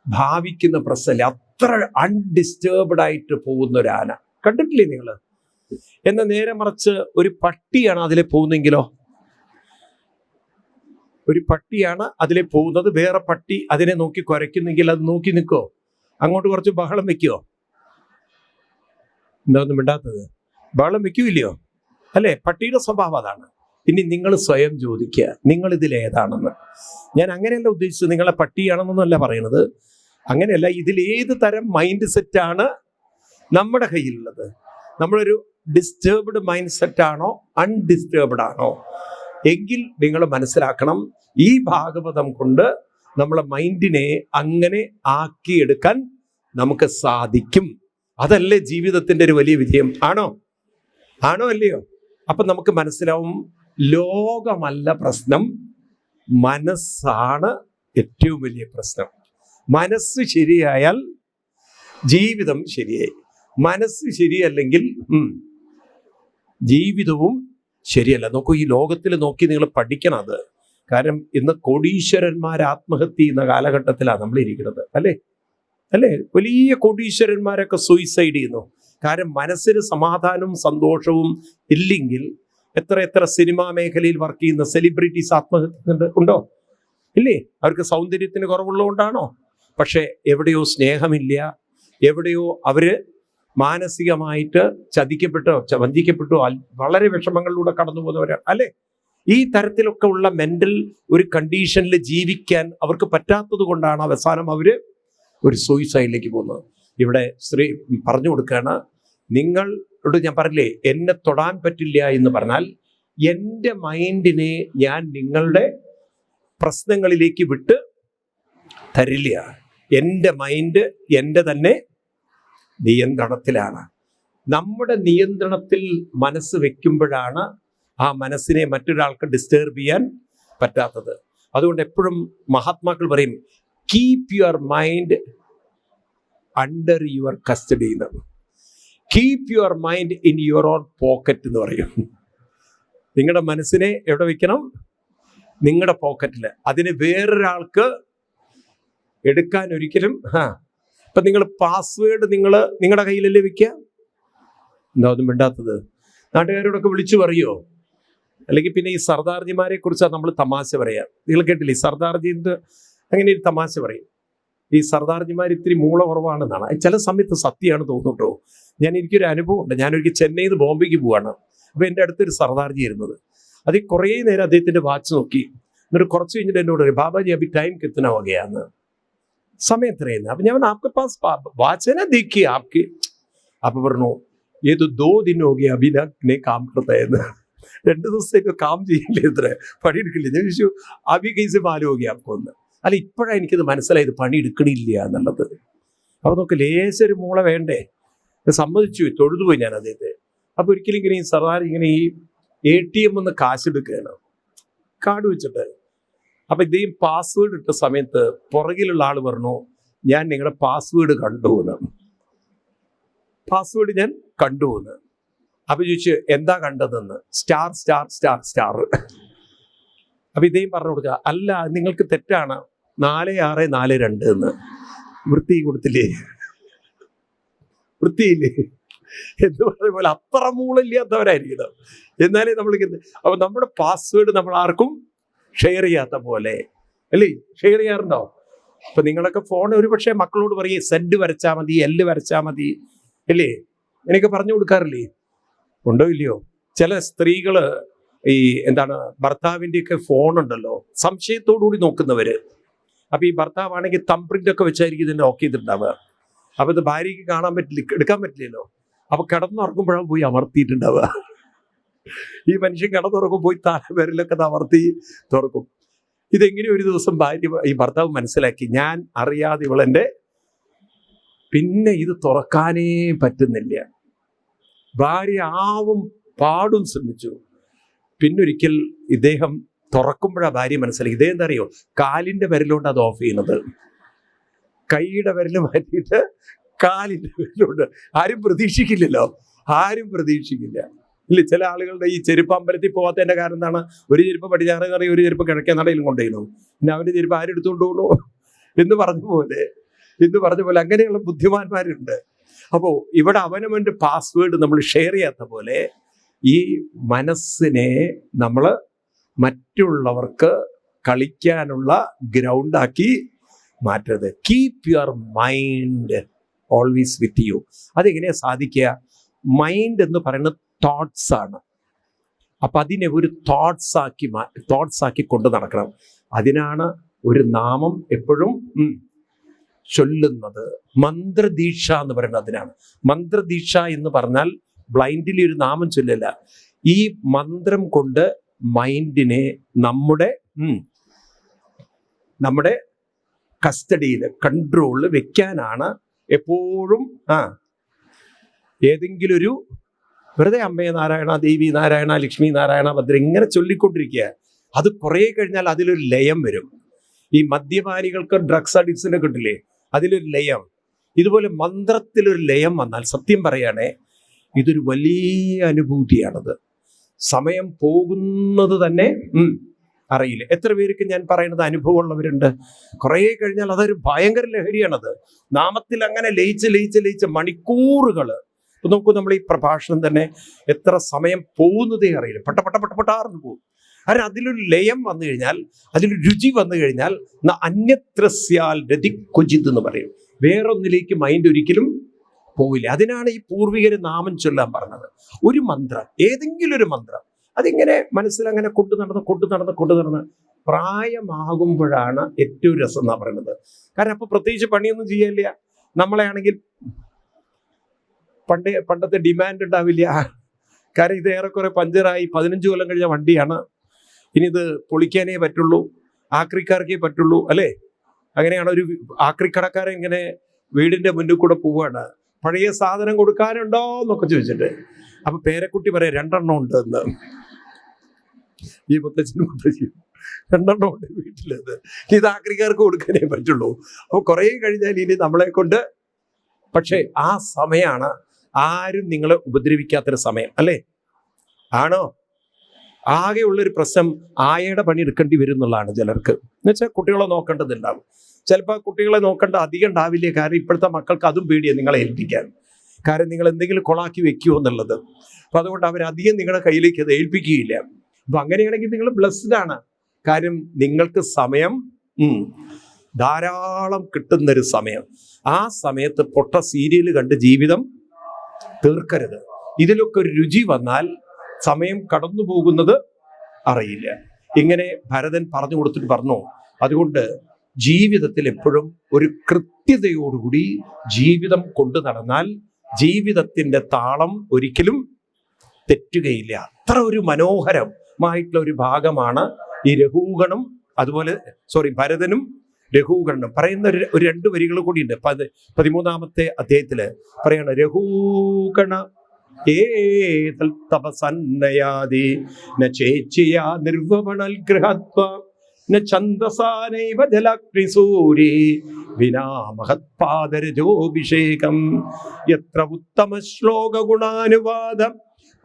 ഭാവിക്കുന്ന പ്രശ്നമില്ല. അത്ര അൺഡിസ്റ്റർബ്ഡ് ആയിട്ട് പോകുന്ന ഒരു ആന കണ്ടിട്ടില്ലേ നിങ്ങൾ? എന്നാൽ നേരെ മറിച്ച് ഒരു പട്ടിയാണ് അതിലെ പോകുന്നെങ്കിലോ, ഒരു പട്ടിയാണ് അതിലെ പോകുന്നത്, വേറെ പട്ടി അതിനെ നോക്കി കുരയ്ക്കുന്നെങ്കിൽ അത് നോക്കി നിൽക്കോ? അങ്ങോട്ട് കുറച്ച് ബഹളം വെക്കുവോ? എന്താ ഒന്നും മിണ്ടാത്തത്? ബഹളം വെക്കൂല്ലയോ? അല്ലേ? പട്ടിയുടെ സ്വഭാവം അതാണ്. ഇനി നിങ്ങൾ സ്വയം ചോദിക്കുക, നിങ്ങൾ ഇതിലേതാണെന്ന്. ഞാൻ അങ്ങനെയല്ല ഉദ്ദേശിച്ചത്, നിങ്ങളെ പട്ടിയാണെന്നൊന്നുമല്ല പറയണത്. അങ്ങനെയല്ല, ഇതിലേത് തരം മൈൻഡ് സെറ്റാണ് നമ്മുടെ കയ്യിലുള്ളത്? നമ്മളൊരു ഡിസ്റ്റർബ്ഡ് മൈൻഡ് സെറ്റാണോ അൺഡിസ്റ്റർബ്ഡ് ആണോ എങ്കിൽ നിങ്ങൾ മനസ്സിലാക്കണം, ഈ ഭാഗവതം കൊണ്ട് നമ്മളെ മൈൻഡിനെ അങ്ങനെ ആക്കിയെടുക്കാൻ നമുക്ക് സാധിക്കും. അതല്ലേ ജീവിതത്തിന്റെ ഒരു വലിയ വിജയം? ആണോ അല്ലയോ? അപ്പൊ നമുക്ക് മനസ്സിലാവും, ലോകമല്ല പ്രശ്നം, മനസ്സാണ് ഏറ്റവും വലിയ പ്രശ്നം. മനസ്സ് ശരിയായാൽ ജീവിതം ശരിയായി. മനസ്സ് ശരിയല്ലെങ്കിൽ ജീവിതവും ശരിയല്ല. നോക്കൂ, ഈ ലോകത്തിൽ നോക്കി നിങ്ങൾ പഠിക്കണം അത്. കാരണം ഇന്ന് കോടീശ്വരന്മാർ ആത്മഹത്യ ചെയ്യുന്ന കാലഘട്ടത്തിലാണ് നമ്മൾ ഇരിക്കുന്നത്. അല്ലേ? വലിയ കോടീശ്വരന്മാരൊക്കെ സൂയിസൈഡ് ചെയ്യുന്നു. കാരണം മനസ്സിന് സമാധാനവും സന്തോഷവും ഇല്ലെങ്കിൽ എത്ര സിനിമാ മേഖലയിൽ വർക്ക് ചെയ്യുന്ന സെലിബ്രിറ്റീസ് ആത്മഹത്യ ഉണ്ടോ? ഇല്ലേ? അവർക്ക് സൗന്ദര്യത്തിന് കുറവുള്ളതുകൊണ്ടാണോ? പക്ഷെ എവിടെയോ സ്നേഹമില്ല, എവിടെയോ അവര് മാനസികമായിട്ട് വഞ്ചിക്കപ്പെട്ടോ വളരെ വിഷമങ്ങളിലൂടെ കടന്നു പോകുന്നവരാണ്. അല്ലേ? ഈ തരത്തിലൊക്കെ ഉള്ള മെന്റൽ ഒരു കണ്ടീഷനിൽ ജീവിക്കാൻ അവർക്ക് പറ്റാത്തത് കൊണ്ടാണ് അവസാനം അവര് ഒരു സൂയിസൈഡിലേക്ക് പോകുന്നത്. ഇവിടെ സ്ത്രീ പറഞ്ഞു കൊടുക്കുകയാണ്, നിങ്ങളോട് ഞാൻ പറഞ്ഞില്ലേ, എന്നെ തൊടാൻ പറ്റില്ല എന്ന് പറഞ്ഞാൽ എൻ്റെ മൈൻഡിനെ ഞാൻ നിങ്ങളുടെ പ്രശ്നങ്ങളിലേക്ക് വിട്ട് തരില്ല. എൻ്റെ മൈൻഡ് എൻ്റെ തന്നെ നിയന്ത്രണത്തിലാണ്. നമ്മുടെ നിയന്ത്രണത്തിൽ മനസ്സ് വെക്കുമ്പോഴാണ് ആ മനസ്സിനെ മറ്റൊരാൾക്ക് ഡിസ്റ്റർബ് ചെയ്യാൻ പറ്റാത്തത്. അതുകൊണ്ട് എപ്പോഴും മഹാത്മാക്കൾ പറയും, keep your mind under your custody എന്ന്. Keep your mind in your own pocket എന്ന് പറയും. നിങ്ങളുടെ മനസ്സിനെ എവിടെ വെക്കണം? നിങ്ങളുടെ പോക്കറ്റിൽ. അതിന് വേറൊരാൾക്ക് എടുക്കാൻ ഒരിക്കലും ഇപ്പൊ നിങ്ങൾ പാസ്വേഡ് നിങ്ങളുടെ കയ്യിലല്ലേ വെക്കുക? എന്താ ഒന്നും മിണ്ടാത്തത്? നാട്ടുകാരോടൊക്കെ വിളിച്ചു പറയോ? അല്ലെങ്കിൽ പിന്നെ ഈ സർദാർജിമാരെ കുറിച്ചാണ് നമ്മൾ തമാശ പറയാം. നിങ്ങൾ കേട്ടില്ലേ സർദാർജിന്റെ അങ്ങനെ ഒരു തമാശ പറയും. ഈ സർദാർജിമാർ ഇത്തിരി മൂള കുറവാണെന്നാണ്. ചില സമയത്ത് സത്യമാണ് തോന്നുന്നുണ്ടോ. എനിക്കൊരു അനുഭവം ഉണ്ട്. ഞാനൊരിക്കൽ ചെന്നൈയിൽ നിന്ന് ബോംബെക്ക് പോവാണ്. അപ്പോൾ എൻ്റെ അടുത്തൊരു സർദാർജി ഇരുന്നത്. അതിൽ കുറേ നേരം അദ്ദേഹത്തിൻ്റെ വാച്ച് നോക്കി. എന്നിട്ട് കുറച്ച് കഴിഞ്ഞിട്ട് എന്നോട് പറയും, ബാബാജി അഭി ടൈം കിത്തന ഹോ ഗയാന്ന്, സമയം എത്രയെന്ന്. അപ്പം ഞാൻ ആപ്കെ പാസ് വാച്ച് ദേഖിയെ ആപ്കെ. അപ്പം പറഞ്ഞു, ഏത് 2 दिन हो गया अभी तक नहीं काम करता है. 2 ദിവസത്തേക്ക് കാം ചെയ്യില്ലേ, ഇത്ര പണിയെടുക്കില്ല. ഞാൻ ചോദിച്ചു, അഭി കൈസെ മാലം ഹോ ഗയാ ആപ്കോ എന്ന്. അല്ല, ഇപ്പോഴാണ് എനിക്കത് മനസ്സിലായത് പണിയെടുക്കണില്ല എന്നുള്ളത്. അപ്പോൾ നോക്ക്, ലേശൊരു മൂള വേണ്ടേ? സമ്മതിച്ചു, തൊഴുതുപോയി ഞാൻ അദ്ദേഹത്തെ. അപ്പോൾ ഒരിക്കലും ഇങ്ങനെ ഈ സർദാർ ഇങ്ങനെ ഈ ATM ഒന്ന് കാശെടുക്കുകയാണ്, കാർഡ് വെച്ചിട്ട്. അപ്പം ഇദ്ദേഹം പാസ്വേഡ് ഇട്ട സമയത്ത് പുറകിലുള്ള ആൾ പറഞ്ഞു, ഞാൻ നിങ്ങളുടെ പാസ്വേഡ് കണ്ടു എന്ന്. പാസ്വേഡ് ഞാൻ കണ്ടു എന്ന്. അപ്പം ചോദിച്ചു, എന്താ കണ്ടതെന്ന്. Star star star star. അപ്പം ഇദ്ദേഹം പറഞ്ഞു കൊടുക്കുക, അല്ല നിങ്ങൾക്ക് തെറ്റാണ്, 4642 എന്ന്. വൃത്തി കൊടുത്തില്ലേ? വൃത്തിയില്ലേ എന്ന് പറഞ്ഞ പോലെ അത്ര മൂളില്ലാത്തവരായിരിക്കണം. എന്നാലേ നമ്മൾക്ക്. അപ്പൊ നമ്മുടെ പാസ്വേഡ് നമ്മൾ ആർക്കും ഷെയർ ചെയ്യാത്ത പോലെ അല്ലേ? ഷെയർ ചെയ്യാറുണ്ടോ? അപ്പൊ നിങ്ങളൊക്കെ ഫോൺ ഒരു പക്ഷേ മക്കളോട് പറയേ സെഡ് വരച്ചാൽ മതി, L വരച്ചാൽ മതി അല്ലേ? എനിക്ക് പറഞ്ഞു കൊടുക്കാറില്ലേ? ഉണ്ടോ ഇല്ലയോ? ചില സ്ത്രീകള് ഈ ഭർത്താവിൻ്റെയൊക്കെ ഫോണുണ്ടല്ലോ, സംശയത്തോടുകൂടി നോക്കുന്നവര്. അപ്പൊ ഈ ഭർത്താവാണെങ്കിൽ തംപ്രിന്റ് ഒക്കെ വെച്ചായിരിക്കും ഇതിന്റെ ഓക്കെ ചെയ്തിട്ടുണ്ടാവുക. അപ്പൊ ഇത് ഭാര്യയ്ക്ക് കാണാൻ പറ്റില്ല, എടുക്കാൻ പറ്റില്ലല്ലോ. അപ്പൊ കിടന്നുറങ്ങുമ്പോഴാണ് പോയി അമർത്തിയിട്ടുണ്ടാവുക. ഈ മനുഷ്യൻ കിടന്നുറങ്ങും, പോയി വിരലൊക്കെ അമർത്തി തുറക്കും. ഇതെങ്ങനെ ഒരു ദിവസം ഈ ഭർത്താവ് മനസ്സിലാക്കി, ഞാൻ അറിയാതെ ഇവളെന്റെ, പിന്നെ ഇത് തുറക്കാനേ പറ്റുന്നില്ല. ഭാര്യ ആവും പാടും ശ്രമിച്ചു. പിന്നൊരിക്കൽ ഇദ്ദേഹം തുറക്കുമ്പോഴാണ് ഭാര്യ മനസ്സിലാക്കി. ഇദ്ദേഹം എന്താ അറിയോ, കാലിന്റെ വിരലുകൊണ്ട് അത് ഓഫ് ചെയ്യുന്നത്. കൈയുടെ വിരല് മാറ്റിയിട്ട് കാലിന്റെ വിരലുകൊണ്ട്. ആരും പ്രതീക്ഷിക്കില്ലല്ലോ, ആരും പ്രതീക്ഷിക്കില്ല ഇല്ല. ചില ആളുകളുടെ ഈ ചെരുപ്പ് അമ്പലത്തിൽ പോകാത്തതിന്റെ കാരണം എന്താണ്? ഒരു ചെരുപ്പ് പടിഞ്ഞാറ് കറി, ഒരു ചെരുപ്പ് കിഴക്കേ നടയിലും കൊണ്ടുപോയിരുന്നു. പിന്നെ അവന്റെ ചെരുപ്പ് ആരെടുത്തുകൊണ്ട് പോകണു എന്ന് പറഞ്ഞ പോലെ അങ്ങനെയുള്ള ബുദ്ധിമാന്മാരുണ്ട്. അപ്പോൾ ഇവിടെ അവനവൻ്റെ പാസ്വേഡ് നമ്മൾ ഷെയർ ചെയ്യാത്ത പോലെ ഈ മനസ്സിനെ നമ്മൾ മറ്റുള്ളവർക്ക് കളിക്കാനുള്ള ഗ്രൗണ്ടാക്കി മാറ്റരുത്. Keep your mind always with you. അതെങ്ങനെയാണ് സാധിക്കുക? മൈൻഡ് എന്ന് പറയുന്നത് തോട്ട്സ് ആണ്. അപ്പം അതിനെ ഒരു തോട്ട്സ് ആക്കി കൊണ്ട് നടക്കണം. അതിനാണ് ഒരു നാമം എപ്പോഴും ചൊല്ലുന്നത്. മന്ത്രദീക്ഷ എന്ന് പറയുന്നത് അതിനാണ്. മന്ത്രദീക്ഷ എന്ന് പറഞ്ഞാൽ ബ്ലൈൻഡിലി ഒരു നാമം ചൊല്ലില്ല. ഈ മന്ത്രം കൊണ്ട് മൈൻഡിനെ നമ്മുടെ കസ്റ്റഡിയിൽ, കൺട്രോളിൽ വെക്കാനാണ് എപ്പോഴും. ഏതെങ്കിലും ഒരു വെറുതെ അമ്മേ നാരായണ, ദേവി നാരായണ, ലക്ഷ്മി നാരായണ, ഭദ്ര ഇങ്ങനെ ചൊല്ലിക്കൊണ്ടിരിക്കുക. അത് കുറേ കഴിഞ്ഞാൽ അതിലൊരു ലയം വരും. ഈ മദ്യപാനികൾക്ക്, ഡ്രഗ്സ് അഡിക്ട്സിനെ കിട്ടില്ലേ, അതിലൊരു ലയം. ഇതുപോലെ മന്ത്രത്തിലൊരു ലയം വന്നാൽ, സത്യം പറയുകയാണെ, ഇതൊരു വലിയ അനുഭൂതിയാണത്. സമയം പോകുന്നത് തന്നെ അറിയില്ല. എത്ര പേർക്ക് ഞാൻ പറയുന്നത് അനുഭവമുള്ളവരുണ്ട്. കുറേ കഴിഞ്ഞാൽ അതൊരു ഭയങ്കര ലഹരിയാണത്. നാമത്തിൽ അങ്ങനെ ലയിച്ച് മണിക്കൂറുകൾ. ഇപ്പം നോക്കൂ, നമ്മൾ ഈ പ്രഭാഷണം തന്നെ എത്ര സമയം പോകുന്നതേ അറിയില്ല. പെട്ടാർന്ന് പോകും. കാരണം അതിലൊരു ലയം വന്നു കഴിഞ്ഞാൽ, അതിലൊരു രുചി വന്നു കഴിഞ്ഞാൽ, അന്യത്രസ്യാൽ രതി ക്വചിത് എന്ന് പറയും. വേറൊന്നിലേക്ക് മൈൻഡ് ഒരിക്കലും പോവില്ല. അതിനാണ് ഈ പൂർവികര് നാമം ചൊല്ലാൻ പറഞ്ഞത്. ഒരു മന്ത്രം, ഏതെങ്കിലും ഒരു മന്ത്രം, അതിങ്ങനെ മനസ്സിലങ്ങനെ കൊണ്ടു നടന്ന് പ്രായമാകുമ്പോഴാണ് ഏറ്റവും രസം എന്നാ പറയുന്നത്. കാരണം അപ്പൊ പ്രത്യേകിച്ച് പണിയൊന്നും ചെയ്യാനില്ല. നമ്മളെ ആണെങ്കിൽ പണ്ടത്തെ ഡിമാൻഡ് ഉണ്ടാവില്ല. കാരണം ഇത് ഏറെക്കുറെ പഞ്ചറായി 15 കൊല്ലം കഴിഞ്ഞ വണ്ടിയാണ്. ഇനി ഇത് പൊളിക്കാനേ പറ്റുള്ളൂ, ആക്രിക്കാർക്കേ പറ്റുള്ളൂ അല്ലേ? അങ്ങനെയാണ് ഒരു ആക്രിക്കടക്കാരൻ ഇങ്ങനെ വീടിന്റെ മുന്നിൽ കൂടെ പോവുകയാണ്. പഴയ സാധനം കൊടുക്കാനുണ്ടോ എന്നൊക്കെ ചോദിച്ചിട്ട്. അപ്പൊ പേരക്കുട്ടി പറയാം 2 എണ്ണം ഉണ്ട് എന്ന്. ഈ മുത്തച്ഛനും 2 എണ്ണം ഉണ്ട് വീട്ടിലത്. ഇത് ആക്രിക്കാർക്ക് കൊടുക്കാനേ പറ്റുള്ളൂ. അപ്പൊ കുറേ കഴിഞ്ഞാൽ ഇനി നമ്മളെ കൊണ്ട്. പക്ഷെ ആ സമയമാണ് ആരും നിങ്ങളെ ഉപദ്രവിക്കാത്തൊരു സമയം അല്ലേ? ആണോ? ആകെയുള്ളൊരു പ്രശ്നം ആയയുടെ പണി എടുക്കേണ്ടി വരും എന്നുള്ളതാണ് ചിലർക്ക്. എന്നുവെച്ചാൽ കുട്ടികളെ നോക്കേണ്ടതുണ്ടാവും. ചിലപ്പോൾ കുട്ടികളെ നോക്കേണ്ട അധികം ഉണ്ടാവില്ല. കാരണം ഇപ്പോഴത്തെ മക്കൾക്ക് അതും പേടിയാണ് നിങ്ങളെ ഏൽപ്പിക്കാൻ. കാരണം നിങ്ങൾ എന്തെങ്കിലും കൊളാക്കി വെക്കുമോ എന്നുള്ളത്. അപ്പം അതുകൊണ്ട് അവരധികം നിങ്ങളുടെ കയ്യിലേക്ക് അത് ഏൽപ്പിക്കുകയില്ല. അപ്പം അങ്ങനെയാണെങ്കിൽ നിങ്ങൾ ബ്ലെസ്ഡ് ആണ്. കാര്യം നിങ്ങൾക്ക് സമയം ധാരാളം കിട്ടുന്നൊരു സമയം. ആ സമയത്ത് പൊട്ട സീരിയൽ കണ്ട് ജീവിതം തീർക്കരുത്. ഇതിലൊക്കെ ഒരു രുചി വന്നാൽ സമയം കടന്നു പോകുന്നത് അറിയില്ല. ഇങ്ങനെ ഭരതൻ പറഞ്ഞു കൊടുത്തിട്ട് പറഞ്ഞു, അതുകൊണ്ട് ജീവിതത്തിൽ എപ്പോഴും ഒരു കൃത്യതയോടുകൂടി ജീവിതം കൊണ്ടു നടന്നാൽ ജീവിതത്തിന്റെ താളം ഒരിക്കലും തെറ്റുകയില്ല. അത്ര ഒരു മനോഹരമായിട്ടുള്ള ഒരു ഭാഗമാണ് ഈ രഘൂഗണം, അതുപോലെ ഭരതനും രഘൂഗണനും പറയുന്ന ഒരു 2 വരികൾ കൂടിയുണ്ട്. 13-ാമത്തെ അധ്യായത്തില് പറയാണ്, രഘൂഗണ ഏതൽ തപസന്നയാദി ന ചേച്ചിയാ നിർവമണൽ ഗൃഹത്വ ന ഛന്ദസാനൈവ ജലാഗ്നിസൂരി വിനാ മഹത്പാദരജോഭിഷേകം യത്ര ഉത്തമ ശ്ലോക ഗുണാനുവാദം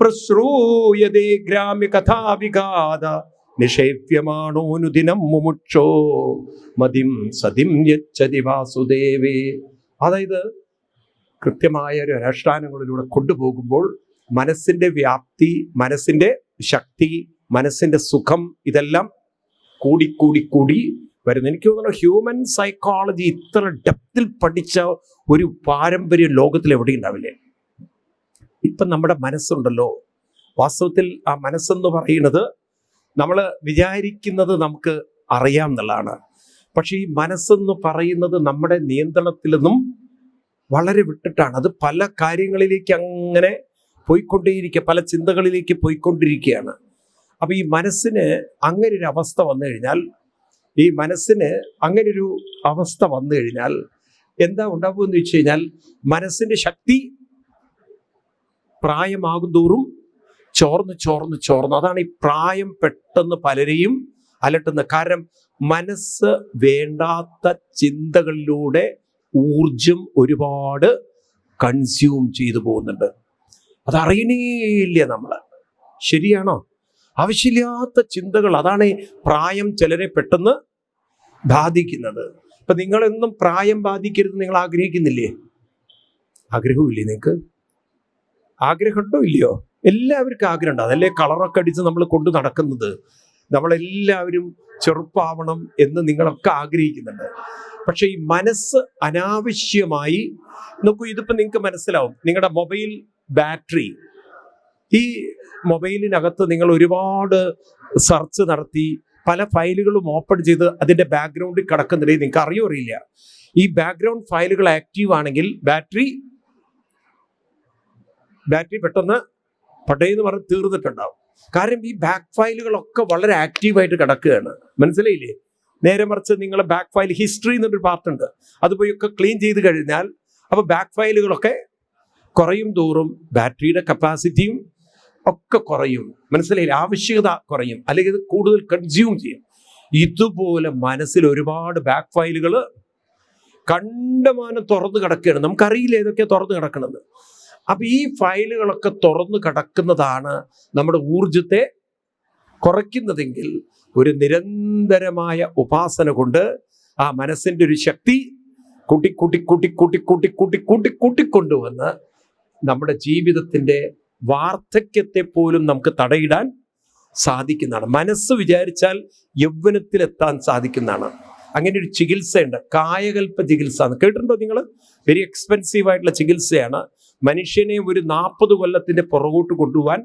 പ്രശ്രൂയതേ ഗ്രാമ്യ കഥാവിഘാത നിഷേപ്യമാണോനുദിനം മുമുക്ഷോ മതിം സതിം യച്ഛതി വാസുദേവേ. അതായത് കൃത്യമായ ഒരു അനുഷ്ഠാനങ്ങളിലൂടെ കൊണ്ടുപോകുമ്പോൾ മനസ്സിന്റെ വ്യാപ്തി, മനസ്സിന്റെ ശക്തി, മനസ്സിന്റെ സുഖം ഇതെല്ലാം കൂടി വരുന്നു. എനിക്ക് തോന്നുന്നു ഹ്യൂമൻ സൈക്കോളജി ഇത്ര ഡെപ്തിൽ പഠിച്ച ഒരു പാരമ്പര്യം ലോകത്തിൽ എവിടെ ഉണ്ടാവില്ലേ. ഇപ്പം നമ്മുടെ മനസ്സുണ്ടല്ലോ, വാസ്തവത്തിൽ ആ മനസ്സെന്ന് പറയുന്നത് നമ്മൾ വിചാരിക്കുന്നത് നമുക്ക് അറിയാം എന്നുള്ളതാണ്. പക്ഷെ ഈ മനസ്സെന്ന് പറയുന്നത് നമ്മുടെ നിയന്ത്രണത്തിൽ നിന്നും വളരെ വിട്ടിട്ടാണ്. അത് പല കാര്യങ്ങളിലേക്ക് അങ്ങനെ പോയിക്കൊണ്ടേയിരിക്കുക, പല ചിന്തകളിലേക്ക് പോയിക്കൊണ്ടിരിക്കുകയാണ്. അപ്പം ഈ മനസ്സിന് അങ്ങനെ ഒരു അവസ്ഥ വന്നു കഴിഞ്ഞാൽ എന്താ ഉണ്ടാവുമെന്ന് വെച്ച് കഴിഞ്ഞാൽ മനസ്സിന്റെ ശക്തി പ്രായമാകും തോറും ചോർന്ന് അതാണ് ഈ പ്രായം പെട്ടെന്ന് പലരെയും അലട്ടുന്നത്. കാരണം മനസ്സ് വേണ്ടാത്ത ചിന്തകളിലൂടെ ഊർജം ഒരുപാട് കൺസ്യൂം ചെയ്തു പോകുന്നുണ്ട്. അതറിയണേയില്ല നമ്മൾ. ശരിയാണോ? ആവശ്യമില്ലാത്ത ചിന്തകൾ, അതാണ് പ്രായം ചിലരെ പെട്ടെന്ന് ബാധിക്കുന്നത്. ഇപ്പം നിങ്ങളെന്നും പ്രായം ബാധിക്കരുത് നിങ്ങൾ ആഗ്രഹിക്കുന്നില്ലേ? ആഗ്രഹമില്ലേ നിങ്ങൾക്ക്? ആഗ്രഹമുണ്ടോ ഇല്ലയോ? എല്ലാവർക്കും ആഗ്രഹമുണ്ട്. അതല്ലേ കളറൊക്കെ അടിച്ച് നമ്മൾ കൊണ്ട് നടക്കുന്നത്. നമ്മളെല്ലാവരും ചെറുപ്പാവണം എന്ന് നിങ്ങളൊക്കെ ആഗ്രഹിക്കുന്നുണ്ട്. പക്ഷെ ഈ മനസ്സ് അനാവശ്യമായി നോക്കൂ. ഇതിപ്പോൾ നിങ്ങൾക്ക് മനസ്സിലാവും. നിങ്ങളുടെ മൊബൈൽ ബാറ്ററി, ഈ മൊബൈലിനകത്ത് നിങ്ങൾ ഒരുപാട് സെർച്ച് നടത്തി പല ഫയലുകളും ഓപ്പൺ ചെയ്ത് അതിൻ്റെ ബാക്ക്ഗ്രൗണ്ടിൽ കിടക്കുന്നുണ്ടെങ്കിൽ നിങ്ങൾക്ക് അറിയോ അറിയില്ല. ഈ ബാക്ക്ഗ്രൗണ്ട് ഫയലുകൾ ആക്റ്റീവ് ആണെങ്കിൽ ബാറ്ററി പെട്ടെന്ന് പട്ടേന്ന് പറഞ്ഞ് തീർന്നിട്ടുണ്ടാവും. കാരണം ഈ ബാക്ക് ഫയലുകളൊക്കെ വളരെ ആക്റ്റീവായിട്ട് കിടക്കുകയാണ്. മനസ്സിലായില്ലേ? നേരെ മറിച്ച് നിങ്ങളെ ബാക്ക് ഫയൽ ഹിസ്റ്ററി എന്നൊരു പാർട്ടുണ്ട്, അത് പോയി ഒക്കെ ക്ലീൻ ചെയ്ത് കഴിഞ്ഞാൽ അപ്പോൾ ബാക്ക് ഫയലുകളൊക്കെ കുറയും തോറും ബാറ്ററിയുടെ കപ്പാസിറ്റിയും ഒക്കെ കുറയും. മനസ്സിലായില്ലേ? ആവശ്യകത കുറയും, അല്ലെങ്കിൽ ഇത് കൂടുതൽ കൺസ്യൂം ചെയ്യും. ഇതുപോലെ മനസ്സിൽ ഒരുപാട് ബാക്ക് ഫയലുകൾ കണ്ടമാനം തുറന്നു കിടക്കുകയാണ്. നമുക്കറിയില്ല ഏതൊക്കെയാണ് തുറന്നു കിടക്കുന്നത്. അപ്പം ഈ ഫയലുകളൊക്കെ തുറന്നു കിടക്കുന്നതാണ് നമ്മുടെ ഊർജത്തെ കുറയ്ക്കുന്നതെങ്കിൽ ഒരു നിരന്തരമായ ഉപാസന കൊണ്ട് ആ മനസ്സിൻ്റെ ഒരു ശക്തി കൂട്ടിക്കൊണ്ടുവന്ന് നമ്മുടെ ജീവിതത്തിൻ്റെ വാർദ്ധക്യത്തെ പോലും നമുക്ക് തടയിടാൻ സാധിക്കുന്നതാണ്. മനസ്സ് വിചാരിച്ചാൽ യൗവനത്തിലെത്താൻ സാധിക്കുന്നതാണ്. അങ്ങനെ ഒരു ചികിത്സയുണ്ട്, കായകൽപ്പ ചികിത്സ എന്ന് കേട്ടിട്ടുണ്ടോ നിങ്ങൾ? വെരി എക്സ്പെൻസീവ് ആയിട്ടുള്ള ചികിത്സയാണ്. മനുഷ്യനെ ഒരു 40 കൊല്ലത്തിൻ്റെ പുറകോട്ട് കൊണ്ടുപോകാൻ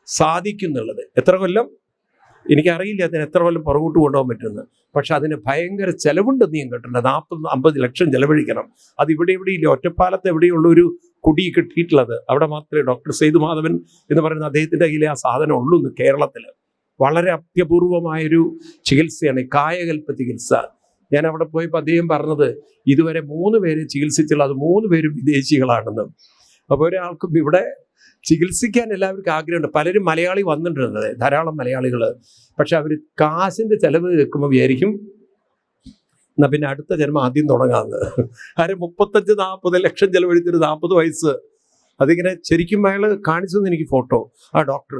സാധിക്കുന്നുള്ളത്. എത്ര കൊല്ലം എനിക്കറിയില്ല അതിന് എത്ര കൊല്ലം പുറകോട്ട് കൊണ്ടുപോകാൻ പറ്റുന്നത്. പക്ഷെ അതിന് ഭയങ്കര ചെലവുണ്ടെന്ന് ഞാൻ കേട്ടിട്ടുണ്ട്. 40-50 ലക്ഷം ചെലവഴിക്കണം. അത് ഇവിടെയില്ല. ഒറ്റപ്പാലത്ത് എവിടെയുള്ള ഒരു കുടി കിട്ടിയിട്ടുള്ളത്. അവിടെ മാത്രമേ ഡോക്ടർ സേതുമാധവൻ എന്ന് പറയുന്ന അദ്ദേഹത്തിൻ്റെ കയ്യിലെ ആ സാധനം ഉള്ളൂ ഇന്ന് കേരളത്തിൽ. വളരെ അത്യപൂർവമായൊരു ചികിത്സയാണ് ഈ കായകൽപ്പ ചികിത്സ. ഞാൻ അവിടെ പോയപ്പോൾ അദ്ദേഹം പറഞ്ഞത് ഇതുവരെ 3 പേരെ ചികിത്സിച്ചുള്ള അത് 3 പേരും വിദേശികളാണെന്ന്. അപ്പോൾ ഒരാൾക്കും ഇവിടെ ചികിത്സിക്കാൻ എല്ലാവർക്കും ആഗ്രഹമുണ്ട്. പലരും മലയാളി വന്നിട്ടുണ്ട്, ധാരാളം മലയാളികൾ. പക്ഷെ അവർ കാശിൻ്റെ ചിലവ് കേൾക്കുമ്പോൾ വിചാരിക്കും എന്നാൽ പിന്നെ അടുത്ത ജന്മം ആദ്യം തുടങ്ങാമെന്ന്. ആരും 35-40 ലക്ഷം ചിലവഴിച്ചൊരു 40 വയസ്സ് അതിങ്ങനെ ശരിക്കും അയാൾ കാണിച്ചെന്ന് എനിക്ക് ഫോട്ടോ. ആ ഡോക്ടർ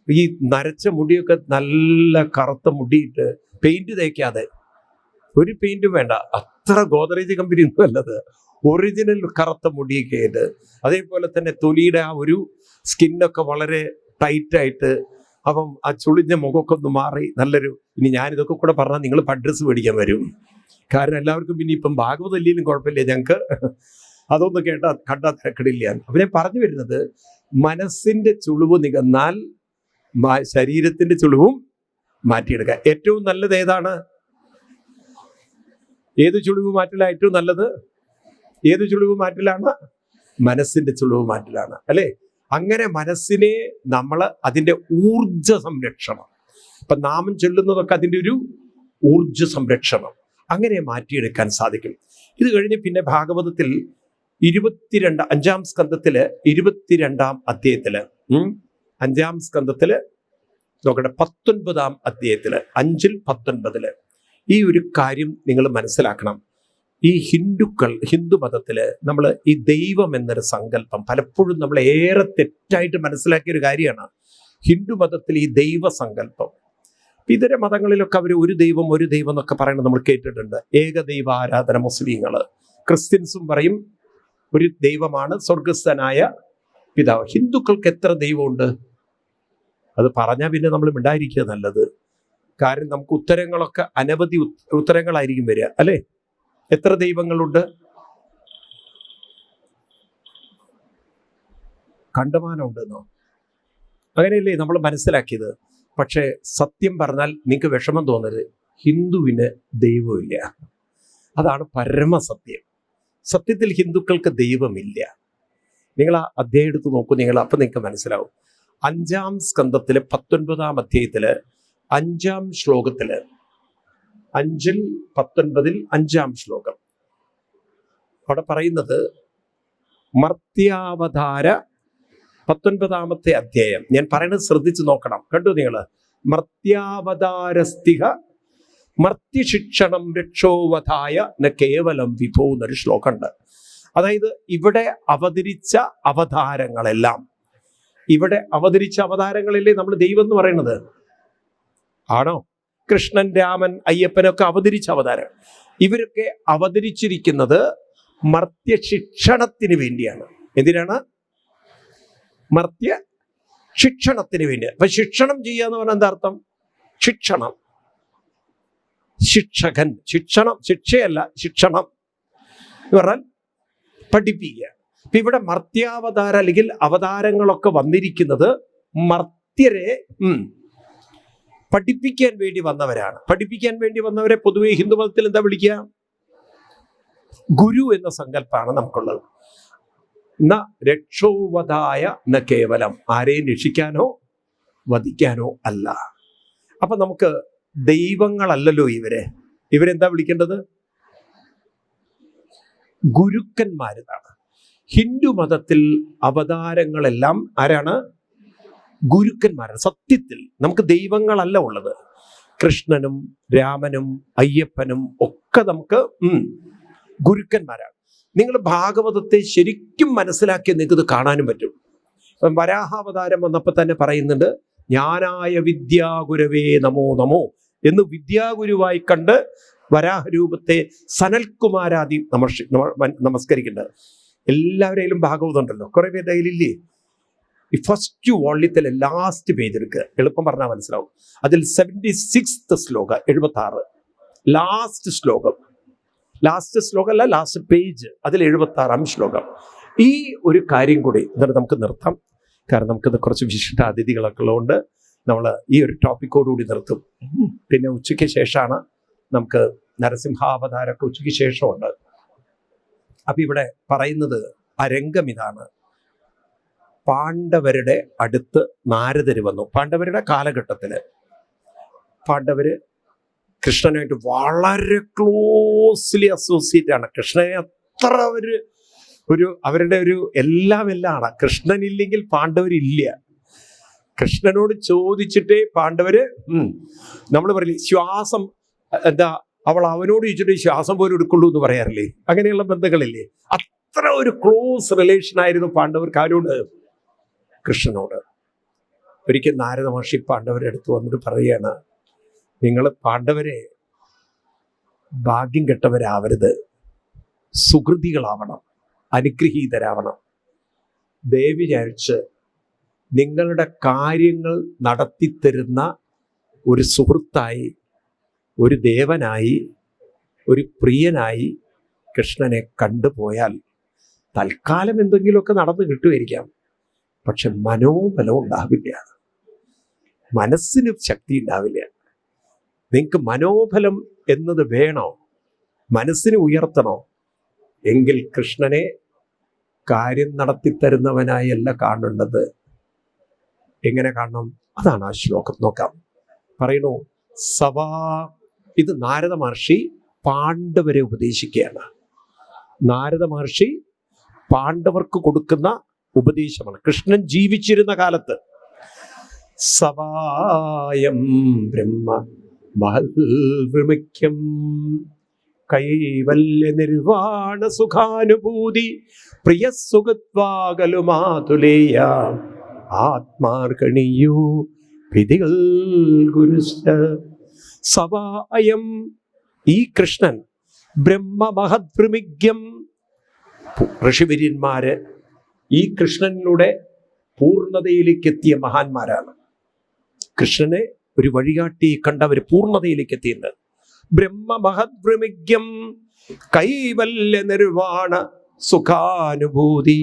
ഈ നരച്ച മുടിയൊക്കെ നല്ല കറുത്ത മുടിയിട്ട് പെയിന്റ് തേക്കാതെ, ഒരു പെയിന്റും വേണ്ട, അത്ര ഗോദ്രേജ് കമ്പനി ഒന്നും അല്ലത്, ഒറിജിനൽ കറുത്ത മുടിയൊക്കെ ആയിട്ട്, അതേപോലെ തന്നെ തൊലിയുടെ ആ ഒരു സ്കിന്നൊക്കെ വളരെ ടൈറ്റായിട്ട്, അപ്പം ആ ചുളിഞ്ഞ മുഖമൊക്കെ ഒന്ന് മാറി നല്ലൊരു, ഇനി ഞാനിതൊക്കെ കൂടെ പറഞ്ഞാൽ നിങ്ങൾ അഡ്രസ്സ് മേടിക്കാൻ വരും. കാരണം എല്ലാവർക്കും പിന്നെ ഇപ്പം ഭാഗവതല്ലേലും കുഴപ്പമില്ല, ഞങ്ങൾക്ക് അതൊന്നും കണ്ടാൽ തിരക്കിടില്ല. അപ്പം ഞാൻ പറഞ്ഞു വരുന്നത്, മനസ്സിന്റെ ചുളിവ് നികന്നാൽ ശരീരത്തിന്റെ ചുളിവും മാറ്റിയെടുക്കാം. ഏറ്റവും നല്ലത് ഏതാണ്? ഏത് ചുളിവ് മാറ്റലാണ് ഏറ്റവും നല്ലത്? ഏത് ചുളിവ് മാറ്റലാണ്? മനസ്സിന്റെ ചുളിവ് മാറ്റലാണ്, അല്ലേ? അങ്ങനെ മനസ്സിനെ നമ്മൾ അതിൻ്റെ ഊർജ സംരക്ഷണം, ഇപ്പൊ നാമം ചൊല്ലുന്നതൊക്കെ അതിൻ്റെ ഒരു ഊർജ സംരക്ഷണം, അങ്ങനെ മാറ്റിയെടുക്കാൻ സാധിക്കും. ഇത് കഴിഞ്ഞ് പിന്നെ ഭാഗവതത്തിൽ 5-ാം സ്കന്ധത്തില് 22-ാം അധ്യായത്തില് 5-ാം സ്കന്ധത്തില് നോക്കട്ടെ, 19-ാം അധ്യായത്തില് 5-19 ഈ ഒരു കാര്യം നിങ്ങൾ മനസ്സിലാക്കണം. ഈ ഹിന്ദു മതത്തില് നമ്മൾ ഈ ദൈവം എന്നൊരു സങ്കല്പം പലപ്പോഴും നമ്മൾ ഏറെ തെറ്റായിട്ട് മനസ്സിലാക്കിയ ഒരു കാര്യമാണ്. ഹിന്ദു മതത്തിൽ ഈ ദൈവ സങ്കല്പം, ഇതര മതങ്ങളിലൊക്കെ അവർ ഒരു ദൈവം എന്നൊക്കെ പറയുന്നത് നമ്മൾ കേട്ടിട്ടുണ്ട്. ഏകദൈവ ആരാധന മുസ്ലിങ്ങൾ, ക്രിസ്ത്യൻസും പറയും ഒരു ദൈവമാണ് സ്വർഗസ്ഥനായ പിതാവ്. ഹിന്ദുക്കൾക്ക് എത്ര ദൈവമുണ്ട്? അത് പറഞ്ഞാൽ പിന്നെ നമ്മൾ മിണ്ടായിരിക്കുക നല്ലത്. കാരണം നമുക്ക് ഉത്തരങ്ങളൊക്കെ അനവധി ഉത്തരങ്ങളായിരിക്കും വരിക, അല്ലേ? എത്ര ദൈവങ്ങളുണ്ട്? കണ്ടമാനമുണ്ടെന്നോ? അങ്ങനെയല്ലേ നമ്മൾ മനസ്സിലാക്കിയത്. പക്ഷേ സത്യം പറഞ്ഞാൽ നിങ്ങൾക്ക് വിഷമം തോന്നരുത്, ഹിന്ദുവിന് ദൈവമില്ല. അതാണ് പരമസത്യം. സത്യത്തിൽ ഹിന്ദുക്കൾക്ക് ദൈവമില്ല. നിങ്ങൾ ആ അധ്യായം എടുത്ത് നോക്കൂ, അപ്പം നിങ്ങൾക്ക് മനസ്സിലാവും. 5-ാം സ്കന്ധത്തില് 19-ാം അധ്യായത്തില് 5-ാം ശ്ലോകത്തില് 5-19 5-ാം ശ്ലോകം അവിടെ പറയുന്നത് മർത്യാവതാര 19-ാമത്തെ അധ്യായം. ഞാൻ പറയുന്നത് ശ്രദ്ധിച്ച് നോക്കണം, കണ്ടു നിങ്ങൾ. മർത്യാവതാരസ്തിഹ മർത്യശിക്ഷണം രക്ഷോവധായ ന കേവലം വിഭോ എന്നൊരു ശ്ലോകമുണ്ട്. അതായത് ഇവിടെ അവതരിച്ച അവതാരങ്ങളല്ലേ നമ്മൾ ദൈവം എന്ന് പറയുന്നത്? ആണോ? കൃഷ്ണൻ, രാമൻ, അയ്യപ്പനൊക്കെ അവതരിച്ച അവതാരം. ഇവരൊക്കെ അവതരിച്ചിരിക്കുന്നത് മർത്യശിക്ഷണത്തിന് വേണ്ടിയാണ്. എന്തിനാണ്? മർത്യ ശിക്ഷണത്തിന് വേണ്ടി. അപ്പൊ ശിക്ഷണം ചെയ്യാന്ന് പറഞ്ഞാൽ എന്താ അർത്ഥം? ശിക്ഷണം, ശിക്ഷകൻ, ശിക്ഷയല്ല, ശിക്ഷണം എന്ന് പറഞ്ഞാൽ പഠിപ്പിക്കുക. ഇപ്പൊ ഇവിടെ മർത്യാവതാര അല്ലെങ്കിൽ അവതാരങ്ങളൊക്കെ വന്നിരിക്കുന്നത് മർത്യരെ പഠിപ്പിക്കാൻ വേണ്ടി വന്നവരാണ്. പഠിപ്പിക്കാൻ വേണ്ടി വന്നവരെ പൊതുവെ ഹിന്ദുമതത്തിൽ എന്താ വിളിക്കുക? ഗുരു എന്ന സങ്കല്പമാണ് നമുക്കുള്ളത്. ന രക്ഷോവധായ ന കേവലം, ആരെയും രക്ഷിക്കാനോ വധിക്കാനോ അല്ല. അപ്പൊ നമുക്ക് ദൈവങ്ങളല്ലല്ലോ ഇവരെന്താ വിളിക്കേണ്ടത്? ഗുരുക്കന്മാരെന്നാണ്. ഹിന്ദു മതത്തിൽ അവതാരങ്ങളെല്ലാം ആരാണ്? ഗുരുക്കന്മാരാണ്. സത്യത്തിൽ നമുക്ക് ദൈവങ്ങളല്ല ഉള്ളത്. കൃഷ്ണനും രാമനും അയ്യപ്പനും ഒക്കെ നമുക്ക് ഗുരുക്കന്മാരാണ്. നിങ്ങൾ ഭാഗവതത്തെ ശരിക്കും മനസ്സിലാക്കി നിങ്ങൾക്ക് ഇത് കാണാനും പറ്റും. വരാഹാവതാരം വന്നപ്പോൾ തന്നെ പറയുന്നുണ്ട്, ജ്ഞാനായ വിദ്യാഗുരവേ നമോ നമോ എന്ന് വിദ്യാഗുരുവായി കണ്ട് വരാഹരൂപത്തെ സനൽകുമാരാദി നമസ്കരിക്കുന്നുണ്ട്. എല്ലാവരെയും ഭാഗവതം ഉണ്ടല്ലോ, കുറെ പേരുടെ കയ്യിലില്ലേ? ഈ ഫസ്റ്റ് വോള്യത്തിലെ ലാസ്റ്റ് പേജ് എടുക്കുക, എളുപ്പം പറഞ്ഞാൽ മനസ്സിലാവും. അതിൽ 76th ശ്ലോകം 76 ലാസ്റ്റ് ശ്ലോകം അല്ല, ലാസ്റ്റ് പേജ്, അതിൽ 76-ാം ശ്ലോകം. ഈ ഒരു കാര്യം കൂടി എന്നിട്ട് നമുക്ക് നിർത്താം. കാരണം നമുക്കിത് കുറച്ച് വിശിഷ്ട അതിഥികളൊക്കെ ഉള്ളതുകൊണ്ട് നമ്മൾ ഈ ഒരു ടോപ്പിക്കോടുകൂടി നിർത്തും. പിന്നെ ഉച്ചയ്ക്ക് ശേഷമാണ് നമുക്ക് നരസിംഹാവതാരമൊക്കെ ഉച്ചയ്ക്ക് ശേഷമുണ്ട്. അപ്പൊ ഇവിടെ പറയുന്നത് ആ രംഗം ഇതാണ്. പാണ്ഡവരുടെ അടുത്ത് നാരദര് വന്നു. പാണ്ഡവരുടെ കാലഘട്ടത്തില് പാണ്ഡവര് കൃഷ്ണനായിട്ട് വളരെ ക്ലോസ്ലി അസോസിയേറ്റ് ആണ്. കൃഷ്ണനെ അത്ര അവരുടെ ഒരു എല്ലാമാണ്. കൃഷ്ണനില്ലെങ്കിൽ പാണ്ഡവരില്ല. കൃഷ്ണനോട് ചോദിച്ചിട്ടേ പാണ്ഡവര് നമ്മൾ പറയില്ലേ, ശ്വാസം എന്താ അവൾ അവനോട് ചോദിച്ചിട്ട് ശ്വാസം പോലും എടുക്കുള്ളൂ എന്ന് പറയാറില്ലേ? അങ്ങനെയുള്ള ബന്ധങ്ങളില്ലേ? അത്ര ഒരു ക്ലോസ് റിലേഷൻ ആയിരുന്നു പാണ്ഡവർക്ക് ആരോട്? കൃഷ്ണനോട്. ഒരിക്കൽ നാരദ മഹർഷി പാണ്ഡവരുടെ അടുത്ത് വന്നിട്ട് പറയുകയാണ്, നിങ്ങൾ പാണ്ഡവരെ ഭാഗ്യം കെട്ടവരാവരുത്, സുഹൃതികളാവണം, അനുഗ്രഹീതരാവണം. ദയവ് വിചാരിച്ച് നിങ്ങളുടെ കാര്യങ്ങൾ നടത്തിത്തരുന്ന ഒരു സുഹൃത്തായി, ഒരു ദേവനായി, ഒരു പ്രിയനായി കൃഷ്ണനെ കണ്ടുപോയാൽ തൽക്കാലം എന്തെങ്കിലുമൊക്കെ നടന്നു കിട്ടുമായിരിക്കാം, പക്ഷെ മനോബലം ഉണ്ടാവില്ല, മനസ്സിന് ശക്തി ഉണ്ടാവില്ല. നിങ്ങൾക്ക് മനോബലം എന്നത് വേണോ, മനസ്സിന് ഉയർത്തണോ, എങ്കിൽ കൃഷ്ണനെ കാര്യം നടത്തിത്തരുന്നവനായല്ല കാണേണ്ടത്. എങ്ങനെ കാണണം? അതാണ് ആ ശ്ലോകം. നോക്കാം. പറയണു, സവാ. ഇത് നാരദ മഹർഷി പാണ്ഡവരെ ഉപദേശിക്കുകയാണ്. നാരദ മഹർഷി പാണ്ഡവർക്ക് കൊടുക്കുന്ന ഉപദേശമാണ് കൃഷ്ണൻ ജീവിച്ചിരുന്ന കാലത്ത്. സവായം ബ്രഹ്മ മഹൽവൃമിക്യം കൈവല്യ നിർവാണ സുഖാനുഭൂതി പ്രിയ സുഖത്വാകലുമാതുലേയ ആത്മാർക്കണിയോ വിധികൾ ഗുരുശ്ച. സവായം, ഈ കൃഷ്ണൻ ബ്രഹ്മമഹദ്ഭൃമിക്യം. ഋഷിവര്യന്മാര് ഈ കൃഷ്ണനിലൂടെ പൂർണ്ണതയിലേക്ക് എത്തിയ മഹാന്മാരാണ്. കൃഷ്ണനെ ഒരു വഴികാട്ടി കണ്ടവർ പൂർണ്ണതയിലേക്ക് എത്തിയത്. ബ്രഹ്മമഹദ്ഭൃമിക്യം കൈവല്യ നിർവാണ സുഖാനുഭൂതി.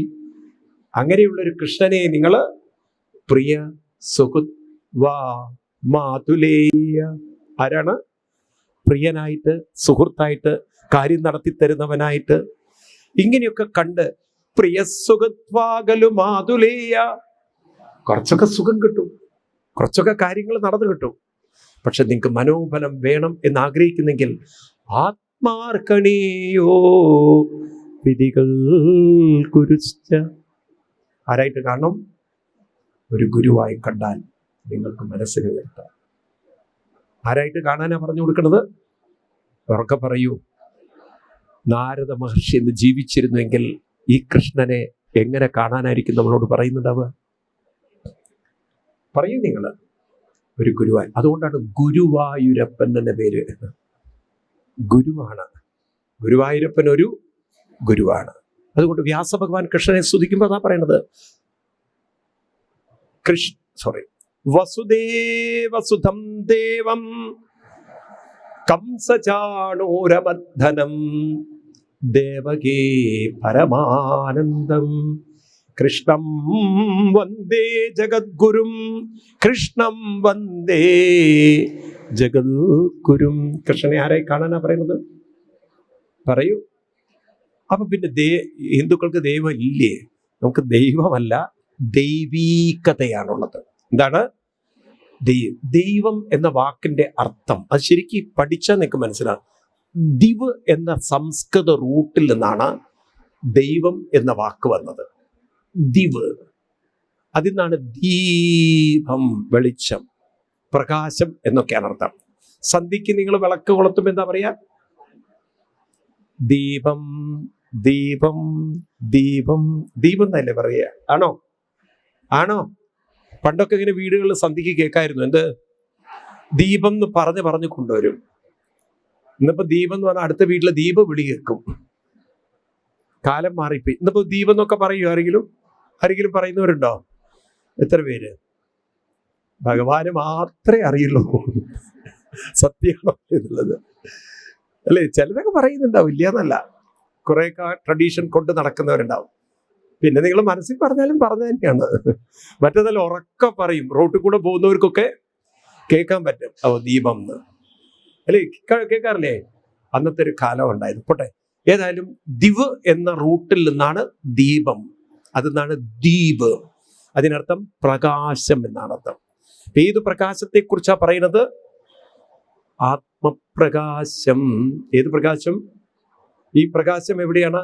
അങ്ങനെയുള്ളൊരു കൃഷ്ണനെ നിങ്ങൾ പ്രിയ സുഹൃത് വാ മാതുലേയ. ആരാണ്? പ്രിയനായിട്ട്, സുഹൃത്തായിട്ട്, കാര്യം നടത്തിത്തരുന്നവനായിട്ട്, ഇങ്ങനെയൊക്കെ കണ്ട് പ്രിയ സുഖത്വാകലു മാതുലേയ. കുറച്ചൊക്കെ സുഖം കിട്ടും, കുറച്ചൊക്കെ കാര്യങ്ങൾ നടന്നു കിട്ടും. പക്ഷെ നിങ്ങൾക്ക് മനോബലം വേണം എന്ന് ആഗ്രഹിക്കുന്നെങ്കിൽ ആത്മാർക്കണീയോ വിധികൾ കുരുശ്ച. ആരായിട്ട് കാണണം? ഒരു ഗുരുവായി കണ്ടാൽ നിങ്ങൾക്ക് മനസ്സിന് ഉയർത്താം. ആരായിട്ട് കാണാനാ പറഞ്ഞു കൊടുക്കുന്നത്? ഉറക്കെ പറയൂ. നാരദ മഹർഷി എന്ന് ജീവിച്ചിരുന്നുവെങ്കിൽ ഈ കൃഷ്ണനെ എങ്ങനെ കാണാനായിരിക്കും നമ്മളോട് പറയുന്നുണ്ടാവുക? പറയൂ നിങ്ങൾ. ഒരു ഗുരുവായി. അതുകൊണ്ടാണ് ഗുരുവായൂരപ്പൻ എന്ന പേര്. ഗുരുവാണ്. ഗുരുവായൂരപ്പൻ ഒരു ഗുരുവാണ്. അതുകൊണ്ട് വ്യാസഭഗവാൻ കൃഷ്ണനെ സ്തുതിക്കുമ്പോൾ അതാ പറയണത്. വസുദേവസുതം ദേവം കംസചാണൂരമർദ്ദനം ദേവകീ പരമാനന്ദം കൃഷ്ണം വന്ദേ ജഗദ്ഗുരും. കൃഷ്ണം വന്ദേ ജഗദ്ഗുരും. കൃഷ്ണനെ ആരായി കാണാനാ പറയുന്നത്? പറയൂ. അപ്പൊ പിന്നെ ഹിന്ദുക്കൾക്ക് ദൈവം ഇല്ലേ? നമുക്ക് ദൈവമല്ല, ദൈവീകതയാണുള്ളത്. എന്താണ് ദൈവം എന്ന വാക്കിന്റെ അർത്ഥം? അത് ശരിക്കും പഠിച്ചാൽ നിങ്ങൾക്ക് മനസ്സിലാകും. ദിവ് എന്ന സംസ്കൃത റൂട്ടിൽ നിന്നാണ് ദൈവം എന്ന വാക്ക് വന്നത്. ദിവ്, അതിൽ നിന്നാണ് ദീപം, വെളിച്ചം, പ്രകാശം എന്നൊക്കെയാണ് അർത്ഥം. സന്ധ്യയ്ക്ക് നിങ്ങൾ വിളക്ക് കൊളുത്തുമ്പോൾ എന്താ പറയാ? ദീപം ദീപം ദീപം ദീപം എന്നല്ലേ പറയുക? ആണോ? ആണോ? പണ്ടൊക്കെ ഇങ്ങനെ വീടുകളിൽ സന്ധ്യയ്ക്ക് കേൾക്കായിരുന്നു. എന്ത്? ദീപം എന്ന് പറഞ്ഞ് കൊണ്ടുവരും. ഇന്നിപ്പോ ദീപം എന്ന് പറഞ്ഞാൽ അടുത്ത വീട്ടിലെ ദീപ വിളി കേൾക്കും. കാലം മാറിപ്പോയി. ഇന്നിപ്പോ ദീപം എന്നൊക്കെ പറയൂ? ആരെങ്കിലും പറയുന്നവരുണ്ടോ? എത്ര പേര്? ഭഗവാന് മാത്രമേ അറിയുള്ളൂ സത്യമാണോ എന്നുള്ളത്, അല്ലേ? ചിലരൊക്കെ പറയുന്നുണ്ടാവും, ഇല്ലയെന്നല്ല. കുറേയൊക്കെ ട്രഡീഷൻ കൊണ്ട് നടക്കുന്നവരുണ്ടാവും. പിന്നെ നിങ്ങൾ മനസ്സിൽ പറഞ്ഞാലും പറഞ്ഞു തന്നെയാണ്. മറ്റേതല്ല ഉറക്കെ പറയും, റോട്ടിൽ കൂടെ പോകുന്നവർക്കൊക്കെ കേൾക്കാൻ പറ്റും. ഓ ദീപം എന്ന്, അല്ലേ? കേൾക്കാറില്ലേ? അന്നത്തെ ഒരു കാലം ഉണ്ടായിരുന്നു. പോട്ടെ, ഏതായാലും ദിവ് എന്ന റൂട്ടിൽ നിന്നാണ് ദീപം, അതിന്നാണ് ദീപ്. അതിനർത്ഥം പ്രകാശം എന്നാണ് അർത്ഥം. ഏത് പ്രകാശത്തെ കുറിച്ചാ പറയുന്നത്? ആത്മപ്രകാശം. ഏത് പ്രകാശം? ഈ പ്രകാശം എവിടെയാണ്?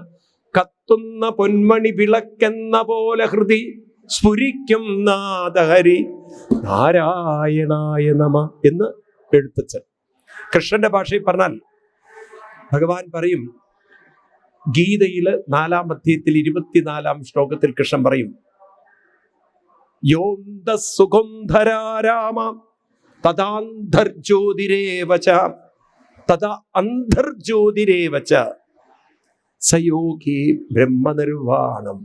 കത്തുന്ന പൊന്മണി വിളക്കെന്ന പോലെ ഹൃദി സ്ഫുരിക്കും നാദഹരി നാരായണായ നമ എന്ന് എഴുത്തച്ഛൻ. കൃഷ്ണന്റെ ഭാഷയിൽ പറഞ്ഞാൽ ഭഗവാൻ പറയും, ഗീതയില് 4-ാം അധ്യായത്തിൽ 24-ാം ശ്ലോകത്തിൽ കൃഷ്ണൻ പറയും, യോന്ത സുഗന്ധരാരാമ തദാന്തർജ്യോതിരേവച തദാ അന്തർജ്യോതിരേവച സയോഗി ബ്രഹ്മനിർവാണം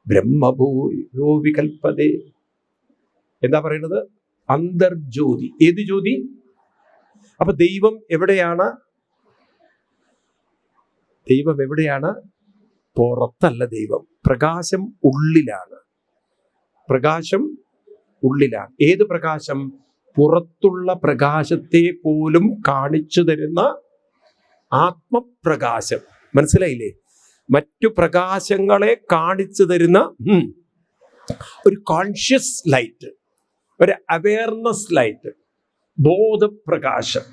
ബ്രഹ്മഭൂയോ വികൽപ്പതേ. എന്താ പറയുന്നത്? അന്തർജ്യോതി. ഏത് ജ്യോതി? അപ്പൊ ദൈവം എവിടെയാണ്? ദൈവം എവിടെയാണ്? പുറത്തല്ല ദൈവം. പ്രകാശം ഉള്ളിലാണ്. പ്രകാശം ഉള്ളിലാണ്. ഏത് പ്രകാശം? പുറത്തുള്ള പ്രകാശത്തെ പോലും കാണിച്ചു തരുന്ന ആത്മപ്രകാശം. മനസ്സിലായില്ലേ? മറ്റു പ്രകാശങ്ങളെ കാണിച്ചു തരുന്ന ഒരു കോൺഷ്യസ് ലൈറ്റ്, ഒരു അവയർനെസ് ലൈറ്റ്, ബോധപ്രകാശം.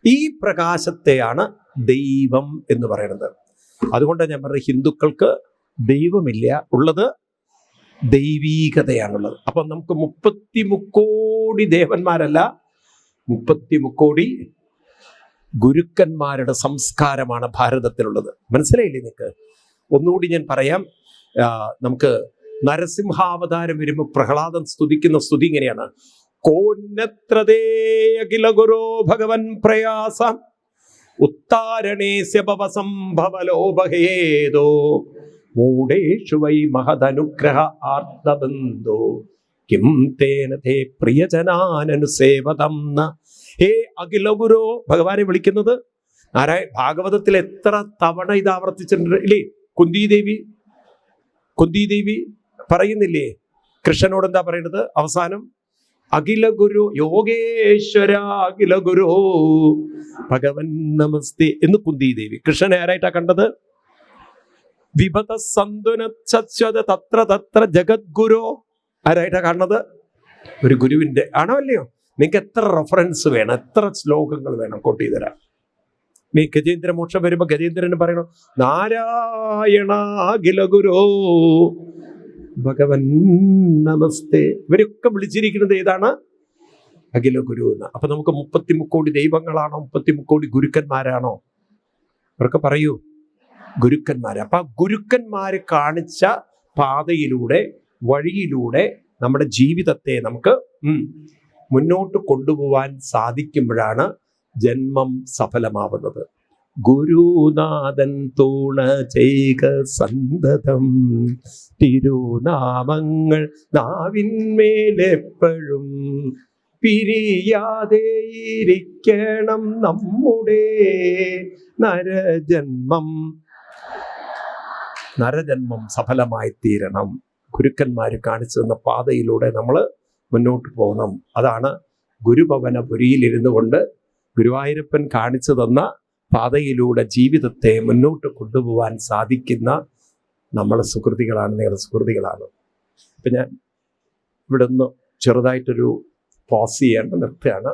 ഈ പ്രകാശത്തെയാണ് ദൈവം എന്ന് പറയുന്നത്. അതുകൊണ്ട് ഞാൻ പറഞ്ഞ ഹിന്ദുക്കൾക്ക് ദൈവമില്ല, ഉള്ളത് ദൈവീകതയാണുള്ളത്. അപ്പൊ നമുക്ക് 33 കോടി ദേവന്മാരല്ല, 33 കോടി ഗുരുക്കന്മാരുടെ സംസ്കാരമാണ് ഭാരതത്തിലുള്ളത്. മനസ്സിലായില്ലേ നിങ്ങൾക്ക്? ഒന്നുകൂടി ഞാൻ പറയാം. നമുക്ക് നരസിംഹാവതാരം വരുമ്പോൾ പ്രഹ്ലാദൻ സ്തുതിക്കുന്ന സ്തുതി ഇങ്ങനെയാണ്: കോന്നത്രതേ അഖില ഗുരോ ഭഗവൻ പ്രയാസ ഉത്താരണേസ്യ ഭവസംഭവലോഭഹേതോ മൂഢേഷു വൈ മഹദനുഗ്രഹ ആർദ്ദബന്ധോ കിം തേന തേ പ്രിയജനാനനുസേവതം ന. ഹേ അഖില ഗുരോ, ഭഗവാനെ വിളിക്കുന്നത് ഭാഗവതത്തിൽ എത്ര തവണ ഇത് ആവർത്തിച്ചിട്ടുണ്ട് ഇല്ലേ? കുന്തിദേവി പറയുന്നില്ലേ കൃഷ്ണനോട്? എന്താ പറയുന്നത് അവസാനം? അഖില ഗുരു യോഗേശ്വര അഖില ഗുരു ഭഗവൻ നമസ്തേ എന്ന് കുന്തിദേവി. കൃഷ്ണനെ ആരായിട്ടാ കണ്ടത്? വിഭത സന്തുനശ്വത തത്ര തത്ര ജഗദ്ഗുരു. ആരായിട്ടാ കാണുന്നത്? ഒരു ഗുരുവിന്റെ. ആണോ അല്ലയോ? നിങ്ങൾക്ക് എത്ര റെഫറൻസ് വേണം, എത്ര ശ്ലോകങ്ങൾ വേണം കോട്ട് ചെയ്തുതരാം. നീ ഗജേന്ദ്ര മോക്ഷം വരുമ്പോ ഗജേന്ദ്രന് പറയണം നാരായണ അഖില ഗുരു ഭഗവൻ നമസ്തേ. ഇവരൊക്കെ വിളിച്ചിരിക്കുന്നത് ഏതാണ്? അഖില ഗുരു എന്ന്. അപ്പൊ നമുക്ക് 33 കോടി ദൈവങ്ങളാണോ? 33 കോടി ഗുരുക്കന്മാരാണോ? അവർക്ക് പറയൂ, ഗുരുക്കന്മാര്. അപ്പൊ ആ ഗുരുക്കന്മാര് കാണിച്ച പാതയിലൂടെ, വഴിയിലൂടെ നമ്മുടെ ജീവിതത്തെ നമുക്ക് മുന്നോട്ട് കൊണ്ടുപോവാൻ സാധിക്കുമ്പോഴാണ് ജന്മം സഫലമാവുന്നത്. ഗുരുനാഥൻ തൂണ ചെയ്ക സന്തതം, തിരുനാമങ്ങൾ നാവിന്മേലെപ്പോഴും പിരിയാതെ ഇരിക്കണം നമ്മുടെ നരജന്മം സഫലമായി തീരണം. ഗുരുക്കന്മാർ കാണിച്ചു തന്ന പാതയിലൂടെ നമ്മൾ മുന്നോട്ട് പോകണം. അതാണ് ഗുരുഭവനപുരിയിലിരുന്നു കൊണ്ട് ഗുരുവായൂരപ്പൻ കാണിച്ചു തന്ന പാതയിലൂടെ ജീവിതത്തെ മുന്നോട്ട് കൊണ്ടുപോകാൻ സാധിക്കുന്ന നമ്മളെ സുഹൃത്തുക്കളാണ്, നിങ്ങളുടെ സുഹൃത്തുക്കളാണ്. ഇപ്പം ഞാൻ ഇവിടെ ഒന്ന് ചെറുതായിട്ടൊരു പോസ് ചെയ്യേണ്ട നിർത്തുകയാണ്.